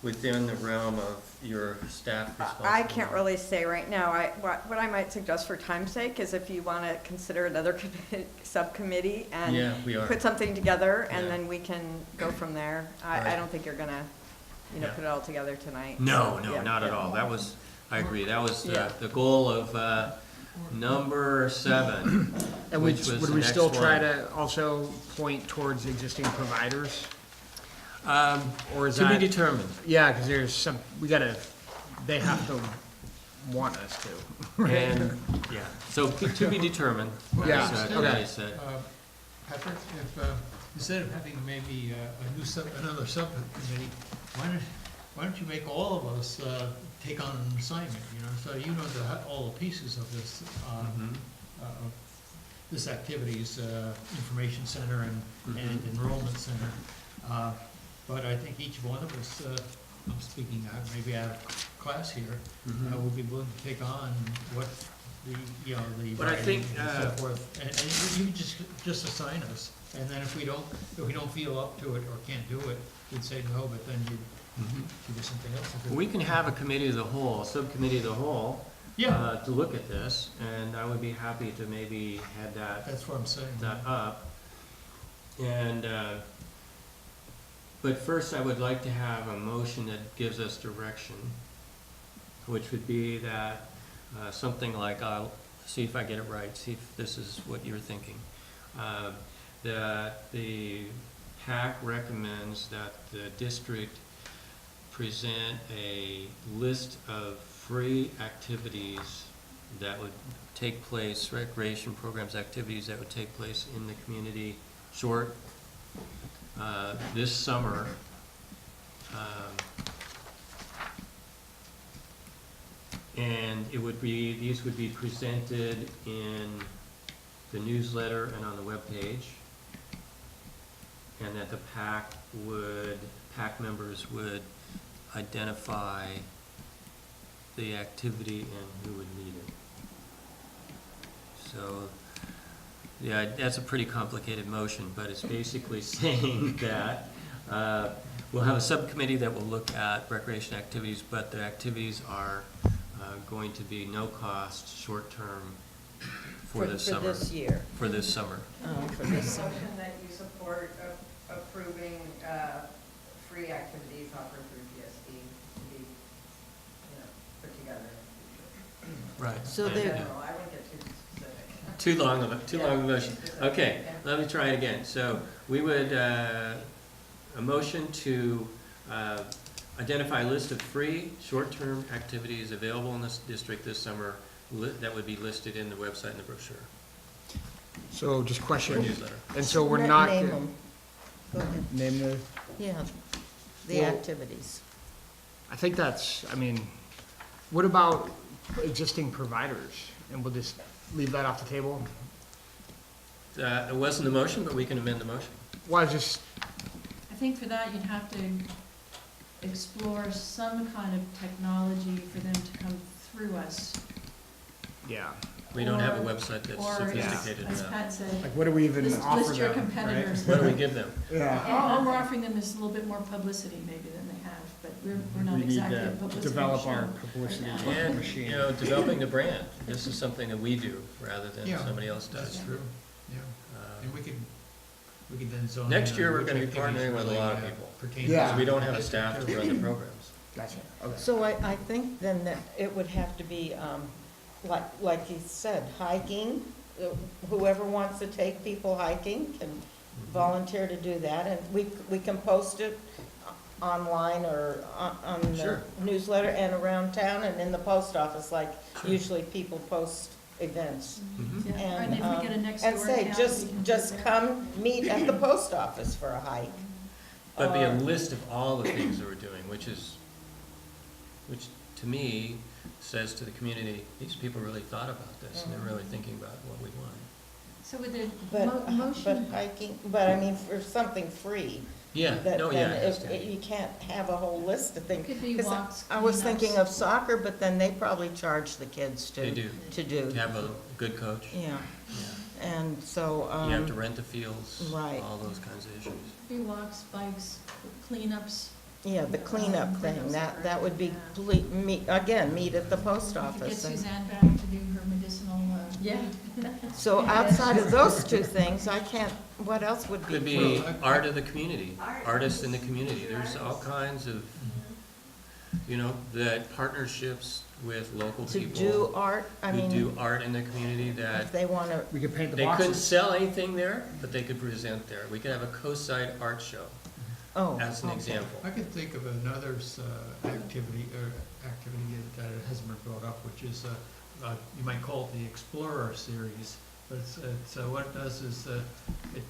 within the realm of your staff responsibility?
I can't really say right now. What I might suggest for time's sake is if you want to consider another subcommittee and
Yeah, we are.
put something together, and
Yeah.
then we can go from there. I
Right.
don't think you're gonna,
Yeah.
put it all together tonight.
No,
Yeah,
not at
yeah.
all. That was, I agree, that was
Yeah.
the goal of number 7,
And
which was
would
the
we
next
still try
one.
to also point towards existing providers? Or is
To be
that,
determined.
yeah, because there's some, they have to want us to.
And, yeah, so to be determined,
Yeah,
as
okay.
Renee said.
Patrick, if, instead of having maybe another subcommittee, why don't you make all of us take on an assignment, so all the pieces of this,
Mhm.
this activities, information center and enrollment center. But I think each one of us, I'm speaking out, maybe out of class here,
Mhm.
would be willing to take on what the
But I
writing
think,
and so forth. And you just assign us, and then if we don't feel up to it or can't do it, we'd say no, but then you
Mhm.
give us something else to do.
We can have a committee of the whole, a subcommittee of the whole,
Yeah,
to look at this, and I would be happy to maybe have
that's what I'm saying.
that up. And, but first I would like to have a motion that gives us direction, which would be that, something like, I'll see if I get it right, see if this is what you're thinking. That the PAC recommends that the district present a list of free activities that would take place, recreation programs, activities that would take place in the community this summer. And these would be presented in the newsletter and on the webpage. And that the PAC members would identify the activity and who would need it. So Yeah, that's a pretty complicated motion, but it's basically saying that we'll have a subcommittee that will look at recreation activities, but the activities are going to be no cost, short-term for this summer.
For this year.
For this summer.
For this summer.
Motion that you support approving free activities offered through GSD to be, put together in the future.
Right.
So
In
there-
general, I wouldn't get too specific.
Too long of a motion. Okay, let me try it again. So we would, a motion to identify a list of free, short-term activities available in this district this summer that would be listed in the website and the brochure.
So just
Or
question,
newsletter.
and so we're
Name
not,
them. Go ahead.
name the,
Yeah, the
Well-
activities.
I think that's, I mean, what about existing providers? And we'll just leave that off the table?
It wasn't the motion, but we can amend the motion.
Why just,
I think for that, you'd have to explore some kind of technology for them to come through us.
yeah,
We don't have a
Or-
website that's
Or,
sophisticated
as
enough.
Pat said,
like what do we even offer them?
list your
right?
competitors.
What do we give them?
Yeah.
Or we're offering them this little bit more publicity maybe than they have, but we're not
We need
exactly a
to
publicity
develop our
machine
publicity
right now.
And,
machine.
developing the brand. This is something that we do rather than
Yeah,
somebody else does.
That's true, yeah.
Uh,
And we could then zone.
Next
in
year,
on
we're
which
gonna be
activities
partnering with a
really,
lot of people.
pertain to
Yeah.
Because we don't have a
this
staff to
district.
run the programs.
Gotcha, okay.
So I think then that it would have to be, like you said, hiking. Whoever wants to take people hiking can volunteer to do that, and we can post it online or on the
Sure.
newsletter and around town and in the post office, like
Sure.
usually people post events.
Mhm.
Yeah, and if we get a next door
And say,
town,
just,
we can
just
do that.
come meet at the post office for a hike.
But be a
Or-
list of all the things that we're doing, which to me says to the community, these people really thought about this and they're really thinking about what we want.
So with the
But
motion,
hiking, but I mean, for something free.
Yeah,
That
no, yeah, I
then
understand.
you can't have a whole list of things.
could be
'Cause
walks,
I was
cleanups.
thinking of soccer, but then they probably charge the kids
They do.
to do.
To have a good coach.
Yeah,
Yeah.
and so,
You have to rent the fields.
right.
All those kinds of issues.
Free walks, bikes, cleanups.
yeah, the cleanup thing,
Cleanups
that
are-
would be,
yeah.
meet at the post
We could
office.
get
and-
Suzanne back to do her medicinal,
Yeah.
So outside of those two things, I can't, what else would be?
Could
free?
be art of the community, artists in the community. There's all kinds of, that partnerships with local
To
people.
do art, I
Who
mean,
do art in the community that
if they wanna,
We could paint the
they couldn't
boxes.
sell anything there, but they could present there. We could have a coastside art show,
oh.
as an
okay.
example.
I can think of another activity that hasn't been brought up, which is, you might call it the Explorer Series. But what it does is it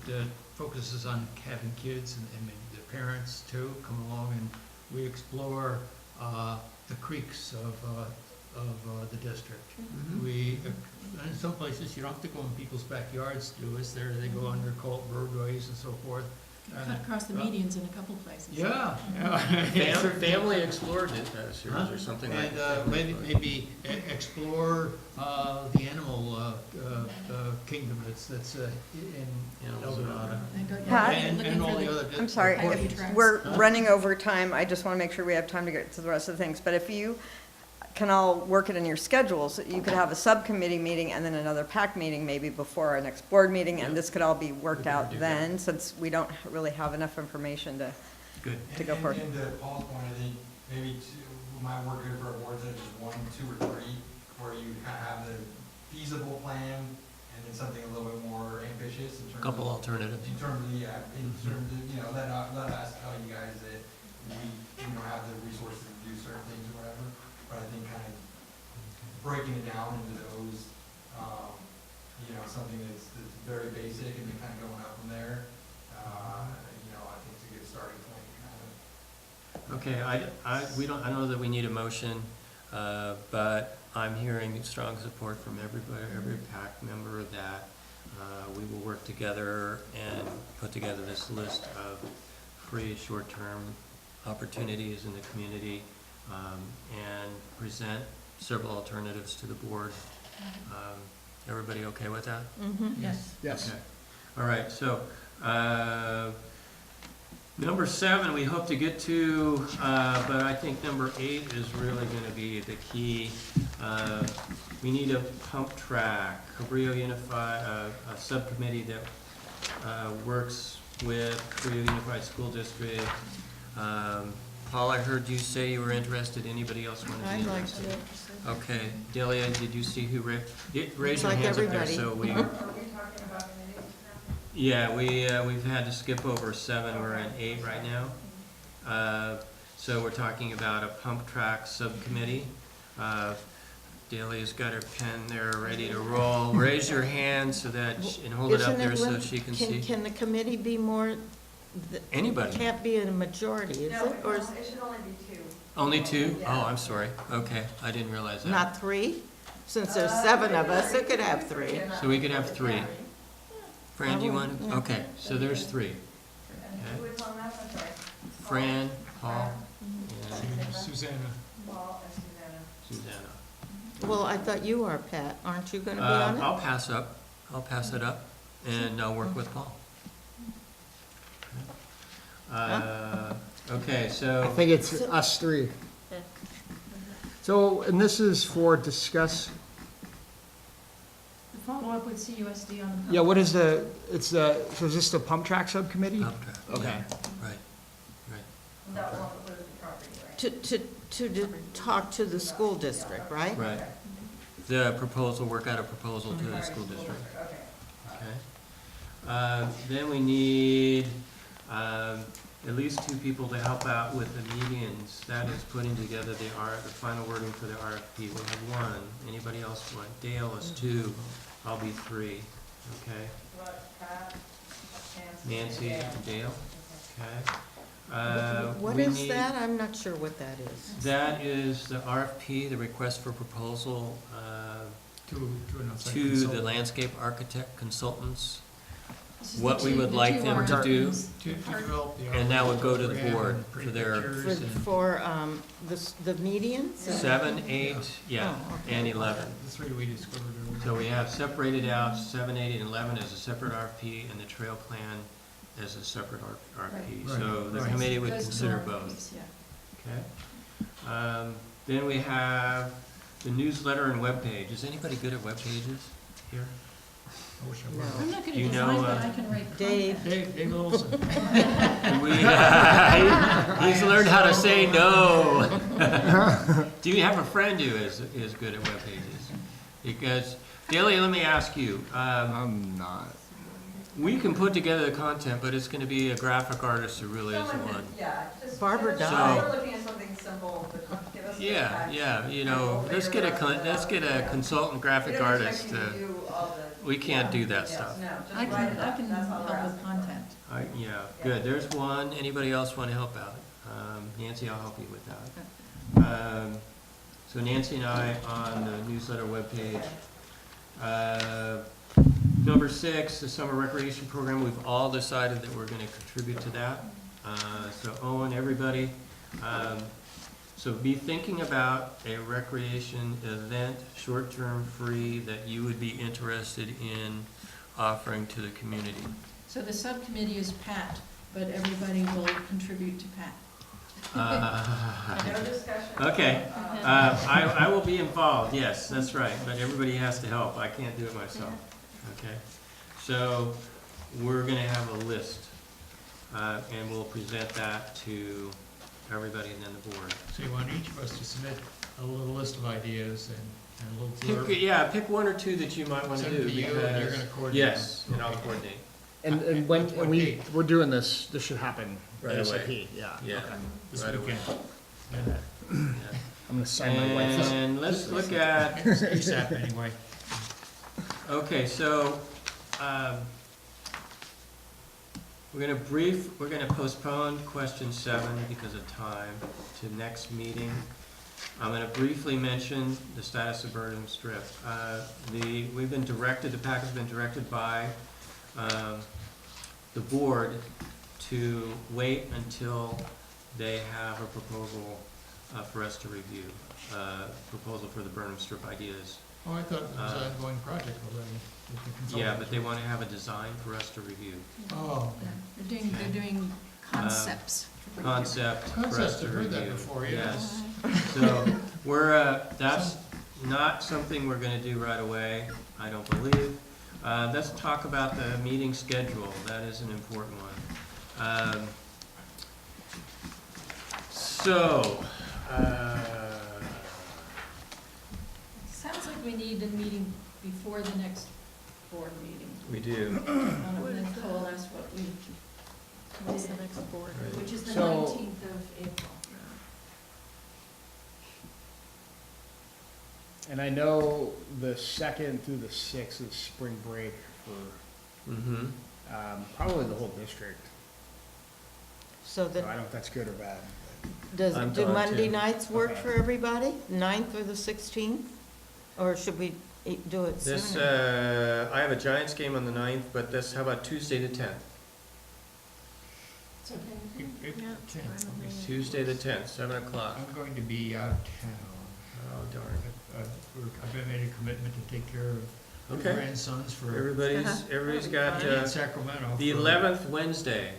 focuses on having kids and maybe their parents too come along, and we explore the creeks of the district. We, in some places, you don't have to go in people's backyards to do this. They go under cult roadways and so forth.
Cut across the medians in a couple places.
Yeah, yeah.
Family Explored series or something like that.
And maybe explore the animal kingdom that's in El Dorado.
Pat?
And all the other.
I'm sorry,
Hiking
if
tracks.
we're running over time, I just want to make sure we have time to get to the rest of the things. But if you can all work it in your schedules, you could have a subcommittee meeting and then another PAC meeting maybe before our next board meeting, and this could all be worked
We can
out
do that.
then, since we don't really have enough information to
Good.
go for it.
And to Paul's point, I think maybe might work good for a board that is 1, 2, or 3, where you kind of have the feasible plan and then something a little bit more ambitious in terms of.
Couple alternatives.
In terms of, let us tell you guys that we don't have the resources to do certain things or whatever, but I think kind of breaking it down into those, something that's very basic and then kind of going up from there, I think it's a good starting point, kind of.
Okay, I don't know that we need a motion, but I'm hearing strong support from everybody, every PAC member that we will work together and put together this list of free short-term opportunities in the community, and present several alternatives to the board. Everybody okay with that?
Mm-hmm.
Yes.
Yes.
Okay. All right, so, number 7, we hope to get to, but I think number 8 is really gonna be the key. We need a pump track, Cabrillo Unified, a subcommittee that, works with Cabrillo Unified School District. Paul, I heard you say you were interested. Anybody else want to be
I'd like
interested?
to.
Okay, Delia, did you see who raised
Looks
your
like
hands up there?
everybody.
So we,
Are we talking about committees now?
yeah, we've had to skip over 7, we're at 8 right now. So we're talking about a pump track subcommittee. Delia's got her pen there ready to roll. Raise your hand so that, and hold it up
Isn't
there so
lim-
she can see.
Can the committee be more?
Anybody.
It can't be in a majority, is it? Or is
it should only be 2.
Only 2?
Yeah.
Oh, I'm sorry. Okay, I didn't realize that.
not 3? Since there's 7 of us, it could have 3.
So we could have 3. Fran, do you want to?
Yeah.
Okay, so there's 3.
And who was on that? I'm sorry.
Fran, Paul, and
Susanna.
Paul and Susanna.
Susanna.
Well, I thought you are, Pat. Aren't you gonna be on it?
I'll pass it up, and I'll work with Paul. Okay,
I
so,
think it's us 3. So, and this is for discuss,
The follow-up with CUSD on the pump.
yeah, what is so is this the pump track subcommittee?
pump track.
Okay.
Yeah, right.
That will include the property, right?
To talk to the school district, right?
Right. The proposal, work out a proposal to the school district.
Okay.
Okay. Then we need at least 2 people to help out with the medians. That is putting together the final wording for the RFP. We have 1. Anybody else want? Dale is 2. I'll be 3. Okay.
What, Pat,
Nancy and Dale. Okay.
What
we
is
need-
that? I'm not sure what that is.
That is the RFP, the request for proposal
To an outside
to the
consultant.
landscape architect consultants.
This is
What
the
we
two-
would
the
like
two
them to do.
RFPs.
To develop the.
And that would go to the
program
board
and
for
print
their-
pictures and
For the medians?
7, 8, yeah,
Oh, okay.
and 11.
The 3 we discovered earlier.
So we have separated out 7, 8, and 11 as a separate RFP, and the trail plan as a separate RFP.
Right.
So the
Right.
committee would
Those two
consider
RFPs,
both.
yeah.
Okay. Then we have the newsletter and webpage. Is anybody good at web pages here?
I wish I
No.
were.
I'm not gonna
You
design,
know,
but I can write
Dave.
content.
Dave Olson.
He's learned how to say no. Do you have a friend who is good at web pages? Because, Delia, let me ask you.
I'm not.
We can put together the content, but it's going to be a graphic artist who really is the one.
Yeah, just.
Barbara
give us-
Dye.
We're looking at something simple, but give us the
Yeah,
facts.
yeah, you
and
know,
we'll
let's
figure
get
it out.
let's get a
Yeah.
consultant
We
graphic
don't
artist.
expect you to do all the.
We can't do that
Yes,
stuff.
no, just
I
write it
can, I
up.
can
That's all
help
we're
with
asking for.
content.
Yeah, good, there's one. Anybody else want to help out? Nancy, I'll help you with that. So Nancy and I on the newsletter webpage. Number 6, the summer recreation program. We've all decided that we're going to contribute to that. So Owen, everybody. So be thinking about a recreation event, short-term free, that you would be interested in offering to the community.
So the subcommittee is Pat, but everybody will contribute to Pat.
No discussion.
Okay, I will be involved, yes, that's right, but everybody has to help, I can't do it myself, okay? So, we're gonna have a list, and we'll present that to everybody and then the board.
So you want each of us to submit a little list of ideas and a little blurb?
Yeah, pick 1 or 2 that you might wanna
Send
do,
it to you, and you're
because,
gonna coordinate
yes,
them.
and I'll
Okay.
coordinate.
And when
What
we,
date?
we're doing this should happen
Right away.
ASAP, yeah.
Yeah,
Okay.
This
right away.
weekend.
Yeah.
I'm gonna sign my wife up.
And let's look at,
ASAP anyway.
okay, so, we're gonna postpone question 7 because of time to next meeting. I'm gonna briefly mention the status of Burnham Strip. We've been directed, the PAC has been directed by, the board to wait until they have a proposal, for us to review. Proposal for the Burnham Strip ideas
Oh, I thought it was an ongoing project already. with the consultants.
Yeah, but they want to have a design for us to review.
Oh,
Yeah, they're doing concepts. for review.
Concept for us
concepts,
to
I've heard that
review.
before, yeah.
Yes. So we're, that's not something we're gonna do right away, I don't believe. Let's talk about the meeting schedule. That is an important one. So,
Sounds like we need a meeting before the next board meeting.
we do.
And then coalesce what we
What's the next board?
Right.
which is the
So-
19th of April.
And I know the 2nd through the 6th is spring break for
Mm-hmm.
probably the whole district.
So
So I
the,
don't know if that's good or bad.
I'm
do
gone
Monday
too.
nights work
Okay.
for everybody? 9th or the 16th? Or should we do it
This,
sooner?
I have a Giants game on the 9th, but this, how about Tuesday the 10th?
It's okay.
April 10th.
Tuesday the 10th, 7 o'clock.
I'm going to be out of town.
Oh, darn.
I've been made a commitment to take care of
Okay.
grandsons for
Everybody's got,
in Sacramento.
the
for-
11th Wednesday.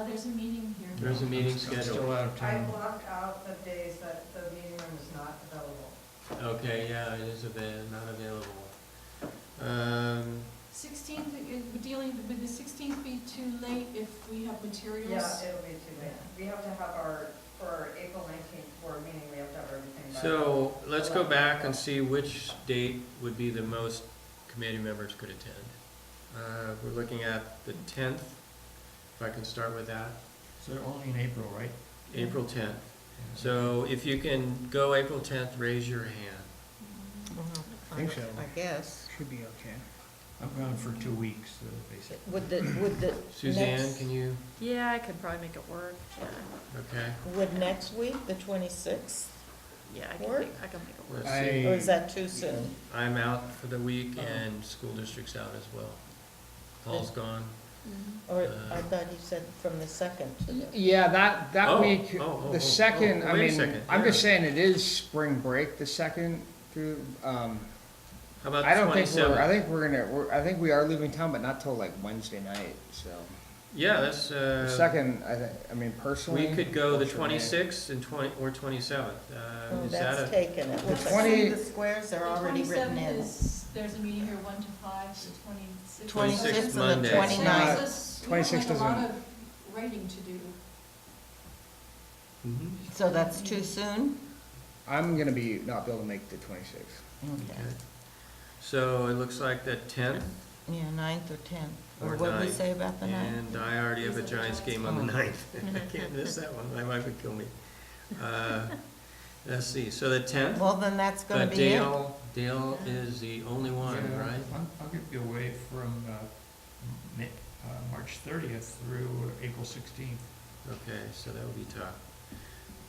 There's a meeting here.
There's a meeting
I'm
scheduled.
still out of
I
town.
blocked out the days that the meeting room is not available.
Okay, yeah, it is not available.
16th, we're dealing, would the 16th be too late if we have materials?
Yeah, it'll be too late. We have to have for our April 19th board meeting, we have to have everything by.
So let's go back and see which date would be the most committee members could attend. We're looking at the 10th, if I can start with that,
So they're only in April, right?
April 10th. So if you can go April 10th, raise your hand.
I think so.
I guess.
Should be okay.
I'm gone for 2 weeks, basically.
Would the
Suzanne,
next,
can you,
Yeah, I could probably make it work, yeah.
okay,
would next week, the 26th,
Yeah, I
Work?
I can make it work.
let's see.
or is that too soon?
I'm out for the week and school district's out as well. Paul's gone.
Or I thought you said from the 2nd to the,
Yeah, that
Oh,
week,
oh,
the
oh,
2nd,
oh,
I
wait a
mean,
second,
I'm just
yeah.
saying it is spring break, the 2nd through,
How about
I
the
don't think I
27th?
think I think we are leaving town, but not till like Wednesday night, so.
Yeah, that's,
The 2nd, I mean, personally.
we could go the
works for me.
26th and or 27th.
oh,
Is that
that's
a,
taken. It looks like
20
the squares are already written
The 27th
in.
is, there's a meeting here 1 to 5, the 26th.
26th
26th and the
Monday.
29th.
We have
26th
like a lot
isn't-
of writing to do.
Mhm.
So that's too soon?
I'm gonna not be able to make the 26th.
Okay. So it looks like the 10th,
Yeah, 9th or 10th. Or
Or
what did we
9th.
say about the 9th?
and I already have a Giants game on the 9th. I can't miss that one, my wife would kill me. Let's see, so the 10th,
Well, then that's gonna
but
be it.
Dale is the only one,
Yeah,
right?
I'll get you away from March 30th through April 16th.
Okay, so that would be tough.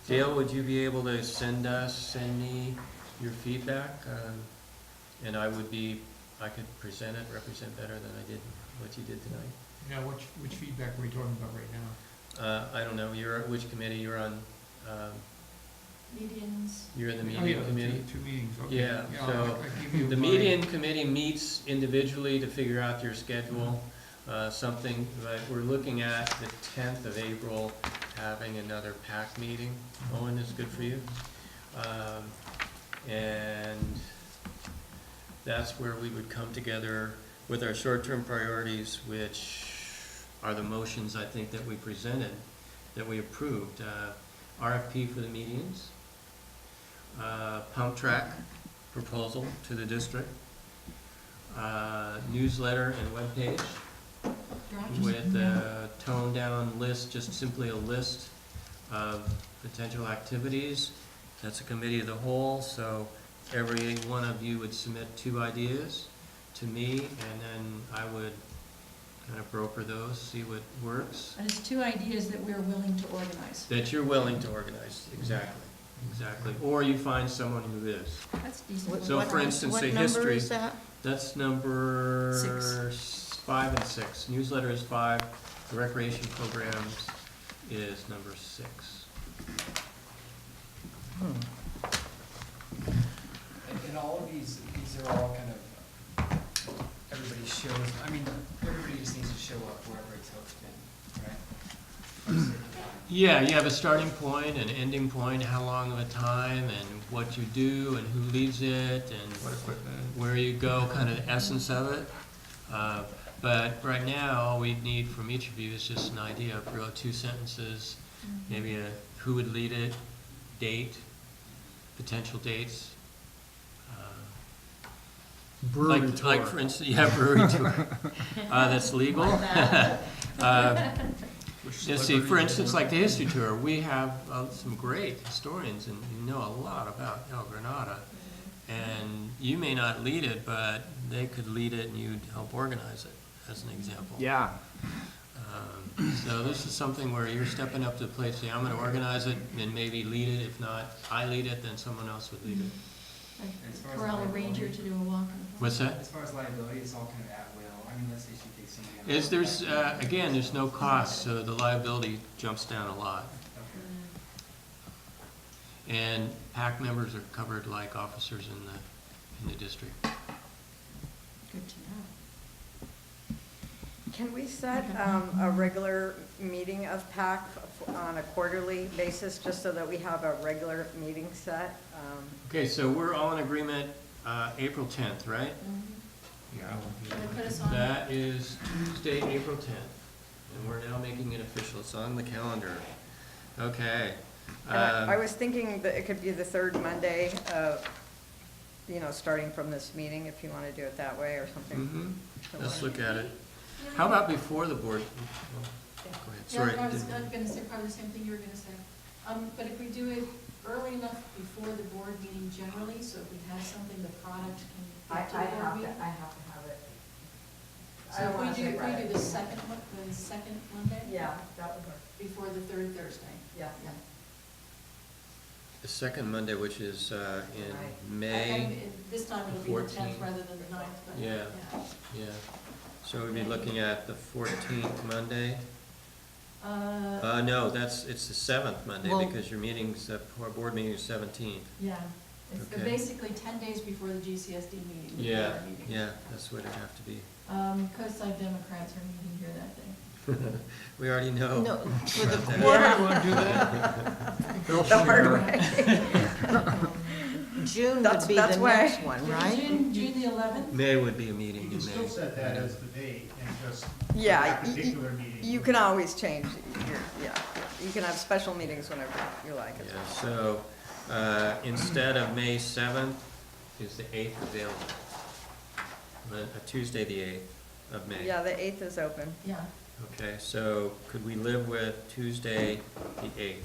Dale, would you be able to send me your feedback? And I could present it, represent better than I did, what you did tonight.
Now, which feedback are we talking about right now?
I don't know, which committee you're on?
Medians.
You're in the
Oh,
median
yeah,
committee?
Two meetings, okay.
Yeah, so
I'll give you
the
my-
median committee meets individually to figure out your schedule, something, but we're looking at the 10th of April, having another PAC meeting. Owen, is good for you? And that's where we would come together with our short-term priorities, which are the motions, I think, that we presented, that we approved. RFP for the medians, pump track proposal to the district, newsletter and webpage with a toned down list, just simply a list of potential activities. That's a committee of the whole, so every one of you would submit 2 ideas to me, and then I would kind of broker those, see what works.
And it's 2 ideas that we're willing to organize.
That you're willing to organize, exactly. Or you find someone who is.
That's decent.
So for instance,
what
a
number
history,
is that?
that's number
6.
5 and 6. Newsletter is 5, the recreation programs is number 6.
And all of these are show up wherever it's hosted, right? Or is it,
Yeah, you have a starting point, an ending point, how long of a time, and what you do, and who leads it, and where you go, kind of the essence of it. But right now, all we need from each of you is just an idea of really 2 sentences, maybe who would lead it, date, potential dates.
Brewery
Like,
tour.
like for instance, yeah, brewery tour. That's legal. Let's see, for instance, like the history tour, we have some great historians and you know a lot about El Granada. And you may not lead it, but they could lead it and you'd help organize it, as an example.
Yeah.
So this is something where you're stepping up to the plate, say, I'm gonna organize it, and maybe lead it. If not, I lead it, then someone else would lead it.
as far as
Corral a
liability-
ranger to do a walk.
What's that?
As far as liability, it's all kind of at will. I mean, let's say she takes somebody on.
There's, again, there's no cost, so the liability jumps down a lot.
Okay.
And PAC members are covered like officers in the district.
Good to know.
Can we set a regular meeting of PAC on a quarterly basis, just so that we have a regular meeting set?
Okay, so we're all in agreement, April 10th, right?
Should we put us on?
That is Tuesday, April 10th, and we're now making it official. It's on the calendar. Okay.
And I was thinking that it could be the third Monday, starting from this meeting, if you want to do it that way or something.
Let's look at it. How about before the board? Go ahead, sorry.
Yeah, I was gonna say probably the same thing you were gonna say. But if we do it early enough before the board meeting generally, so if we have something, the product can get to the board meeting.
I have to have it.
So if we do the second Monday?
Yeah, that would work.
Before the third Thursday?
Yeah.
The second Monday, which is
Right.
in May.
This time it'll be the
14th.
10th rather than the 9th, but
Yeah. Yeah. So we'd be looking at the 14th Monday. No, it's the 7th Monday
Well-
because your meeting's, our board meeting is 17th.
Yeah, it's
Okay.
basically 10 days before the GCSD meeting. the
Yeah,
board meeting.
yeah, that's what it'd have to be.
Coastside Democrats are meeting here that day.
We already know.
No, for the
about that.
quarter,
Want to do that?
The hard way.
June would
That's-
be
that's
the
why-
next one, right?
June the 11th?
May would be a meeting
You
in
can
May.
still set that as the date and just,
Yeah,
that particular meeting.
You can always change you can have special meetings whenever you like.
Yeah, so, instead of May 7th, is the 8th available? Tuesday, the 8th of May.
Yeah, the 8th is open.
Yeah.
Okay, so could we live with Tuesday, the 8th,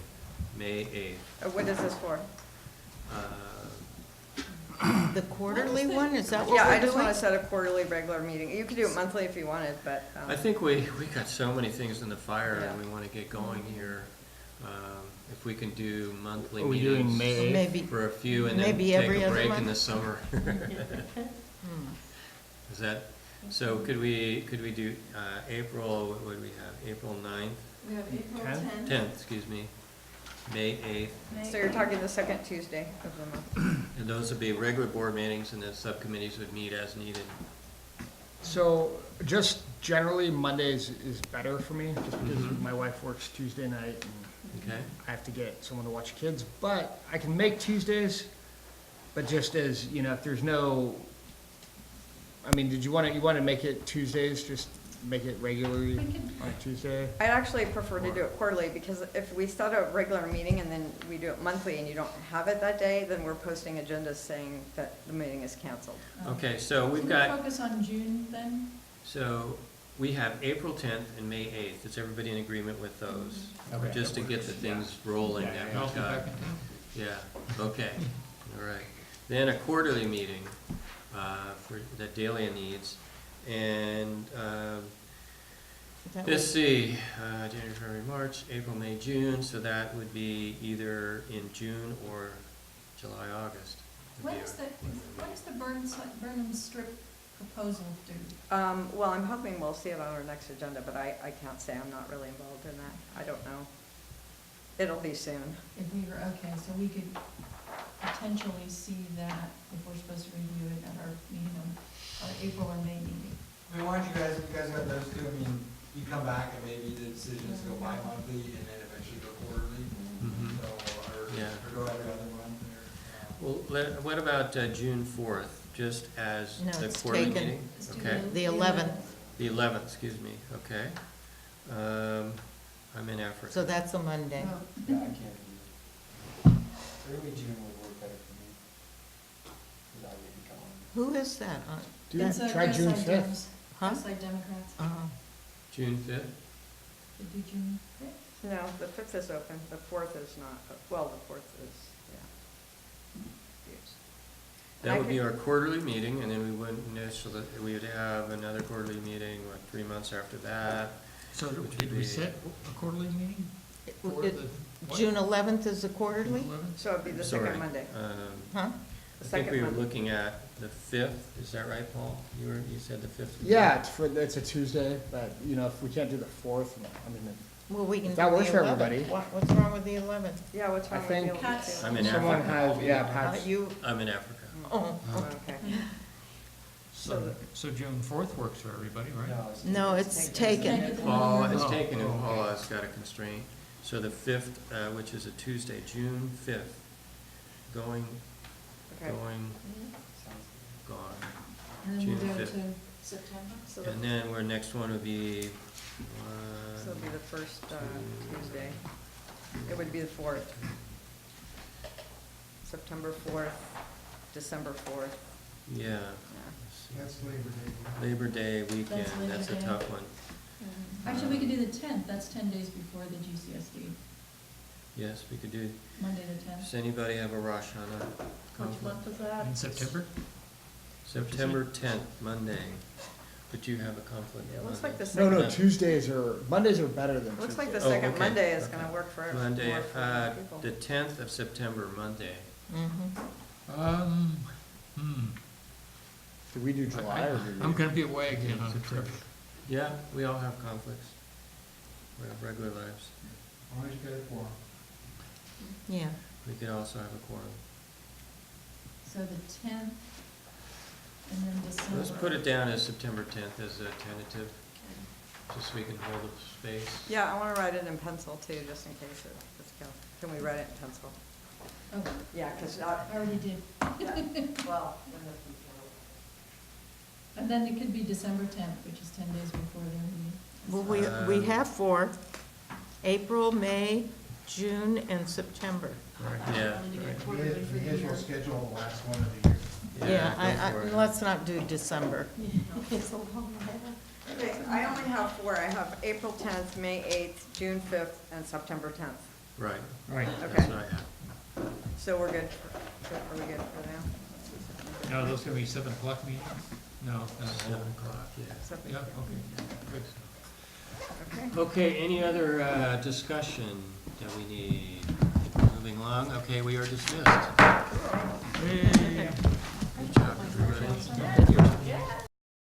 May 8th?
What is this for?
The quarterly one, is that what
Yeah, I
we're
just want
doing?
to set a quarterly regular meeting. You could do it monthly if you wanted, but.
I think we got so many things in the fire and
Yeah.
we want to get going here. If we can do monthly
Are we doing
meetings
May 8th?
Maybe,
for a few and then
maybe
take
every
a
other
break in
month?
the summer. Is that, so could we do, April, what would we have, April 9th?
We have April
10th?
10th, excuse me, May 8th,
So you're talking the second Tuesday of the month.
and those would be regular board meetings, and then subcommittees would meet as needed.
So just generally Mondays is better for me, just because
Mhm.
my wife works Tuesday night and
Okay?
I have to get someone to watch kids. But I can make Tuesdays, but just as, if there's no, did you want to make it Tuesdays, just make it regularly
We can-
on a Tuesday?
I'd actually prefer to do it quarterly, because if we set a regular meeting and then we do it monthly and you don't have it that day, then we're posting agendas saying that the meeting is canceled.
Okay, so we've
Can
got,
we focus on June then?
so we have April 10th and May 8th. Is everybody in agreement with those?
Okay.
Just to get the things rolling
Yeah,
that
I'll
we've
be
got.
back in town.
Yeah, okay, all right. Then a quarterly meeting that Dahlia needs. And
That
let's
was-
see, January, February, March, April, May, June, so that would be either in June or July, August. would
When
be
is
our-
the Burnham Strip proposal due?
Well, I'm hoping we'll see it on our next agenda, but I can't say. I'm not really involved in that. I don't know. It'll be soon.
If we were, okay, so we could potentially see that if we're supposed to review it at our meeting on our April or May meeting.
I mean, why don't you guys got those two, you come back and maybe the decision is to go bi-monthly and then eventually go quarterly.
Mhm.
So, or
Yeah.
go every other month or.
Well, what about June 4th, just as
No,
the
it's
quarterly
taken.
meeting?
Let's do
Okay,
The 11th,
the 11th, excuse me, okay. I'm in Africa.
so that's a Monday.
Oh,
Yeah, I can't do it. Early June would work better for me. Cause I would be gone.
Who is that?
It's a
Try June
Westside
5th.
Dems,
Huh?
Westside Democrats.
June 5th?
Could do June 5th.
No, the 5th is open, the 4th is not, well, the 4th is, yeah.
That would be our quarterly meeting, and then we wouldn't initially, we would have another quarterly meeting, 3 months after that.
So
Which would
did we
be-
set a quarterly meeting? For
It-
the what?
June 11th is a quarterly?
June 11th?
So it'd be the
Sorry.
second Monday.
Huh?
The
I think
second
we were
Monday.
looking at the 5th, is that right, Paul? You said the 5th?
Yeah, it's a Tuesday, but, if we can't do the 4th, I mean,
Well, we can do
That
the
works for
11th.
everybody.
What's wrong with the 11th?
Yeah, what's
I
wrong with
think-
you?
Pat's-
I'm in
someone
Africa.
has, yeah, Pat's.
You,
I'm in Africa.
oh,
Okay.
So June 4th works for everybody, right?
no, it's taken.
Paul has
Oh,
taken it,
oh,
Paul
okay.
has got a constraint. So the 5th, which is a Tuesday, June 5th, going,
Okay.
Sounds
gone.
And then
June
we'll go
5th.
to September.
So the-
And then our next one would be,
so it'll be the first Tuesday. It would be the 4th. September 4th, December 4th.
yeah,
Yeah.
That's Labor Day.
Labor Day weekend,
Labor
that's a
Day.
tough one.
Actually, we could do the 10th, that's 10 days before the GCSD,
Yes, we could do,
Monday the 10th.
does anybody have a Rosh Hashanah
Which
conflict?
month is that?
In September?
September 10th, Monday, but you have a conflict
It
on
looks like the
Monday.
second.
Mondays are better than
Looks like the
Tuesdays.
Oh,
second
okay.
Monday is
Okay.
gonna work for
Monday,
more for people.
the 10th of September, Monday.
Mhm.
Do we do July or do we?
I'm gonna be away again on the trip.
Yeah, we all have conflicts. We have regular lives.
Always get it for 'em.
Yeah.
We could also have a quorum.
So the 10th, and then December.
Let's put it down as September 10th as a tentative, just so we can hold a space.
Yeah, I wanna write it in pencil too, just in case it's can we write it in pencil?
Oh,
Yeah, cause
I already did.
well,
And then it could be December 10th, which is 10 days before their meeting.
Well, we have 4, April, May, June, and September.
Yeah.
Only to get
right.
quarterly for
We
the
usually
year.
schedule the last one of the year.
Yeah,
go for it.
let's not do December.
It's a long way.
okay, I only have 4. I have April 10th, May 8th, June 5th, and September 10th.
Right,
Right.
that's
Okay,
what I have.
so we're good. Are we good for now?
No, those gonna be 7 o'clock meetings? No, that's
7 o'clock, yeah.
Seven-
Yeah, okay, good.
Okay.
Okay, any other discussion that we need? Moving along, okay, we are dismissed.
Mm.